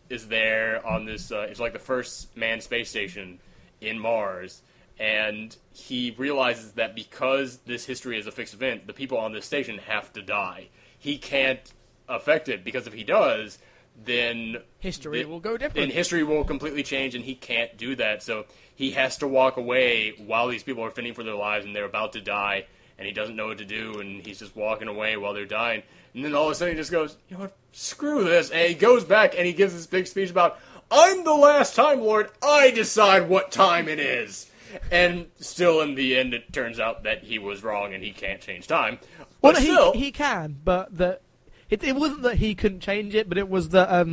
is there on this. It's like the first manned space station in Mars, and he realizes that because this history is a fixed event, the people on this station have to die. He can't affect it, because if he does, then History will go different. Then history will completely change, and he can't do that. So he has to walk away while these people are fending for their lives, and they're about to die, and he doesn't know what to do, and he's just walking away while they're dying. And then all of a sudden he just goes, you know what, screw this, and he goes back and he gives this big speech about, I'm the last Time Lord, I decide what time it is. And still in the end it turns out that he was wrong and he can't change time. But Well, still, he can, but it wasn't that he couldn't change it, but it was that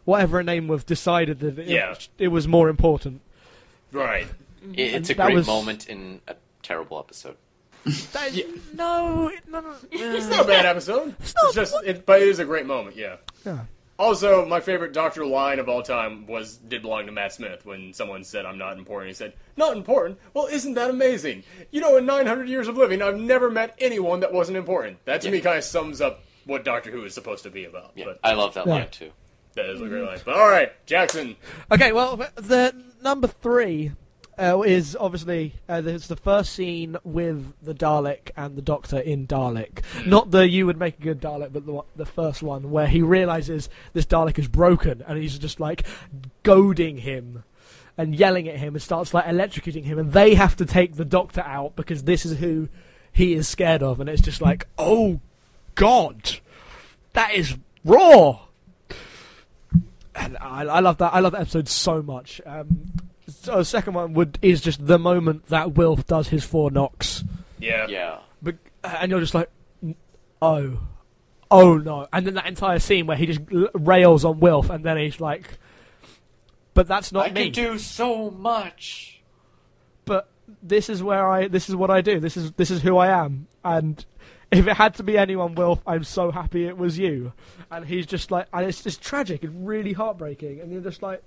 whatever her name was decided that it was more important. right. It's a That great was- moment in a terrible episode. That is, no. It's not a bad episode. It's just, but it is a great moment, yeah. Yeah. Also, my favorite Doctor line of all time did belong to Matt Smith when someone said, I'm not important. He said, not important? Well, isn't that amazing? You know, in 900 years of living, I've never met anyone that wasn't important. That to me kind of sums up what Doctor Who is supposed to be about. Yeah, But I love that line too. that is a great line. But alright, Jackson. Okay, well, the number 3 is obviously it's the first scene with the Dalek and the Doctor in Dalek. Not the you would make a good Dalek, but the first one where he realizes this Dalek is broken and he's just like goading him and yelling at him and starts like electrocuting him, and they have to take the Doctor out because this is who he is scared of, and it's just like, oh God, that is raw. And I love that. I love that episode so much. So the second one is just the moment that Wilf does his 4 knocks. Yeah. Yeah. And you're just like, oh no. And then that entire scene where he just rails on Wilf, and then he's like, but that's not I me. can do so much. But this is what I do. This is who I am. And if it had to be anyone, Wilf, I'm so happy it was you. And he's just like, and it's just tragic and really heartbreaking. And you're just like,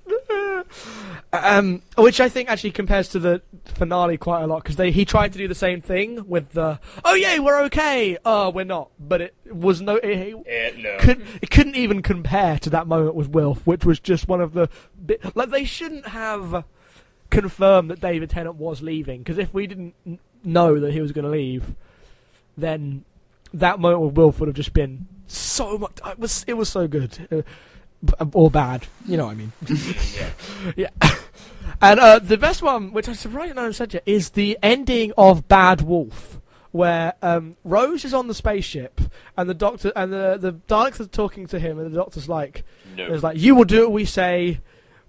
which I think actually compares to the finale quite a lot, because he tried to do the same thing with the, oh yeah, we're okay, we're not. But it was no. No. It couldn't even compare to that moment with Wilf, which was just one of the like, they shouldn't have confirmed that David Tennant was leaving, because if we didn't know that he was going to leave, then that moment with Wilf would have just been so much. It was so good, or bad. You know what I mean? Yeah. And the best one, which I right now said yet, is the ending of Bad Wolf, where Rose is on the spaceship and the Doctor and the Daleks are talking to him, and the Doctor's like, No. "It's like, you will do what we say.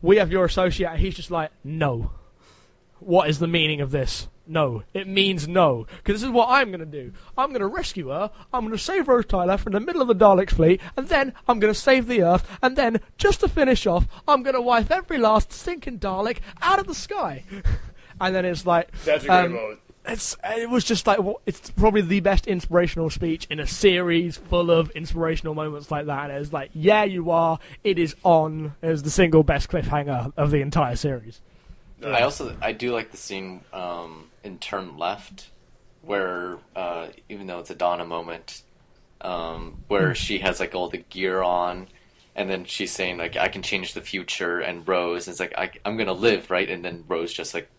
We have your associate." And he's just like, "No. What is the meaning of this? No. It means no. Because this is what I'm going to do. I'm going to rescue her. I'm going to save Rose Tyler from the middle of the Dalek fleet. And then I'm going to save the Earth. And then, just to finish off, I'm going to wipe every last stinking Dalek out of the sky." And then it's like... That's a great moment. It was just like, it's probably the best inspirational speech in a series full of inspirational moments like that. And it was like, yeah, you are. It is on. It was the single best cliffhanger of the entire series. I do like the scene in Turn Left, where even though it's a Donna moment, where she has like all the gear on, and then she's saying like, I can change the future, and Rose is like, I'm gonna live, right? And then Rose just like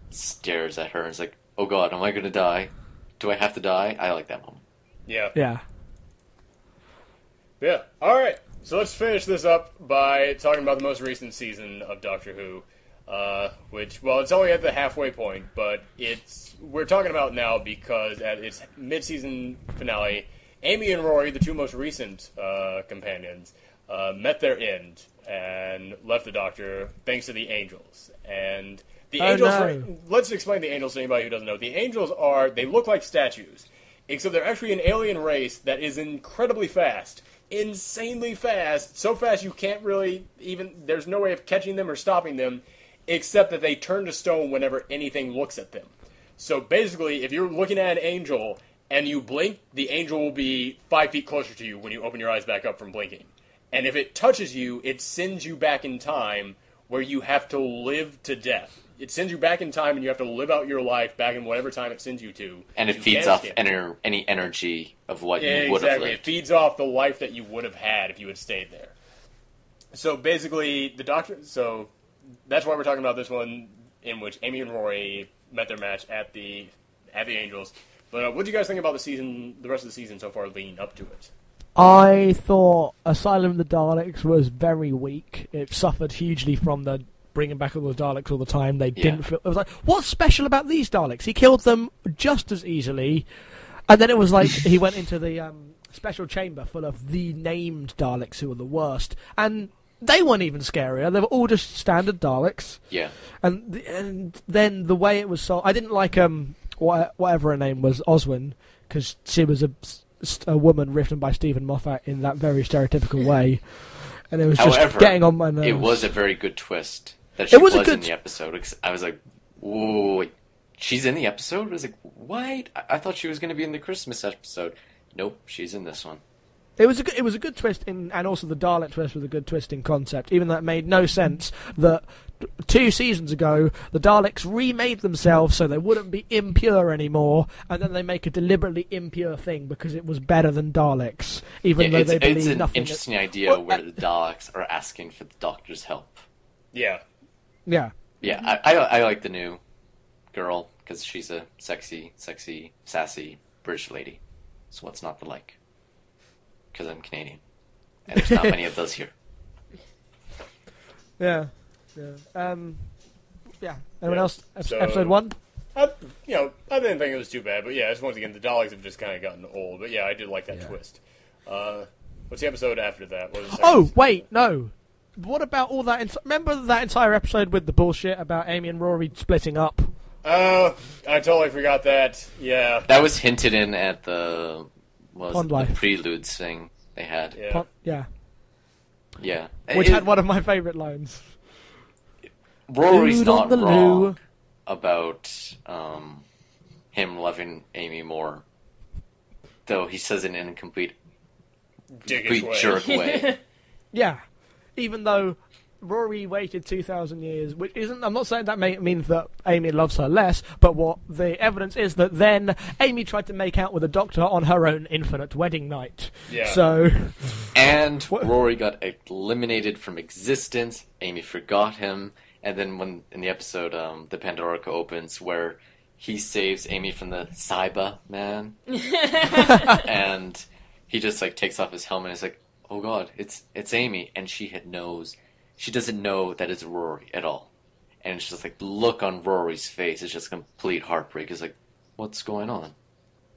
stares at her and is like, oh God, am I gonna die? Do I have to die? I like that moment. Yeah. Alright, so let's finish this up by talking about the most recent season of Doctor Who. Which, well, it's only at the halfway point, but we're talking about now because at its mid-season finale, Amy and Rory, the two most recent companions, met their end and left the Doctor thanks to the Angels. And the Angels, let's explain the Angels to anybody who doesn't know. The Angels they look like statues, except they're actually an alien race that is incredibly fast. Insanely fast. So fast you can't really there's no way of catching them or stopping them, except that they turn to stone whenever anything looks at them. So basically, if you're looking at an angel and you blink, the angel will be 5 feet closer to you when you open your eyes back up from blinking. And if it touches you, it sends you back in time where you have to live to death. It sends you back in time and you have to live out your life back in whatever time it sends you to. And it feeds off any energy of what you would have lived. It feeds off the life that you would have had if you had stayed there. So basically, the Doctor... So... That's why we're talking about this one. in which Amy and Rory met their match at the Angels. But what do you guys think about the rest of the season so far leading up to it? I thought Asylum of the Daleks was very weak. It suffered hugely from the bringing back all the Daleks all the time. They didn't feel... It was like, what's special about these Daleks? He killed them just as easily. And then it was like he went into the special chamber full of the named Daleks who were the worst. And they weren't even scarier. They were all just standard Daleks. Yeah. And then the way it was sold... I didn't like whatever her name was, Oswin, because she was a woman written by Stephen Moffat in that very stereotypical way. And it was just getting on my nerves. It was a very good twist that she was in the episode. I was like, whoa, wait, she's in the episode? I was like, what? I thought she was going to be in the Christmas episode. Nope, she's in this one. It was a good twist, and also the Dalek twist was a good twist in concept, even though it made no sense that 2 seasons ago the Daleks remade themselves so they wouldn't be impure anymore, and then they make a deliberately impure thing because it was better than Daleks, even though they believe nothing. It's an interesting idea where the Daleks are asking for the Doctor's help. Yeah. Yeah. Yeah, I like the new girl because she's a sexy, sassy British lady. So what's not to like? Because I'm Canadian, and there's not many of those here. Yeah. Anyone else? Episode 1? I didn't think it was too bad, but yeah, once again, the Daleks have just kind of gotten old. But yeah, I did like that twist. What's the episode after that? What was the second episode? Wait, no. What about all that? Remember that entire episode with the bullshit about Amy and Rory splitting up? Oh, I totally forgot that. Yeah. That was hinted in at the Life. preludes thing they had. Yeah. Yeah. Which had one of my favourite lines. Rory's not wrong about him loving Amy more, though he says it in a complete jerk way. Yeah. Even though Rory waited 2,000 years, which isn't... I'm not saying that means that Amy loves her less, but what the evidence is that then Amy tried to make out with the Doctor on her own infinite wedding night. Yeah. So... And Rory got eliminated from existence, Amy forgot him, and then when in the episode the Pandorica opens where he saves Amy from the Saiba man, and he just takes off his helmet and is like, oh god, it's Amy, and she doesn't know that it's Rory at all. And it's just the look on Rory's face is just complete heartbreak. It's like, what's going on?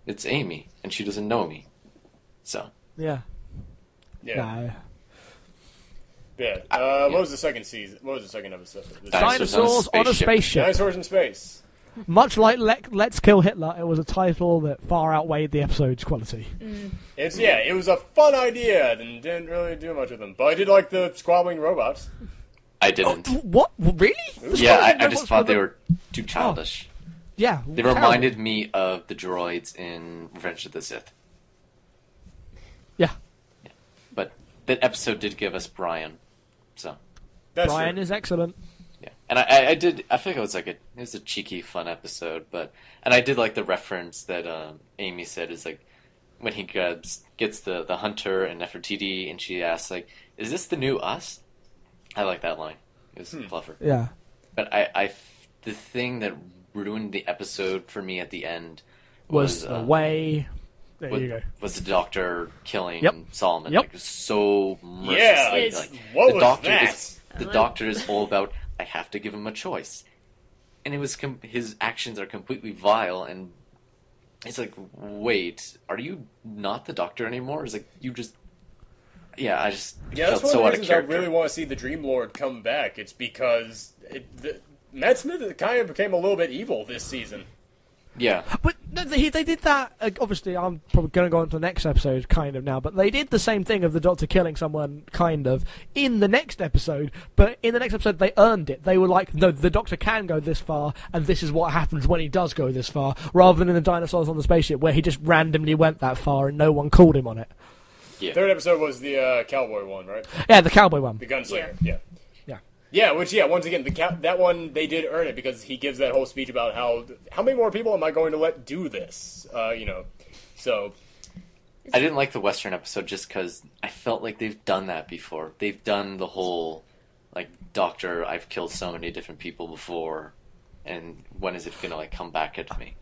It's Amy, and she doesn't know me. So. Yeah. No. Yeah. What was the second season? What was the second episode? Dinosaurs on a spaceship. Dinosaurs in space. Much like Let's Kill Hitler, it was a title that far outweighed the episode's quality. It was a fun idea and didn't really do much with them. But I did like the squabbling robots. I didn't. What? Really? Yeah, I just thought they were too childish. Yeah. They reminded me of the droids in Revenge of the Sith. Yeah. But that episode did give us Brian, so. Brian is excellent. Yeah, and I think it was it was a cheeky, fun episode, and I did like the reference that Amy said is when he gets the Hunter and Nefertiti, and she asks is this the new us? I like that line. It was clever. Yeah. But the thing that ruined the episode for me at the end was the way. There you go. Was the Doctor killing Solomon so mercilessly? Yeah, what was that? The Doctor is all about, I have to give him a choice. And it was his actions are completely vile, and it's wait, are you not the Doctor anymore? It's you just... Yeah, I just felt so out of character. I really want to see the Dream Lord come back. It's because Matt Smith kind of became a little bit evil this season. Yeah. But they did that, obviously I'm probably going to go on to the next episode kind of now, but they did the same thing of the Doctor killing someone kind of in the next episode, but in the next episode they earned it. They were like, no, the Doctor can go this far, and this is what happens when he does go this far, rather than in the Dinosaurs on the Spaceship where he just randomly went that far and no one called him on it. Yeah. Third episode was the cowboy one, right? Yeah, the cowboy one. The gunslinger, yeah. Once again, that one, they did earn it because he gives that whole speech about how many more people am I going to let do this, so... I didn't like the Western episode just because I felt like they've done that before. They've done the whole, Doctor, I've killed so many different people before, and when is it gonna like come back at me?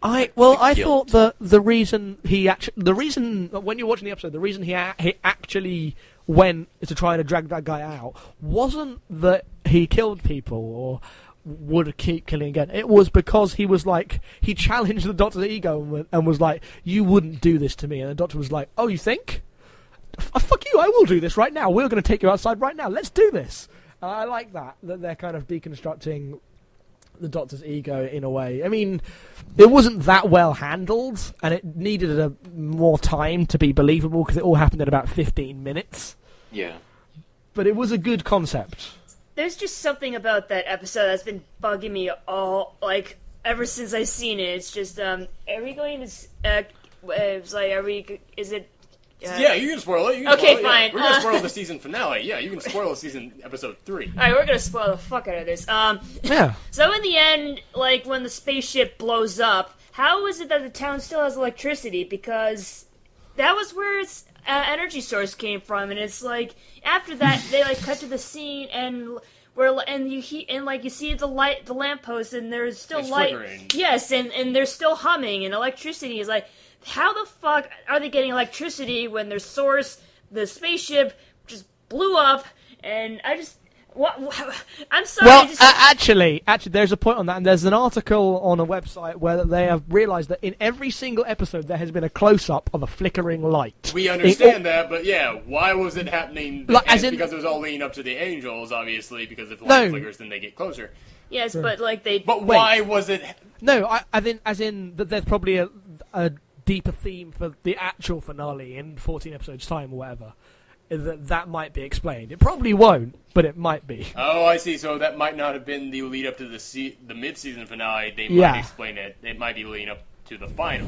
I guilt. thought the reason when you're watching the episode, the reason he actually went to try and drag that guy out wasn't that he killed people or would keep killing again. It was because he was like, he challenged the Doctor's ego and was like, "You wouldn't do this to me," and the Doctor was like, "Oh, you think? Fuck you! I will do this right now. We're going to take you outside right now. Let's do this." I like that they're kind of deconstructing the Doctor's ego in a way. I mean, it wasn't that well handled, and it needed more time to be believable because it all happened in about 15 minutes. Yeah. But it was a good concept. There's just something about that episode that's been bugging me ever since I've seen it. It's just, are we going to, it's like, is it... Yeah, you can spoil it. Okay, spoil it, fine. Yeah. We're going to spoil the season finale. Yeah, you can spoil the season episode 3. Alright, we're gonna spoil the fuck out of this. Yeah. So in the end, like, when the spaceship blows up, how is it that the town still has electricity? Because that was where its energy source came from, and it's like, after that, they, like, cut to the scene, and... you see the lamppost, and there's still it's light. Flickering. Yes, and they're still humming, and electricity is like, how the fuck are they getting electricity when their source, the spaceship, just blew up? And I just, I'm sorry. Well, actually, there's a point on that, and there's an article on a website where they have realised that in every single episode there has been a close-up of a flickering light. We understand that, but yeah, why was it happening? Because it was all leading up to the angels, obviously, because if the light flickers, then they get closer. Yes, but like they... But why was it... No, as in that there's probably a deeper theme for the actual finale in 14 episodes' time or whatever. That might be explained. It probably won't, but it might be. Oh, I see. So that might not have been the lead up to the mid-season finale. They might explain it. It might be leading up to the final.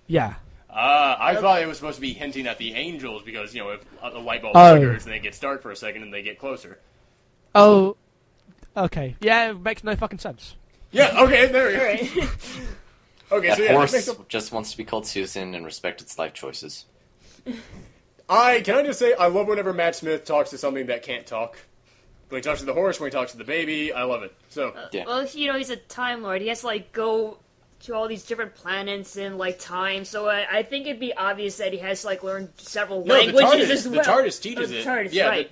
Yeah. I thought it was supposed to be hinting at the angels because, if a light bulb flickers and it gets dark for a second and they get closer. Oh, okay. Yeah, it makes no fucking sense. Yeah, okay, there we go. Right. Okay, that so yeah, horse just wants to be called Susan and respect its life choices. Can I just say, I love whenever Matt Smith talks to something that can't talk. When he talks to the horse, when he talks to the baby, I love it. So, yeah. Well, he's a Time Lord. He has to, go to all these different planets in, time. So I think it'd be obvious that he has to, learn several languages as well. The TARDIS teaches it. TARDIS, yeah, right.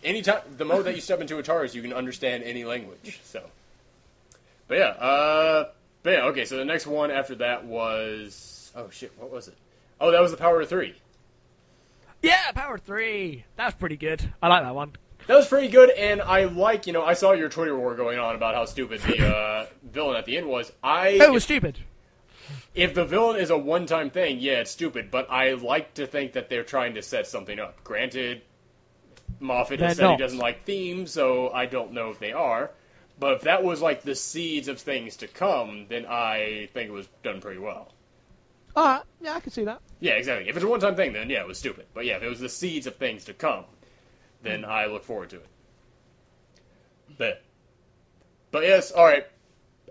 Anytime, the moment that you step into a TARDIS, you can understand any language. So, but yeah, okay, so the next one after that was... Oh, shit, what was it? Oh, that was the Power of 3. Yeah, Power 3. That was pretty good. I like that one. That was pretty good, and I like, I saw your Twitter war going on about how stupid the villain at the end was. It was stupid. If the villain is a one-time thing, yeah, it's stupid, but I like to think that they're trying to set something up. Granted, Moffat has said he doesn't like themes, so I don't know if they are. But if that was, the seeds of things to come, then I think it was done pretty well. Yeah, I can see that. Yeah, exactly. If it's a one-time thing, then yeah, it was stupid. But yeah, if it was the seeds of things to come, then I look forward to it. But yes, alright.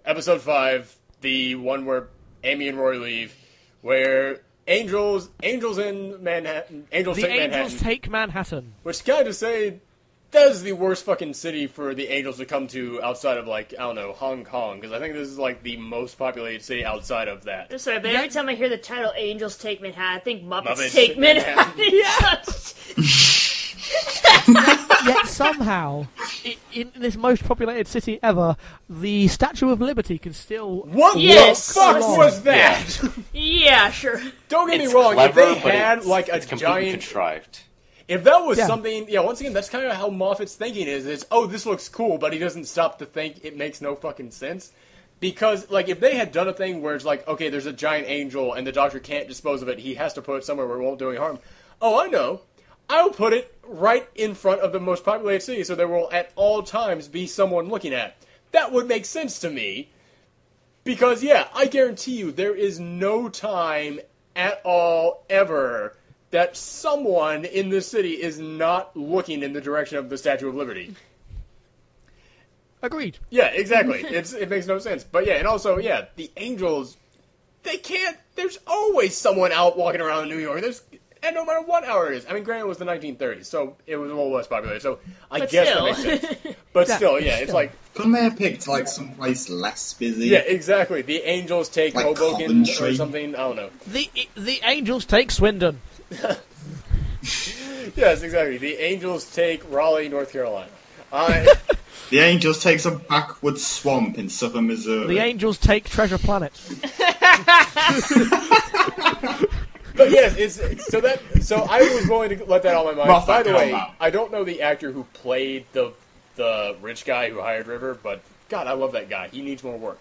Episode 5, the one where Amy and Roy leave, where angels in Manhattan, angels take Manhattan. Which kind of say, that is the worst fucking city for the angels to come to outside of, Hong Kong. Because I think this is, the most populated city outside of that. I'm sorry, but every time I hear the title Angels Take Manhattan, I think Muppets Take Manhattan. Yet somehow, in this most populated city ever, the Statue of Liberty can still... What the fuck was that? Yeah, sure. Don't get me wrong, clever, if they had, it's a giant... contrived. If that was something... Yeah, once again, that's kind of how Moffat's thinking is. It's, this looks cool, but he doesn't stop to think it makes no fucking sense. Because, if they had done a thing where it's okay, there's a giant angel and the Doctor can't dispose of it, he has to put it somewhere where it won't do any harm. Oh, I know. I'll put it right in front of the most populated city so there will at all times be someone looking at. That would make sense to me. Because, I guarantee you, there is no time at all, ever, that someone in the city is not looking in the direction of the Statue of Liberty. Agreed. Yeah, exactly. It makes no sense. But and also, the angels, they can't... There's always someone out walking around in New York. And no matter what hour it is. I mean, granted, it was the 1930s, so it was a little less popular. So I guess that makes sense. But still, it's Couldn't they have picked, like, someplace less busy? Yeah, exactly. The Angels take Like Hoboken Coventry. or something. I don't know. The Angels take Swindon. Yes, exactly. The Angels take Raleigh, North Carolina. The Angels take some backwoods swamp in southern Missouri. The Angels take Treasure Planet. But yes, so I was willing to let that on my mind. Rough, By the way, out. I don't know the actor who played the rich guy who hired River, but God, I love that guy. He needs more work.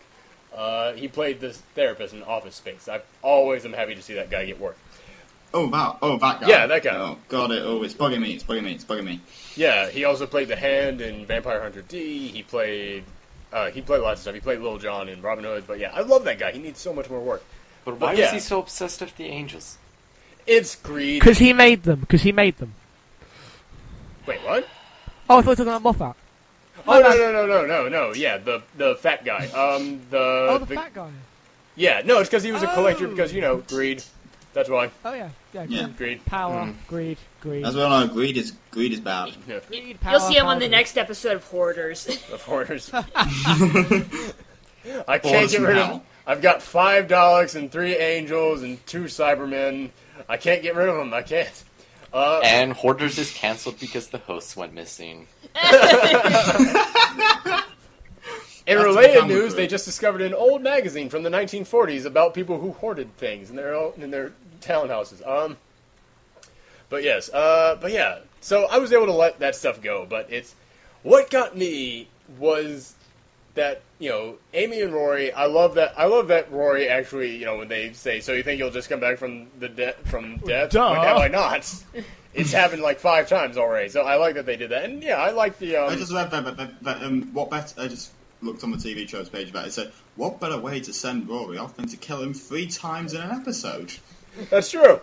He played this therapist in Office Space. I always am happy to see that guy get work. Oh, that guy. Yeah, that guy. Oh, got it. Oh, it's bugging me. Yeah, he also played the Hand in Vampire Hunter D. He played lots of stuff. He played Little John in Robin Hood. But yeah, I love that guy. He needs so much more work. But why is he so obsessed with the Angels? It's greed. Because he made them. Wait, what? Oh, I thought you were talking about Moffat. Oh, no. Yeah, the fat guy. The fat guy. Yeah, no, it's because he was a collector because, greed. That's why. Oh, yeah. Yeah. Greed. Power, greed. As well, no, greed is bad. Yeah. Greed, power, You'll see him on the power. next episode of Hoarders. Of Hoarders. I can't get rid of them. I've got $5 and 3 Angels and 2 Cybermen. I can't get rid of them. I can't. And Hoarders is cancelled because the hosts went missing. In related news, they just discovered an old magazine from the 1940s about people who hoarded things in their townhouses. But yeah. So I was able to let that stuff go. But what got me was that Amy and Rory. I love that Rory actually when they say, "So you think you'll just come back from death?" Duh. Why not? It's happened like 5 times already. So I like that they did that, and yeah, I like the. I just read what better? I just looked on the TV show's page about it. It said, "What better way to send Rory off than to kill him 3 times in an episode?" That's true.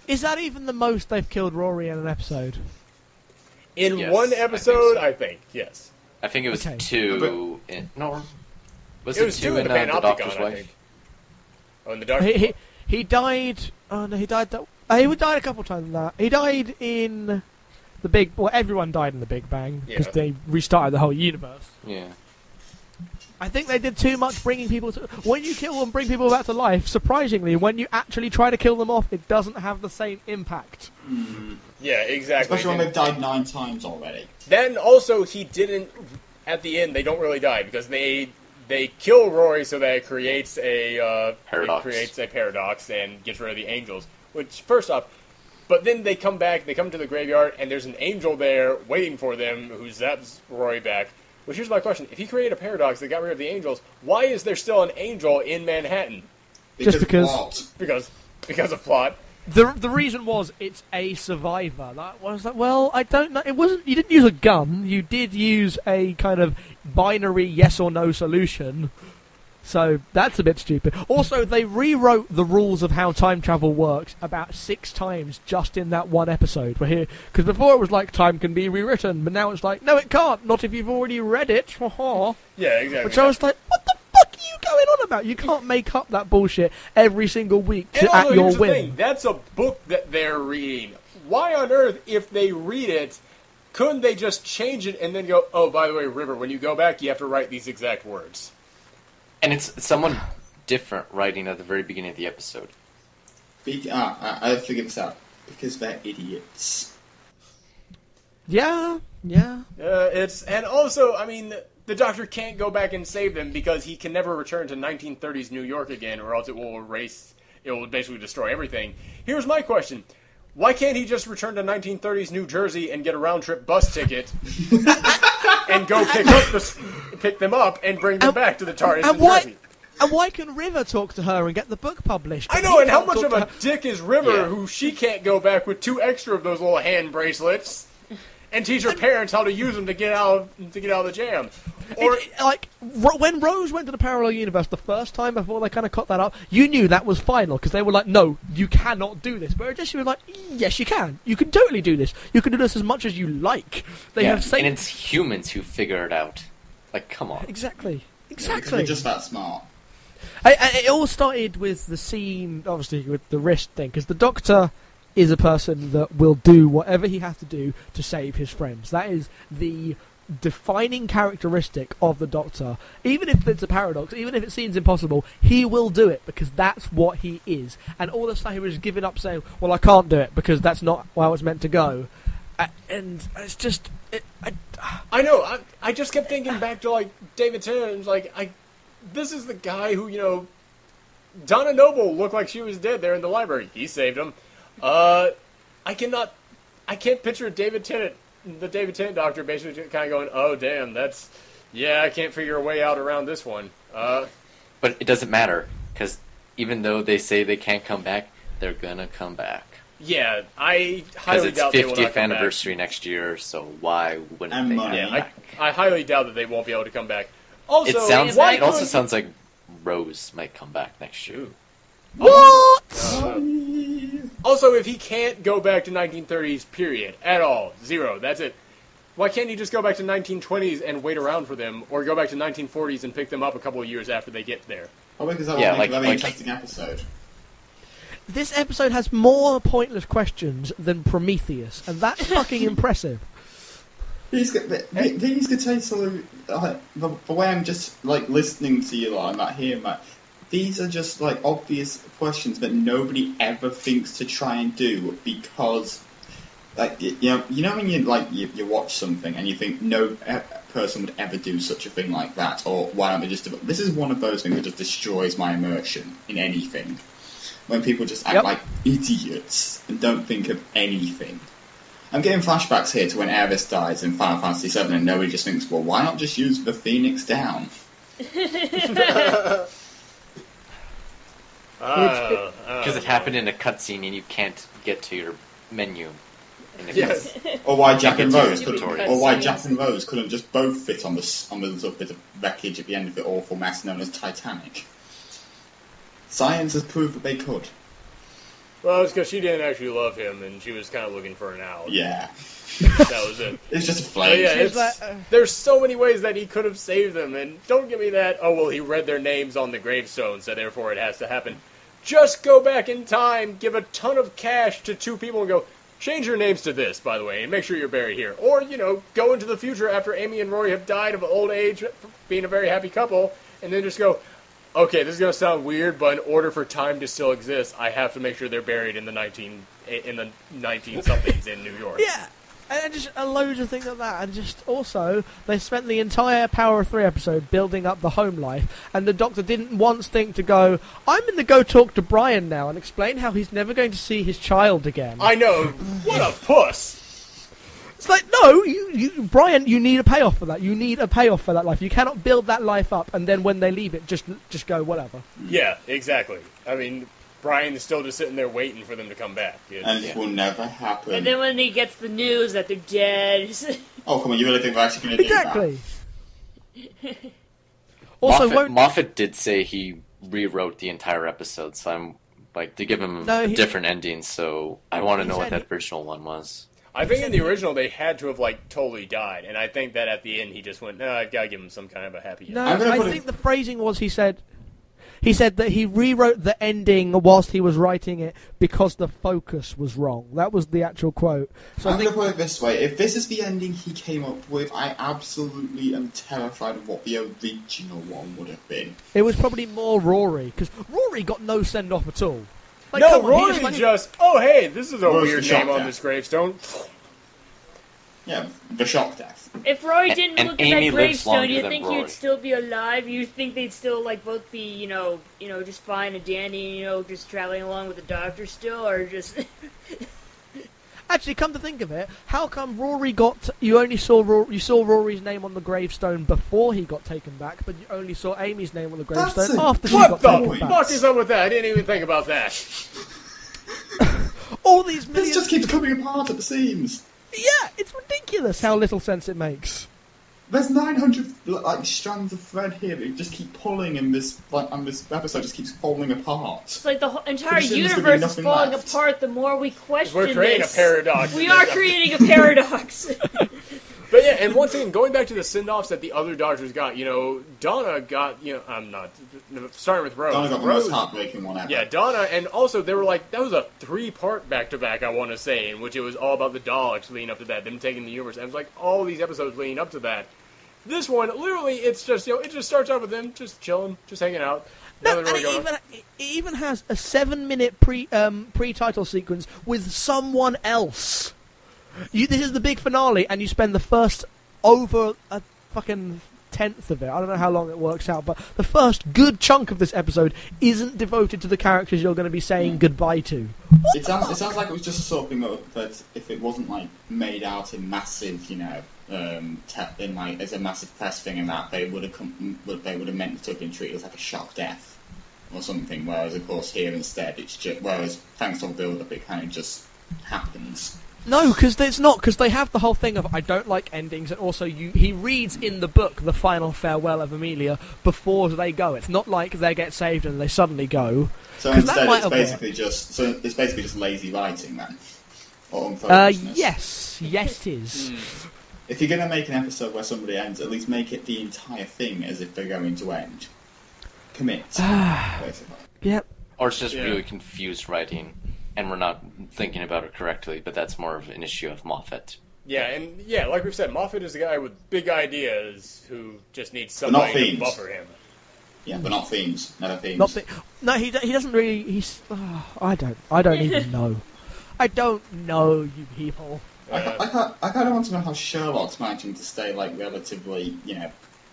Is that even the most they've killed Rory in an episode? In Yes, one episode, I think yes. I think it was Okay. 2 in... No. Was it 2 in in the The Panopticon, Doctor's I Wife? think. Oh, in the Doctor's He died... Oh, no, he died... he died a couple times in that. He died in the Big... Well, everyone died in the Big Bang, because Yeah. they restarted the whole universe. Yeah. I think they did too much bringing people to... When you kill and bring people back to life, surprisingly, when you actually try to kill them off, it doesn't have the same impact. Yeah, exactly. Especially when they've died 9 times already. Then also he didn't. At the end, they don't really die because they kill Rory so that it creates a paradox and gets rid of the Angels. Which first off, but then they come back. They come to the graveyard and there's an angel there waiting for them who zaps Rory back. Which here's my question: if he created a paradox that got rid of the Angels, why is there still an angel in Manhattan? Just because- What? Because of plot. The reason was it's a survivor. That was like, well, I don't know. It wasn't. You didn't use a gun. You did use a kind of binary yes or no solution. So that's a bit stupid. Also, they rewrote the rules of how time travel works about 6 times just in that one episode. We're here because before it was like time can be rewritten, but now it's like no, it can't. Not if you've already read it. Yeah, exactly. Which I was like, what the fuck are you going on about? You can't make up that bullshit every single week And also, at your here's the whim. thing, that's a book that they're reading. Why on earth, if they read it, couldn't they just change it and then go, oh, by the way, River, when you go back, you have to write these exact words? And it's someone different writing at the very beginning of the episode. I figured this out. Because they're idiots. Yeah. And also, I mean, the Doctor can't go back and save them because he can never return to 1930s New York again, or else it will basically destroy everything. Here's my question. Why can't he just return to 1930s New Jersey and get a round-trip bus ticket and go pick them up and bring them back to the TARDIS in Jersey? And why can River talk to her and get the book published? I know, and how much He of can't a talk dick is River, Yeah. who she can't go back with 2 extra of those little hand bracelets and teach her parents how to use them to get out of the jam? Or when Rose went to the parallel universe the first time before they kind of cut that up, you knew that was final because they were like, "No, you cannot do this." But Jesse was like, "Yes, you can. You can totally do this. You can do this as much as you like." They have And it's humans who figure it out. Like, come on. Exactly. They're just that smart. It all started with the scene, obviously, with the wrist thing, because the Doctor is a person that will do whatever he has to do to save his friends. That is the defining characteristic of the Doctor, even if it's a paradox, even if it seems impossible, he will do it because that's what he is. And all the time he was giving up saying, well, I can't do it because that's not how it's meant to go. And it's just... I know, I just kept thinking back to, like, David Tennant, like, this is the guy who, you know, Donna Noble looked like she was dead there in the library. He saved him. I can't picture the David Tennant Doctor basically kind of going, oh, damn, I can't figure a way out around this one. But it doesn't matter, because even though they say they can't come back, they're gonna come back. Yeah, I highly doubt they will not come back. Because it's 50th anniversary next year, so why wouldn't they come back? I highly doubt that they won't be able to come back. Also, it also sounds like Rose might come back next year. What? Also, if he can't go back to 1930s, period, at all, zero, that's it. Why can't he just go back to 1920s and wait around for them, or go back to 1940s and pick them up a couple of years after they get there? Oh, because that would make a very interesting episode. This episode has more pointless questions than Prometheus, and that's fucking impressive. These could take sort of the way I'm just like listening to you, I'm not hearing that. These are just like obvious questions that nobody ever thinks to try and do because, like, you know when you watch something and you think no person would ever do such a thing like that, or why don't they just do it? This is one of those things that just destroys my immersion in anything. When people just act like idiots and don't think of anything. I'm getting flashbacks here to when Ares dies in Final Fantasy VII and nobody just thinks, well, why not just use the Phoenix Down? Because it happened in a cutscene and you can't get to your menu. Yes. Or why Jack and Rose couldn't just both fit on the little bit of wreckage at the end of the awful mess known as Titanic. Science has proved that they could. Well, it's because she didn't actually love him, and she was kind of looking for an out. Yeah. That was it. It's just a flame. Yeah, there's so many ways that he could have saved them, and don't give me that, oh, well, he read their names on the gravestone, so therefore it has to happen. Just go back in time, give a ton of cash to two people, and go, change your names to this, by the way, and make sure you're buried here. Or, go into the future after Amy and Rory have died of old age, being a very happy couple, and then just go, okay, this is going to sound weird, but in order for time to still exist, I have to make sure they're buried in the 19-somethings in New York. Yeah, and just loads of things like that. And just also, they spent the entire Power of 3 episode building up the home life, and the Doctor didn't once think to go, I'm going to go talk to Brian now and explain how he's never going to see his child again. I know. What a puss. It's like, no, Brian, you need a payoff for that. You need a payoff for that life. You cannot build that life up and then when they leave it, just go whatever. Yeah, exactly. I mean, Brian's still just sitting there waiting for them to come back. And it will never happen. And then when he gets the news that they're dead... Oh, come on, you really think they're actually going to do that? Exactly. Also, Moffat did say he rewrote the entire episode, so I'm like, to give him a different ending, so I want to know what that original one was. I think in the original they had to have totally died, and I think that at the end he just went, no, I've got to give him some kind of a happy ending. No, I think the phrasing was he said that he rewrote the ending whilst he was writing it because the focus was wrong. That was the actual quote. So I'm going to put it this way. If this is the ending he came up with, I absolutely am terrified of what the original one would have been. It was probably more Rory, because Rory got no send-off at all. No, Rory just, oh hey, this is a weird name on this gravestone. Yeah, the shock death. If Rory didn't look at that gravestone, do you think Rory. he'd still be alive? You think they'd still both be, just fine and dandy, just traveling along with the Doctor still, or just? Actually, come to think of it, how come Rory you saw Rory's name on the gravestone before he got taken back, but you only saw Amy's name on the gravestone after she got taken back? What the fuck is up with that? I didn't even think about that. All these millions... This just keeps coming apart at the seams. Yeah, it's ridiculous how little sense it makes. There's 900 strands of thread here that just keep pulling, and this episode just keeps falling apart. It's like the entire universe is falling apart the more we question We're creating a paradox. We are creating a paradox. But yeah, and once again, going back to the send-offs that the other Doctors got, Donna got, I'm not, starting with Rose. Donna got the most heartbreaking one ever. Yeah, Donna, and also they were like, that was a 3-part back-to-back, I want to say, in which it was all about the Daleks leading up to that, them taking the universe, and it was like all these episodes leading up to that. This one, literally, it's just, it just starts off with them just chilling, just hanging out. No, and it even has a 7-minute pre-title sequence with someone else. This is the big finale, and you spend the first over a fucking tenth of it. I don't know how long it works out, but the first good chunk of this episode isn't devoted to the characters you're going to be saying goodbye to. It sounds like it was just something that if it wasn't like made out in massive, as a massive press thing, and that they would have meant to have been treated as like a shock death or something. Whereas of course here instead it's just thanks to the build-up it kind of just happens. No, because it's not, because they have the whole thing of I don't like endings, and also he reads in the book the final farewell of Amelia before they go. It's not like they get saved and they suddenly go. So instead it's basically just lazy writing then? Or yes it is. If you're going to make an episode where somebody ends, at least make it the entire thing as if they're going to end. Commit, basically. Yep. Or it's just really confused writing, and we're not thinking about it correctly, but that's more of an issue of Moffat. Yeah, and like we've said, Moffat is the guy with big ideas who just needs somebody to buffer him. Yeah, but not themes. Never themes. No, he doesn't really. I don't even know. I don't know, you people. I kind of want to know how Sherlock's managing to stay like relatively,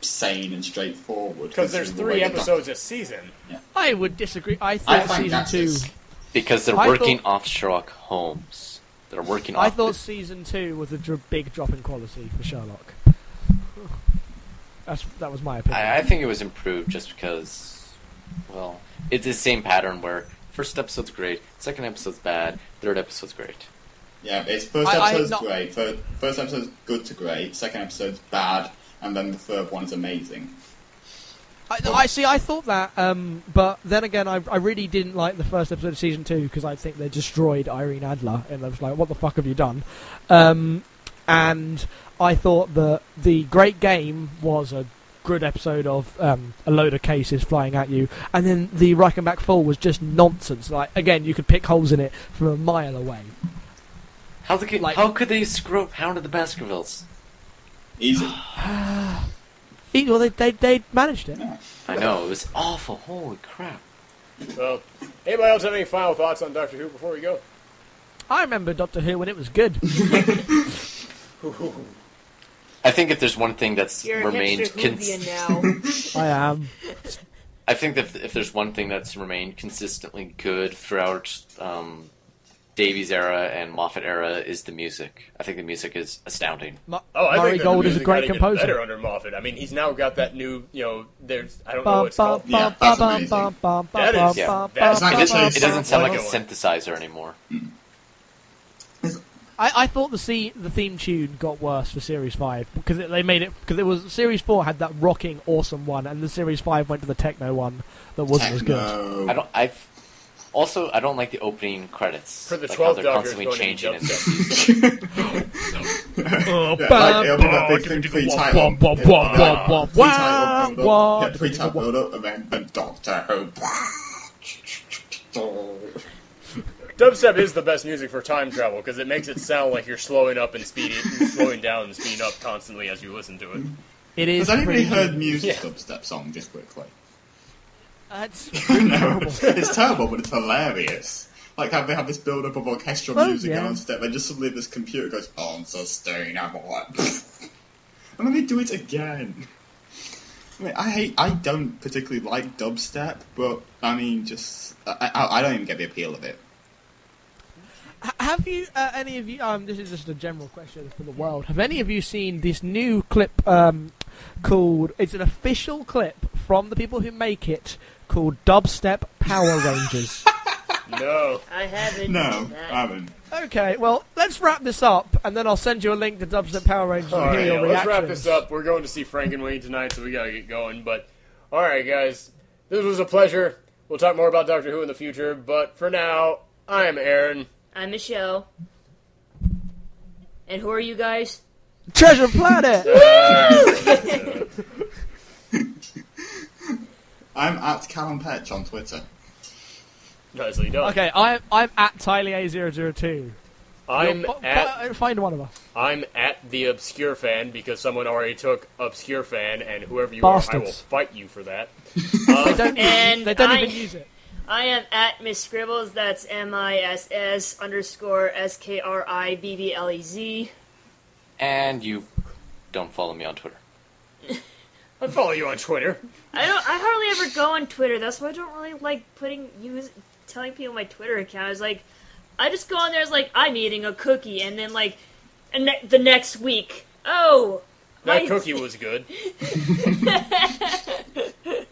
sane and straightforward. Because there's 3 episodes a season. Yeah. I would disagree. I thought season 2... Because they're working off Sherlock Holmes. They're working off... I thought season 2 was a big drop in quality for Sherlock. That was my opinion. I think it was improved just because, well, it's the same pattern where first episode's great, second episode's bad, third episode's great. Yeah, it's first episode's great, first episode's good to great, second episode's bad, and then the third one is amazing. I thought that, but then again, I really didn't like the first episode of season 2 because I think they destroyed Irene Adler, and I was like, what the fuck have you done? And I thought that the Great Game was a good episode of a load of cases flying at you, and then the Reichenbach Fall was just nonsense. Like, again, you could pick holes in it from a mile away. How could they screw up Hound of the Baskervilles? Easy. Well, they managed it. Yeah. I know, it was awful. Holy crap. Well, anybody else have any final thoughts on Doctor Who before we go? I remember Doctor Who when it was good. I think if there's one thing that's You're remained... now. I am. I think that if there's one thing that's remained consistently good throughout Davies era and Moffat era is the music. I think the music is astounding. Murray Gold is a great composer. Better under Moffat. I mean, he's now got that new, there's I don't know what it's called. Yeah, that's amazing. It doesn't sound like a synthesizer anymore. I thought the theme tune got worse for Series 5 because they made it because it was Series 4 had that rocking awesome one, and the Series 5 went to the techno one that wasn't as good. I don't like the opening credits. For the 12th how they're Doctor constantly changing in this It'll be that big thing pre-title. Pre-title build-up, and then Doctor Who. Dubstep is the best music for time travel because it makes it sound like you're slowing down and speeding up constantly as you listen to it. It is. Has anybody heard music dubstep song just quickly? It's terrible. It's terrible, but it's hilarious. Like how they have this build-up of orchestral music on step, and just suddenly this computer goes unsustainable, and then they do it again. I mean, I don't particularly like dubstep, but I mean, I don't even get the appeal of it. Have you, any of you, this is just a general question for the world, have any of you seen this new clip called, it's an official clip from the people who make it, called Dubstep Power Rangers? No. I haven't. No, I haven't. Okay, well, let's wrap this up, and then I'll send you a link to Dubstep Power Rangers and hear your let's reactions. wrap this up. We're going to see Frankenweenie tonight, so we gotta get going, but, alright guys, this was a pleasure. We'll talk more about Doctor Who in the future, but for now, I'm Aaron. I'm Michelle. And who are you guys? Treasure Planet! I'm at Callum Petch on Twitter. Nicely done. Okay, I'm at Tylia002. Find one of us. I'm at the Obscure Fan because someone already took Obscure Fan, and whoever you Bastards. are, I will fight you for that. They don't even use it. I am at Miss Scribbles. That's MISS_SKRIBBLEZ. And you don't follow me on Twitter. I follow you on Twitter. I hardly ever go on Twitter. That's why I don't really like telling people my Twitter account. I was like, I just go on there as like, I'm eating a cookie, and then like, the next week, that cookie was good.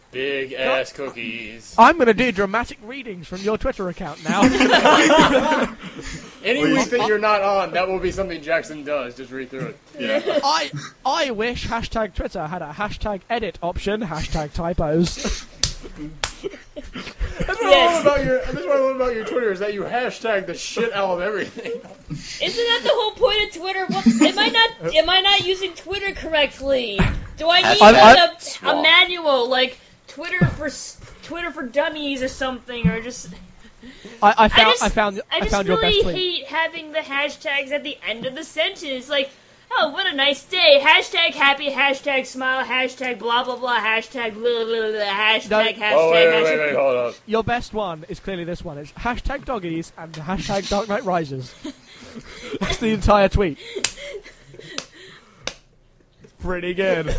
Big ass cookies. I'm gonna do dramatic readings from your Twitter account now. Any week that you're not on, that will be something Jackson does. Just read through it. Yeah. I wish hashtag Twitter had a hashtag edit option, hashtag typos. That's what I love about your Twitter is that you hashtag the shit out of everything. Isn't that the whole point of Twitter? Am I not using Twitter correctly? Do I need a manual like Twitter for Dummies or something, or just? I found I your best really tweet. hate having the hashtags at the end of the sentence. Like, oh, what a nice day. Hashtag happy, hashtag smile, hashtag blah, blah, blah, hashtag blah, blah, blah, hashtag, hashtag, wait, hold on. Your best one is clearly this one. It's hashtag doggies and hashtag Dark Knight Rises. That's the entire tweet. Pretty good.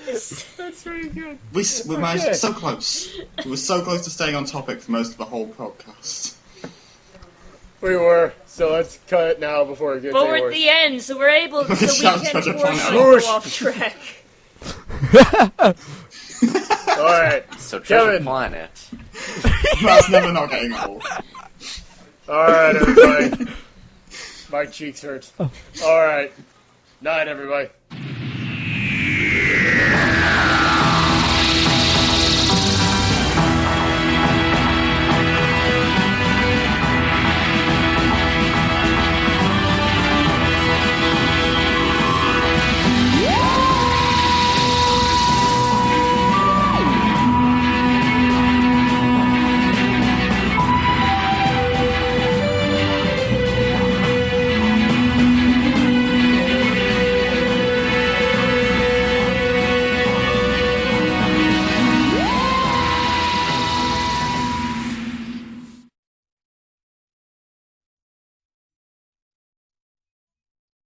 That's pretty good. We managed so close. We were so close to staying on topic for most of the whole podcast. We were. So let's cut it now before it gets But any we're at worse. the end, so we're able, so we can force Whoosh. go off track. Alright. So Treasure Kevin. Planet. That's never not getting old. Alright, everybody. My cheeks hurt. Alright. Night, everybody.